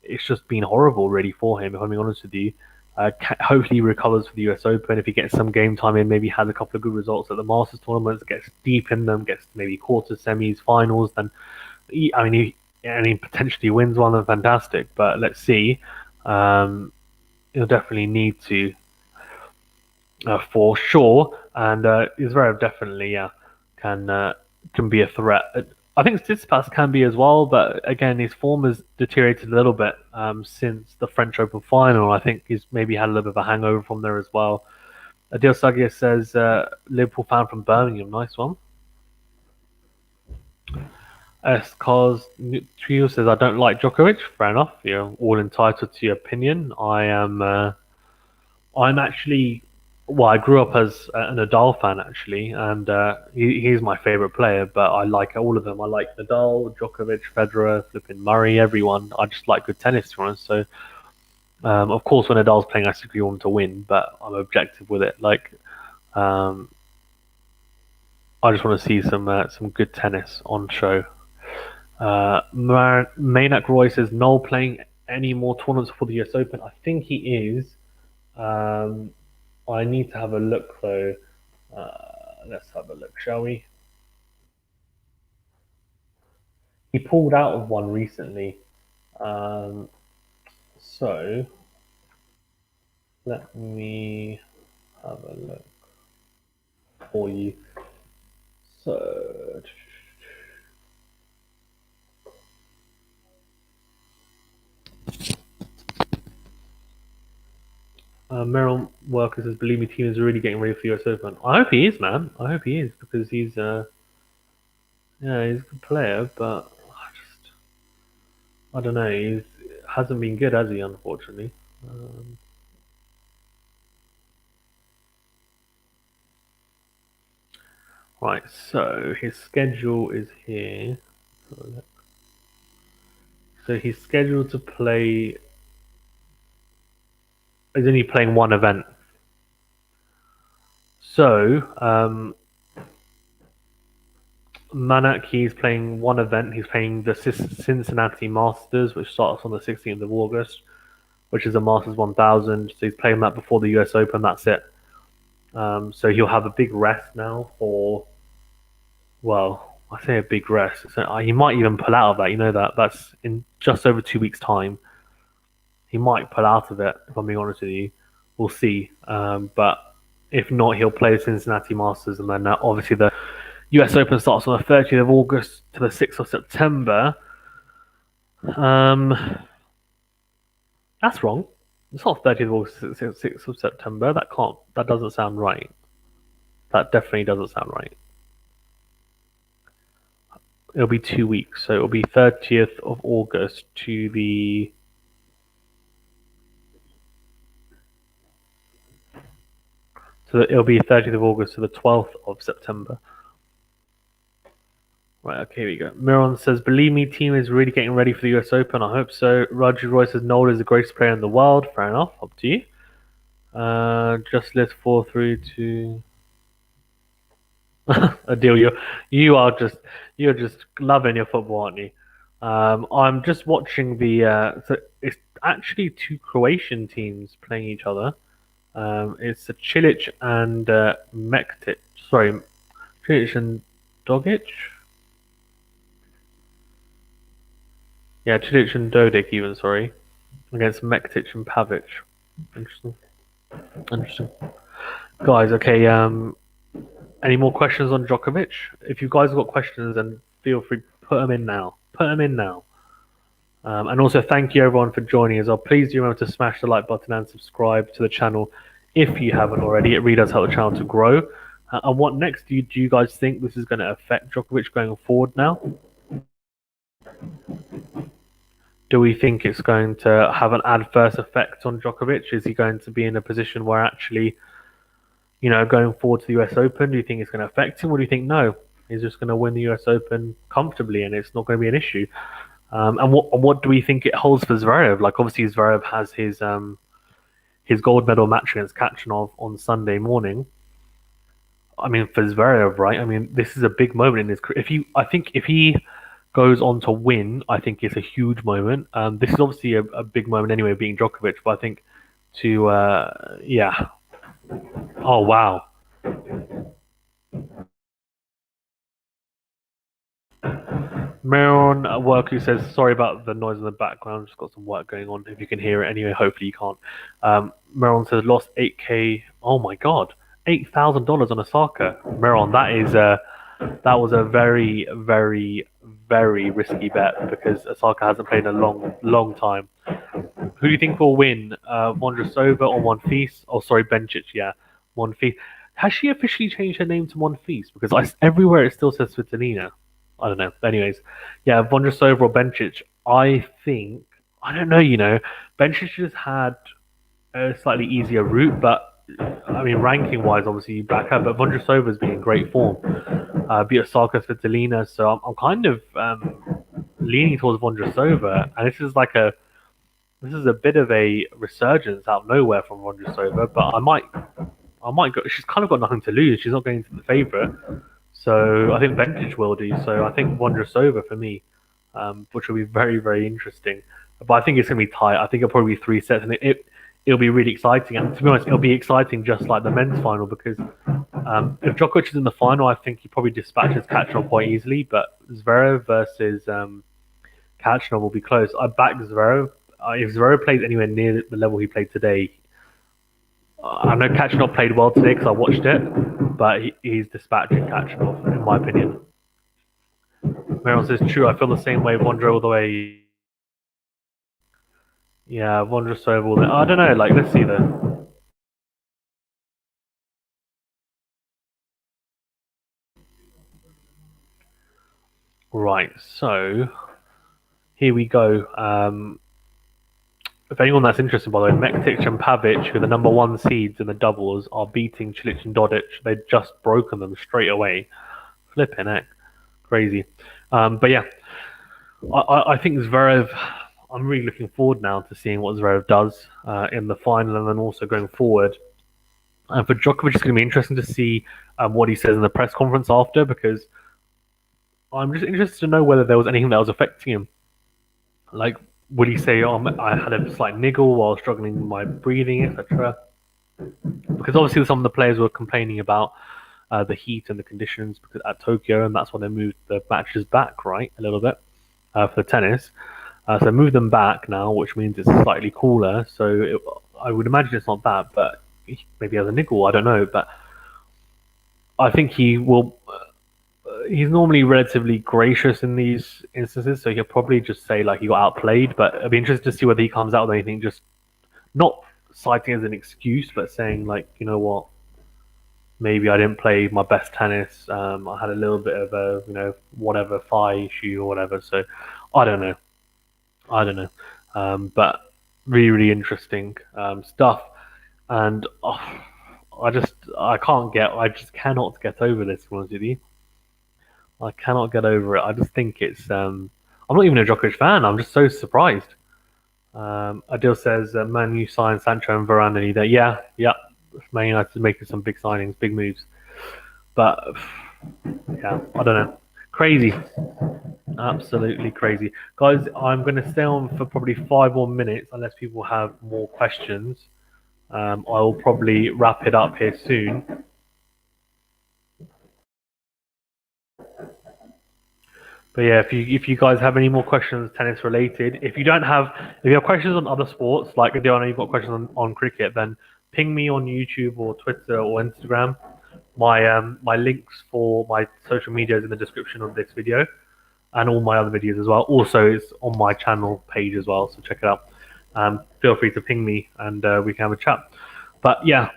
it's just been horrible, really, for him. If I'm being honest with you, hopefully he recovers for the US Open. If he gets some game time in, maybe has a couple of good results at the Masters tournaments, gets deep in them, gets maybe quarters, semis, finals, then he potentially wins one. Then fantastic. But let's see. He'll definitely need to, for sure. And Zverev definitely, can be a threat. I think Tsitsipas can be as well, but again, his form has deteriorated a little bit since the French Open final. I think he's maybe had a little bit of a hangover from there as well. Adil Sagia says, Liverpool fan from Birmingham, nice one. Cause Trio says, I don't like Djokovic. Fair enough, you're all entitled to your opinion. I'm actually Well, I grew up as a Nadal fan actually, and he's my favorite player. But I like all of them. I like Nadal, Djokovic, Federer, flipping Murray, everyone. I just like good tennis, to be honest. So, of course, when Nadal's playing, I simply want him to win, but I'm objective with it. Like, um, I just want to see some good tennis on show. Maynard Roy says Noel playing any more tournaments for the US Open. I think he is. Um, I need to have a look though. Let's have a look, shall we? He pulled out of one recently. Um, so let me have a look for you. So Merrill Worker says, "Believe me, team is really getting ready for the US Open." I hope he is, man. I hope he is because he's yeah, he's a good player, but I don't know. He hasn't been good, has he? Unfortunately. Um, right, so his schedule is here. So he's scheduled to play. He's only playing one event. So Manak, he's playing one event. He's playing the Cincinnati Masters, which starts on the 16th of August, which is a Masters 1000. So he's playing that before the US Open. That's it. So he'll have a big rest now for, well, I say a big rest. So he might even pull out of that. You know that that's in just over 2 weeks' time. He might pull out of it. If I'm being honest with you, we'll see. But if not, he'll play the Cincinnati Masters, and then obviously the US Open starts on the 30th of August to the 6th of September. Um, that's wrong. It's not 30th of August, 6th of September. That doesn't sound right. That definitely doesn't sound right. It'll be 2 weeks, so it'll be 30th of August to the. So it'll be 30th of August to the 12th of September. Right, okay, here we go. Miron says, "Believe me, team is really getting ready for the US Open. I hope so." Roger Roy says, "Noel is the greatest player in the world." Fair enough, up to you. Just let's fall through to a deal. You're just loving your football, aren't you? I'm just watching the. So it's actually two Croatian teams playing each other. It's Cilic and Mektic. Sorry, Cilic and Dogic. Yeah, Cilic and Dodik even, sorry. Against Mektic and Pavic. Interesting. Interesting. Guys, okay, any more questions on Djokovic? If you guys have got questions, then feel free to put them in now. Put them in now. And also, thank you everyone for joining as well. Please do remember to smash the like button and subscribe to the channel if you haven't already. It really does help the channel to grow. And what next? Do you guys think this is going to affect Djokovic going forward now? Do we think it's going to have an adverse effect on Djokovic? Is he going to be in a position where actually, going forward to the US Open, do you think it's going to affect him, or do you think no, he's just going to win the US Open comfortably and it's not going to be an issue? And what do we think it holds for Zverev? Like obviously Zverev has his gold medal match against Khachanov on Sunday morning. I mean, for Zverev, right? I mean, this is a big moment in his career. I think if he goes on to win, I think it's a huge moment. This is obviously a big moment anyway, being Djokovic, but I think yeah. Oh, wow. Maron at work who says, "Sorry about the noise in the background, just got some work going on. If you can hear it anyway, hopefully you can't." Maron says, "Lost 8K. Oh my God. $8,000 on Osaka." Maron, that was a very, very, very risky bet because Osaka hasn't played in a long, long time. Who do you think will win? Vondrousova or Monfils? Oh, sorry, Bencic. Yeah, Monfils. Has she officially changed her name to Monfils? Because everywhere it still says Svitolina. I don't know. Anyways, yeah, Vondrousova or Bencic. I don't know. Bencic just had a slightly easier route, but I mean, ranking wise, obviously you back her, but Vondrousova's been in great form. Beat Osaka Svitolina, so I'm kind of leaning towards Vondrousova, and this is a bit of a resurgence out of nowhere from Vondrousova, but I might go. She's kind of got nothing to lose. She's not going to the favourite, so I think Vintage will do. So I think Vondrousova for me, which will be very very interesting. But I think it's going to be tight. I think it'll probably be 3 sets, and it'll be really exciting. And to be honest, it'll be exciting just like the men's final because if Djokovic is in the final, I think he probably dispatches Khachanov quite easily. But Zverev versus Khachanov will be close. I back Zverev. If Zverev plays anywhere near the level he played today, I know Khachanov played well today because I watched it, but he's dispatching Khachanov, in my opinion. Meryl says, true, I feel the same way. Vondra all the way. Yeah, Vondra so all the way. I don't know, like, let's see though. Right, so here we go. If anyone that's interested, by the way, Mektic and Pavic, who are the number one seeds in the doubles, are beating Cilic and Dodic. They've just broken them straight away. Flipping heck. Crazy. But yeah, I think Zverev. I'm really looking forward now to seeing what Zverev does in the final and then also going forward. And for Djokovic, it's going to be interesting to see what he says in the press conference after because I'm just interested to know whether there was anything that was affecting him. Like, would he say, "Oh, I had a slight niggle while struggling with my breathing, etc." Because obviously some of the players were complaining about the heat and the conditions because at Tokyo, and that's why they moved the matches back, right, a little bit for tennis. So move them back now, which means it's slightly cooler. So I would imagine it's not that, but maybe has a niggle. I don't know, but I think he will. He's normally relatively gracious in these instances, so he'll probably just say like he got outplayed. But I'd be interested to see whether he comes out with anything, just not citing as an excuse, but saying like, you know what, maybe I didn't play my best tennis. I had a little bit of a, whatever thigh issue or whatever. So I don't know. I don't know. But really, really interesting stuff. And I just cannot get over this, to be honest with you. I cannot get over it. I just think it's, I'm not even a Djokovic fan. I'm just so surprised. Adil says, Man U signed Sancho and Varane and he yeah, yeah. Man United making some big signings, big moves. But yeah, I don't know. Crazy. Absolutely crazy. Guys, I'm going to stay on for probably 5 more minutes unless people have more questions. I will probably wrap it up here soon. But yeah, if you guys have any more questions tennis related, if you have questions on other sports, like I know you've got questions on cricket, then ping me on YouTube or Twitter or Instagram. My links for my social media is in the description of this video and all my other videos as well. Also, it's on my channel page as well, so check it out. Feel free to ping me and we can have a chat. But yeah,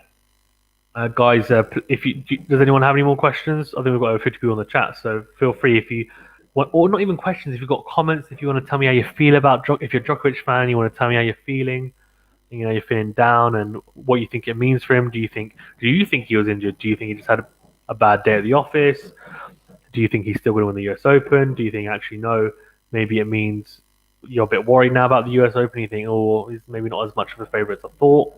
guys, does anyone have any more questions? I think we've got over 50 people on the chat, so feel free if you want, or not even questions. If you've got comments, if you want to tell me how you feel about if you're a Djokovic fan, you want to tell me how you're feeling. You're feeling down and what you think it means for him. Do you think he was injured? Do you think he just had a bad day at the office? Do you think he's still going to win the US Open? Do you think actually no? Maybe it means you're a bit worried now about the US Open. You think, oh, he's maybe not as much of a favourite as I thought.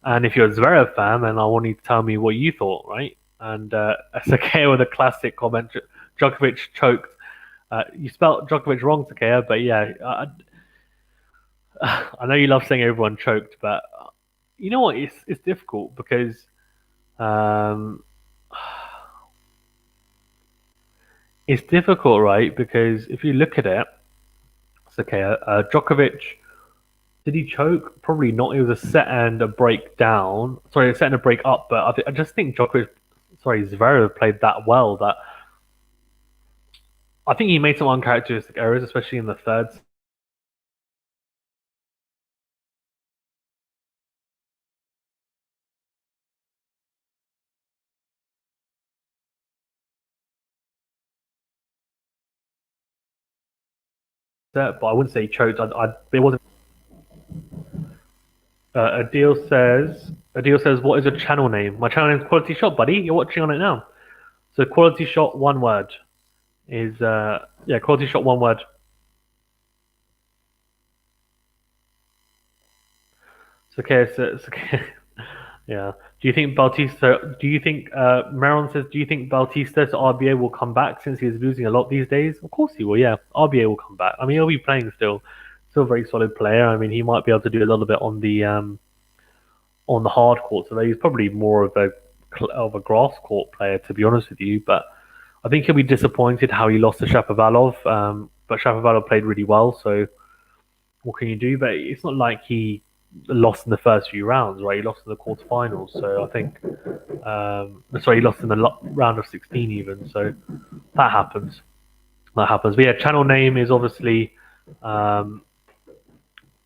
And if you're a Zverev fan, then I want you to tell me what you thought, right? And Sakea with a classic comment: Djokovic choked. You spelled Djokovic wrong, Sakea, but yeah, I know you love saying everyone choked, but you know what? It's difficult because um, it's difficult, right? Because if you look at it, it's okay. Djokovic, did he choke? Probably not. It was a set and a break down. Sorry, a set and a break up. But I just think Zverev played that well that I think he made some uncharacteristic errors, especially in the third set. But I wouldn't say he choked. It wasn't. Adil says Adil says, what is your channel name? My channel name is Quality Shot, buddy. You're watching on it now. So Quality Shot, one word, is, yeah, Quality Shot, one word. It's okay, it's okay. Yeah. Do you think Bautista, do you think, Maron says, do you think Bautista's RBA will come back since he's losing a lot these days? Of course he will, yeah. RBA will come back. I mean, he'll be playing still. Still a very solid player. I mean, he might be able to do a little bit on the hard court, so he's probably more of a grass court player, to be honest with you. But I think he'll be disappointed how he lost to Shapovalov. But Shapovalov played really well, so what can you do? But it's not like he lost in the first few rounds, right? He lost in the quarterfinals, so I think. Sorry, he lost in the round of 16 even. So that happens. That happens. But yeah, channel name is obviously.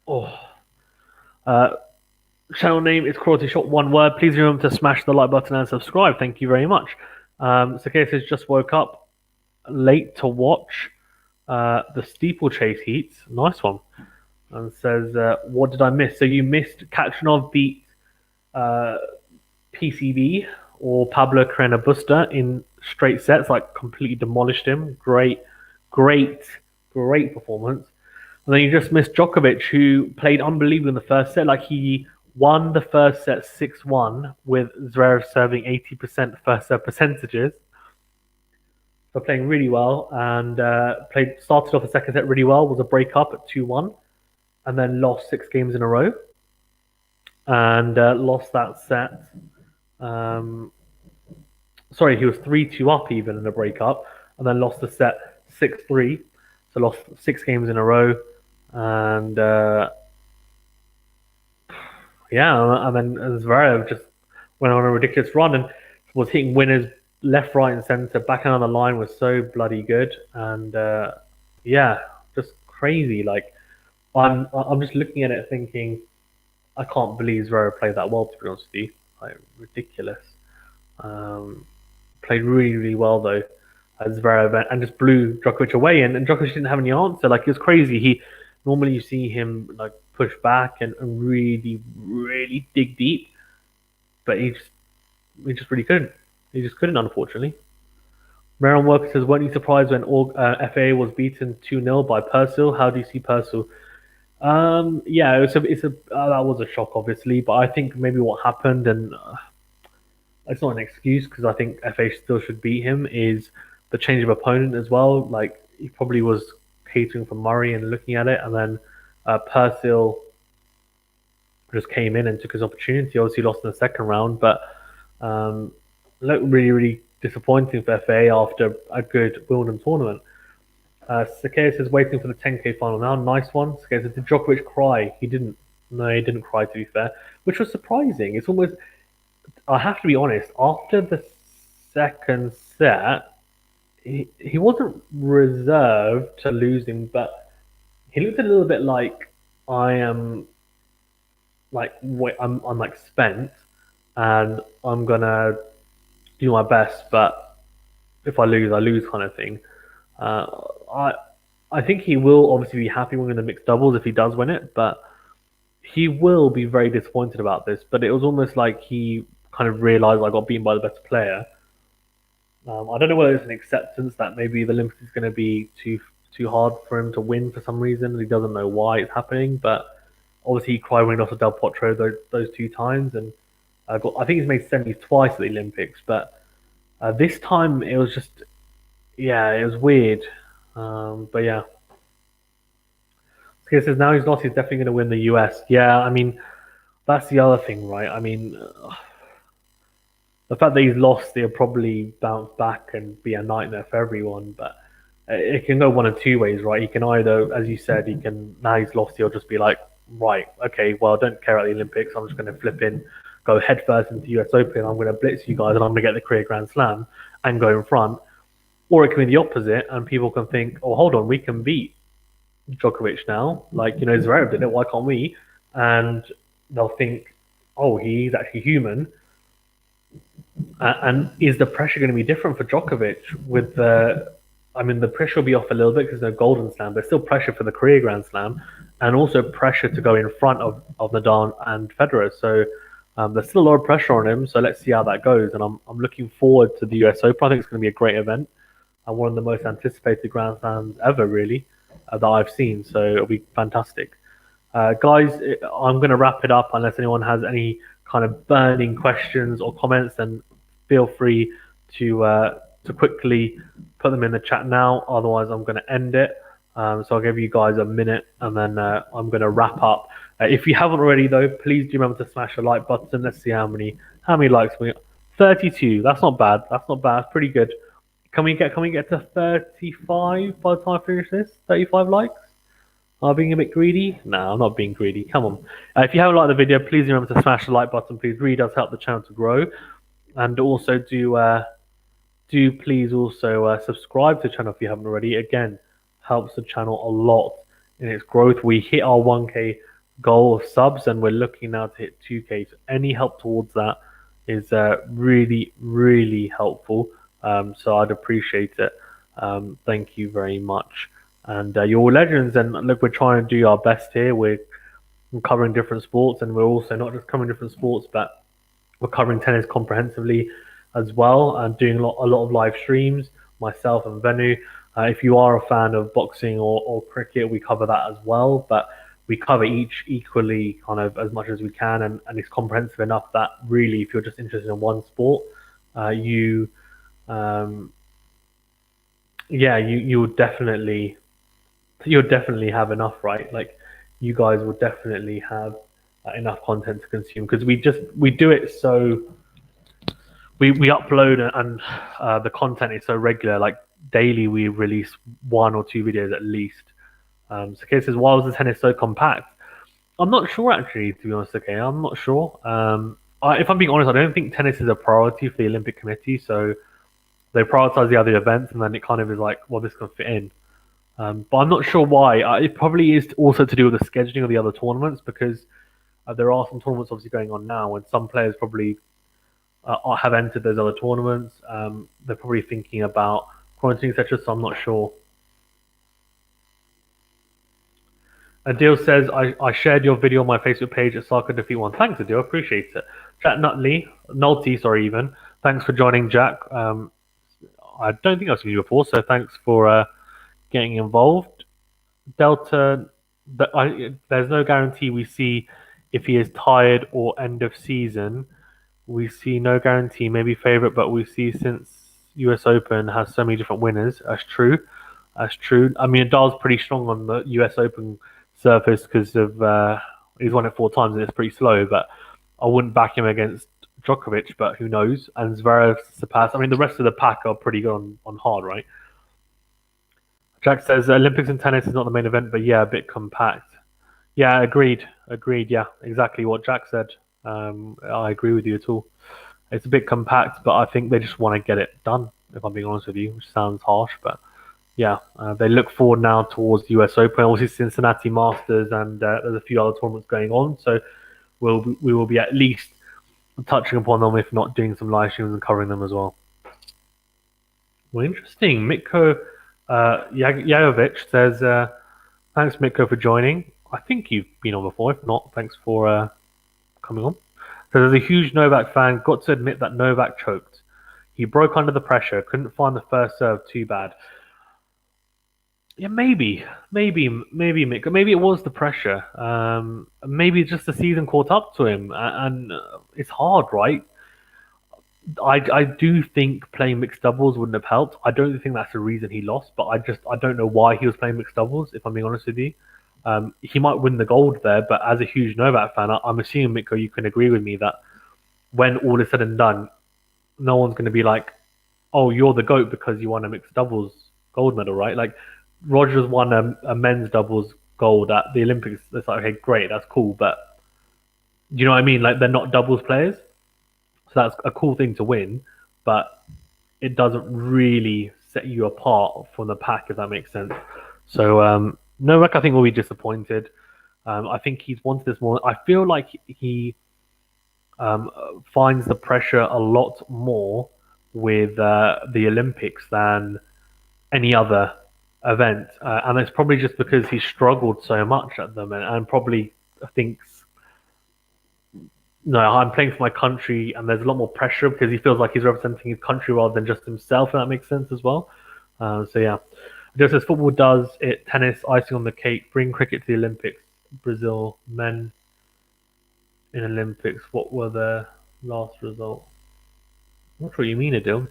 Oh. Channel name is Quality Shot, one word. Please remember to smash the like button and subscribe. Thank you very much. Sakay says, just woke up late to watch the steeplechase heats. Nice one. And says, what did I miss? So you missed Khachanov beat PCB or Pablo Carreno Busta in straight sets, like completely demolished him. Great performance. And then you just missed Djokovic, who played unbelievable in the first set. Like he won the first set 6-1 with Zverev serving 80% first set percentages. So playing really well and started off the second set really well, was a break up at 2-1 and then lost 6 games in a row and lost that set. Sorry, he was 3-2 up even in the breakup and then lost the set 6-3. So lost 6 games in a row and yeah, and then Zverev just went on a ridiculous run and was hitting winners left, right, and centre. Backhand on the line was so bloody good, and yeah, just crazy. Like I'm just looking at it thinking, I can't believe Zverev played that well. To be honest with you, like ridiculous. Played really well though, as Zverev, and just blew Djokovic away. And Djokovic didn't have any answer. Like it was crazy. He normally you see him like push back and really dig deep, but he just really couldn't. He just couldn't, unfortunately. Maron Worker says, weren't you surprised when FA was beaten 2-0 by Purcell? How do you see Purcell? Yeah, that was a shock, obviously, but I think maybe what happened, and it's not an excuse because I think FA still should beat him, is the change of opponent as well. Like, he probably was catering for Murray and looking at it, and then Purcell just came in and took his opportunity. Obviously, lost in the second round, but looked really disappointing for FA after a good Wimbledon tournament. Sakea says, waiting for the 10K final now. Nice one. Sakea says, did Djokovic cry? He didn't. No, he didn't cry, to be fair, which was surprising. It's almost, I have to be honest, after the second set, he wasn't reserved to losing, but he looked a little bit like I am, like I'm like spent, and I'm gonna do my best, but if I lose kind of thing. I think he will obviously be happy winning the mixed doubles if he does win it, but he will be very disappointed about this. But it was almost like he kind of realised I got beaten by the best player. I don't know whether it's an acceptance that maybe the Olympics is going to be too hard for him to win for some reason. He doesn't know why it's happening, but obviously he cried when he lost to Del Potro those 2 times, and I think he's made semis twice at the Olympics, but this time it was just, yeah, it was weird. But yeah. He says now he's lost, he's definitely going to win the US. Yeah, I mean, that's the other thing, right? I mean, the fact that he's lost, he'll probably bounce back and be a nightmare for everyone. But it can go one of 2 ways, right? He can either, as you said, now he's lost, he'll just be like, right, okay, well, I don't care about the Olympics. I'm just going to flip in, go headfirst into the US Open. I'm going to blitz you guys and I'm going to get the career Grand Slam and go in front. Or it can be the opposite, and people can think, oh, hold on, we can beat Djokovic now. Like, Zverev did it, why can't we? And they'll think, oh, he's actually human. And is the pressure going to be different for Djokovic? The pressure will be off a little bit because there's no Golden Slam, but still pressure for the career Grand Slam, and also pressure to go in front of Nadal and Federer. So There's still a lot of pressure on him, so let's see how that goes. And I'm looking forward to the US Open. I think it's going to be a great event and one of the most anticipated Grand Slams ever, really, that I've seen. So it'll be fantastic. Guys, I'm going to wrap it up unless anyone has any kind of burning questions or comments, then feel free to quickly put them in the chat now. Otherwise, I'm going to end it. So I'll give you guys a minute and then I'm going to wrap up. If you haven't already, though, please do remember to smash the like button. Let's see how many likes we got. 32. That's not bad. That's not bad. That's pretty good. Can we get to 35 by the time I finish this? 35 likes? Am I being a bit greedy? No, I'm not being greedy. Come on. If you haven't liked the video, please remember to smash the like button. Please, really does help the channel to grow. And also do please also subscribe to the channel if you haven't already. Again, helps the channel a lot in its growth. We hit our 1K goal of subs and we're looking now to hit 2K. So any help towards that is really, really helpful. So I'd appreciate it. Thank you very much. And you're all legends. And look, we're trying to do our best here. We're covering different sports, and we're also not just covering different sports, but we're covering tennis comprehensively as well, and doing a lot of live streams, myself and Venu. If you are a fan of boxing or cricket, we cover that as well. But we cover each equally, kind of as much as we can, and it's comprehensive enough that really, if you're just interested in one sport, you would definitely have enough, right? Like, you guys will definitely have enough content to consume, because we do it so we upload, and the content is so regular. Like, daily we release 1 or 2 videos at least. So Kay says, why was the tennis so compact? I'm not sure, actually, to be honest. Okay, I'm not sure. If I'm being honest, I don't think tennis is a priority for the Olympic Committee. So they prioritize the other events, and then it kind of is like, well, this can fit in. But I'm not sure why. It probably is also to do with the scheduling of the other tournaments, because there are some tournaments obviously going on now, and some players probably have entered those other tournaments. They're probably thinking about quarantine, etc. So I'm not sure. Adil says, I shared your video on my Facebook page at Soccer Defeat One. Thanks, Adil. Appreciate it. Jack Nulty, sorry, even. Thanks for joining, Jack. I don't think I've seen you before, so thanks for getting involved. Delta, there's no guarantee we see if he is tired or end of season. We see no guarantee, maybe favourite, but we see since US Open has so many different winners. That's true. That's true. I mean, Nadal's pretty strong on the US Open surface because of he's won it 4 times and it's pretty slow. But I wouldn't back him against Djokovic, but who knows? And Zverev surpassed. I mean, the rest of the pack are pretty good on hard, right? Jack says Olympics and tennis is not the main event, but yeah, a bit compact. Yeah, agreed. Yeah, exactly what Jack said. I agree with you at all. It's a bit compact, but I think they just want to get it done, if I'm being honest with you, which sounds harsh, but yeah, they look forward now towards the US Open, obviously Cincinnati Masters, and there's a few other tournaments going on, so we will be at least touching upon them, if not doing some live streams and covering them as well. Well, interesting. Mitko Yagovic says, thanks, Mitko, for joining. I think you've been on before. If not, thanks for coming on. So as a huge Novak fan, got to admit that Novak choked. He broke under the pressure, couldn't find the first serve, too bad. Yeah, maybe Mitko. Maybe it was the pressure. Maybe just the season caught up to him, and it's hard, right? I do think playing mixed doubles wouldn't have helped. I don't think that's the reason he lost, but I don't know why he was playing mixed doubles, if I'm being honest with you. He might win the gold there, but as a huge Novak fan, I'm assuming, Mitko, you can agree with me that when all is said and done, no one's going to be like, oh, you're the GOAT because you won a mixed doubles gold medal, right? Like, Rogers won a men's doubles gold at the Olympics. It's like, okay, great, that's cool, but do you know what I mean? Like, they're not doubles players. So that's a cool thing to win, but it doesn't really set you apart from the pack, if that makes sense. So Novak, I think, will be disappointed. I think he's wanted this more. I feel like he finds the pressure a lot more with the Olympics than any other event, and it's probably just because he struggled so much at them, and probably thinks no, I'm playing for my country, and there's a lot more pressure because he feels like he's representing his country rather than just himself. If that makes sense as well. So yeah, just as football does it, tennis icing on the cake. Bring cricket to the Olympics. Brazil men in Olympics. What were their last result? I'm not sure what you mean, Adil.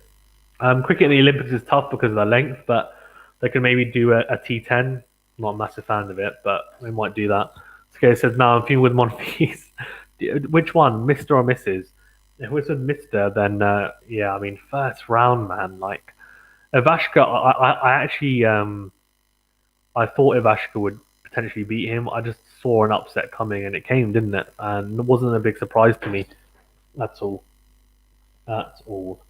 Cricket in the Olympics is tough because of the length, but they can maybe do a T10. Not a massive fan of it, but they might do that. Okay, says now I'm feeling with Monfils. Which one, Mister or Mrs.? If it was with Mister, then yeah, I mean first round, man. Like Ivashka, I actually I thought Ivashka would potentially beat him. I just saw an upset coming, and it came, didn't it? And it wasn't a big surprise to me. That's all. That's all.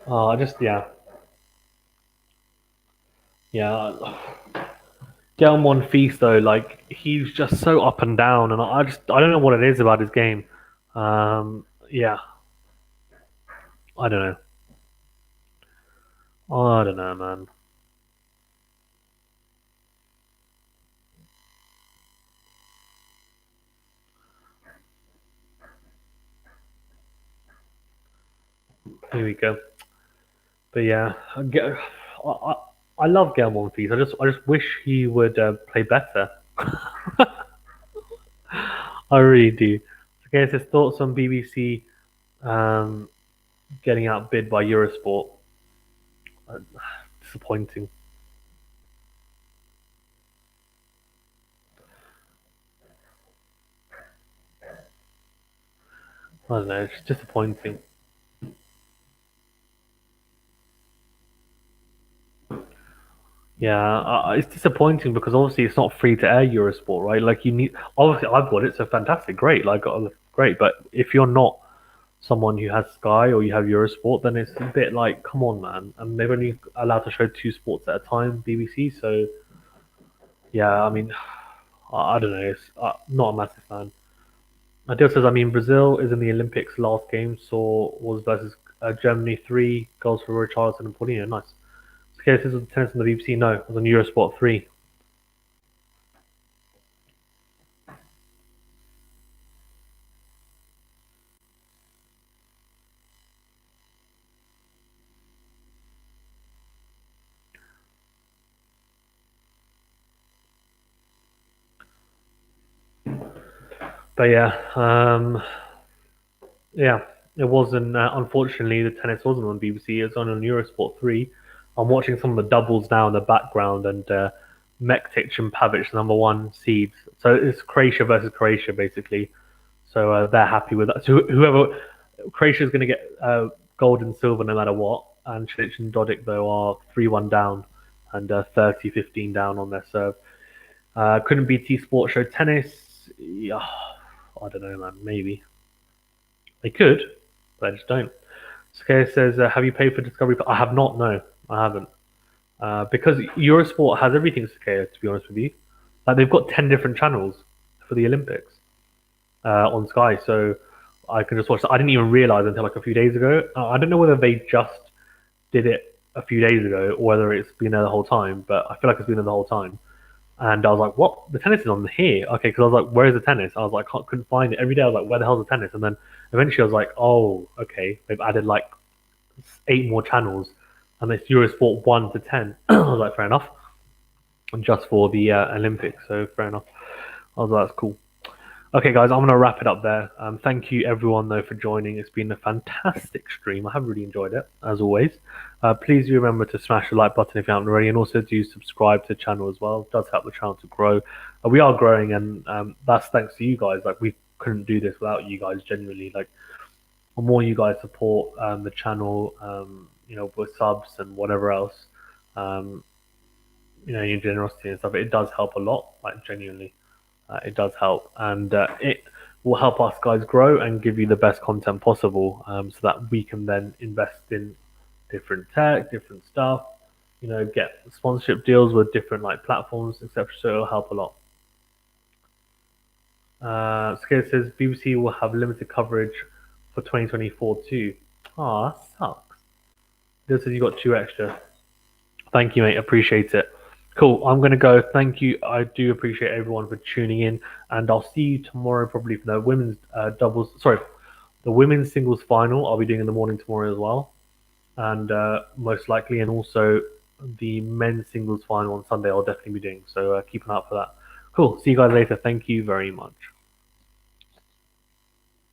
I just yeah. Gelmon Feast though, like he's just so up and down, and I don't know what it is about his game. Yeah, I don't know. I don't know, man. Here we go. But yeah, I love Gelmon Feast. I just wish he would play better. I really do. Okay, his thoughts on BBC um, getting outbid by Eurosport. Uh, Disappointing. I don't know. It's disappointing. Yeah, it's disappointing because obviously it's not free to air Eurosport, right? Like you need. Obviously, I've got it, so fantastic, great, like great. But if you're not someone who has Sky or you have Eurosport, then it's a bit like, come on, man. And they're only allowed to show two sports at a time, BBC. So yeah, I mean, I don't know. It's not a massive fan. Adil says, I mean, Brazil is in the Olympics. Last game saw was versus Germany, 3 goals for Richarlison and Paulinho. Nice. Okay, this is the tennis on the BBC. No, it was on Eurosport 3. But yeah, it wasn't. Unfortunately, the tennis wasn't on BBC. It was on Eurosport 3. I'm watching some of the doubles now in the background, and Mektic and Pavic, number one seeds. So it's Croatia versus Croatia, basically. So they're happy with that. So whoever Croatia is going to get gold and silver no matter what. And Cilic and Dodik though are 3-1 down and 30-15 down on their serve. Couldn't BT Sports show tennis? Yeah, I don't know, man. Maybe they could, but I just don't. Skay says, "Have you paid for Discovery?" I have not. No, I haven't. Because Eurosport has everything, Skay. To be honest with you, like they've got 10 different channels for the Olympics on Sky, so I can just watch. I didn't even realize until like a few days ago. I don't know whether they just did it a few days ago or whether it's been there the whole time, but I feel like it's been there the whole time. And I was like, what? The tennis is on here. Okay, because I was like, where's the tennis? I was like, couldn't find it. Every day I was like, where the hell's the tennis? And then eventually I was like, oh, okay. They've added like 8 more channels and it's Eurosport 1 to 10. I was like, fair enough. And just for the Olympics. So fair enough. I was like, that's cool. Okay, guys, I'm going to wrap it up there. Thank you, everyone, though, for joining. It's been a fantastic stream. I have really enjoyed it, as always. Please do remember to smash the like button if you haven't already, and also do subscribe to the channel as well. It does help the channel to grow. We are growing, and that's thanks to you guys. Like, we couldn't do this without you guys, genuinely. Like, the more you guys support the channel, with subs and whatever else, um, your generosity and stuff, it does help a lot, like, genuinely. It does help, and it will help us guys grow and give you the best content possible, so that we can then invest in different tech, different stuff. Get sponsorship deals with different like platforms, etc. So it'll help a lot. Skate says BBC will have limited coverage for 2024 too. Oh, that sucks. This says you got 2 extra. Thank you, mate. Appreciate it. Cool. I'm going to go. Thank you. I do appreciate everyone for tuning in, and I'll see you tomorrow probably for the women's doubles. Sorry, the women's singles final. I'll be doing in the morning tomorrow as well, and most likely, and also the men's singles final on Sunday. I'll definitely be doing. So keep an eye out for that. Cool. See you guys later. Thank you very much.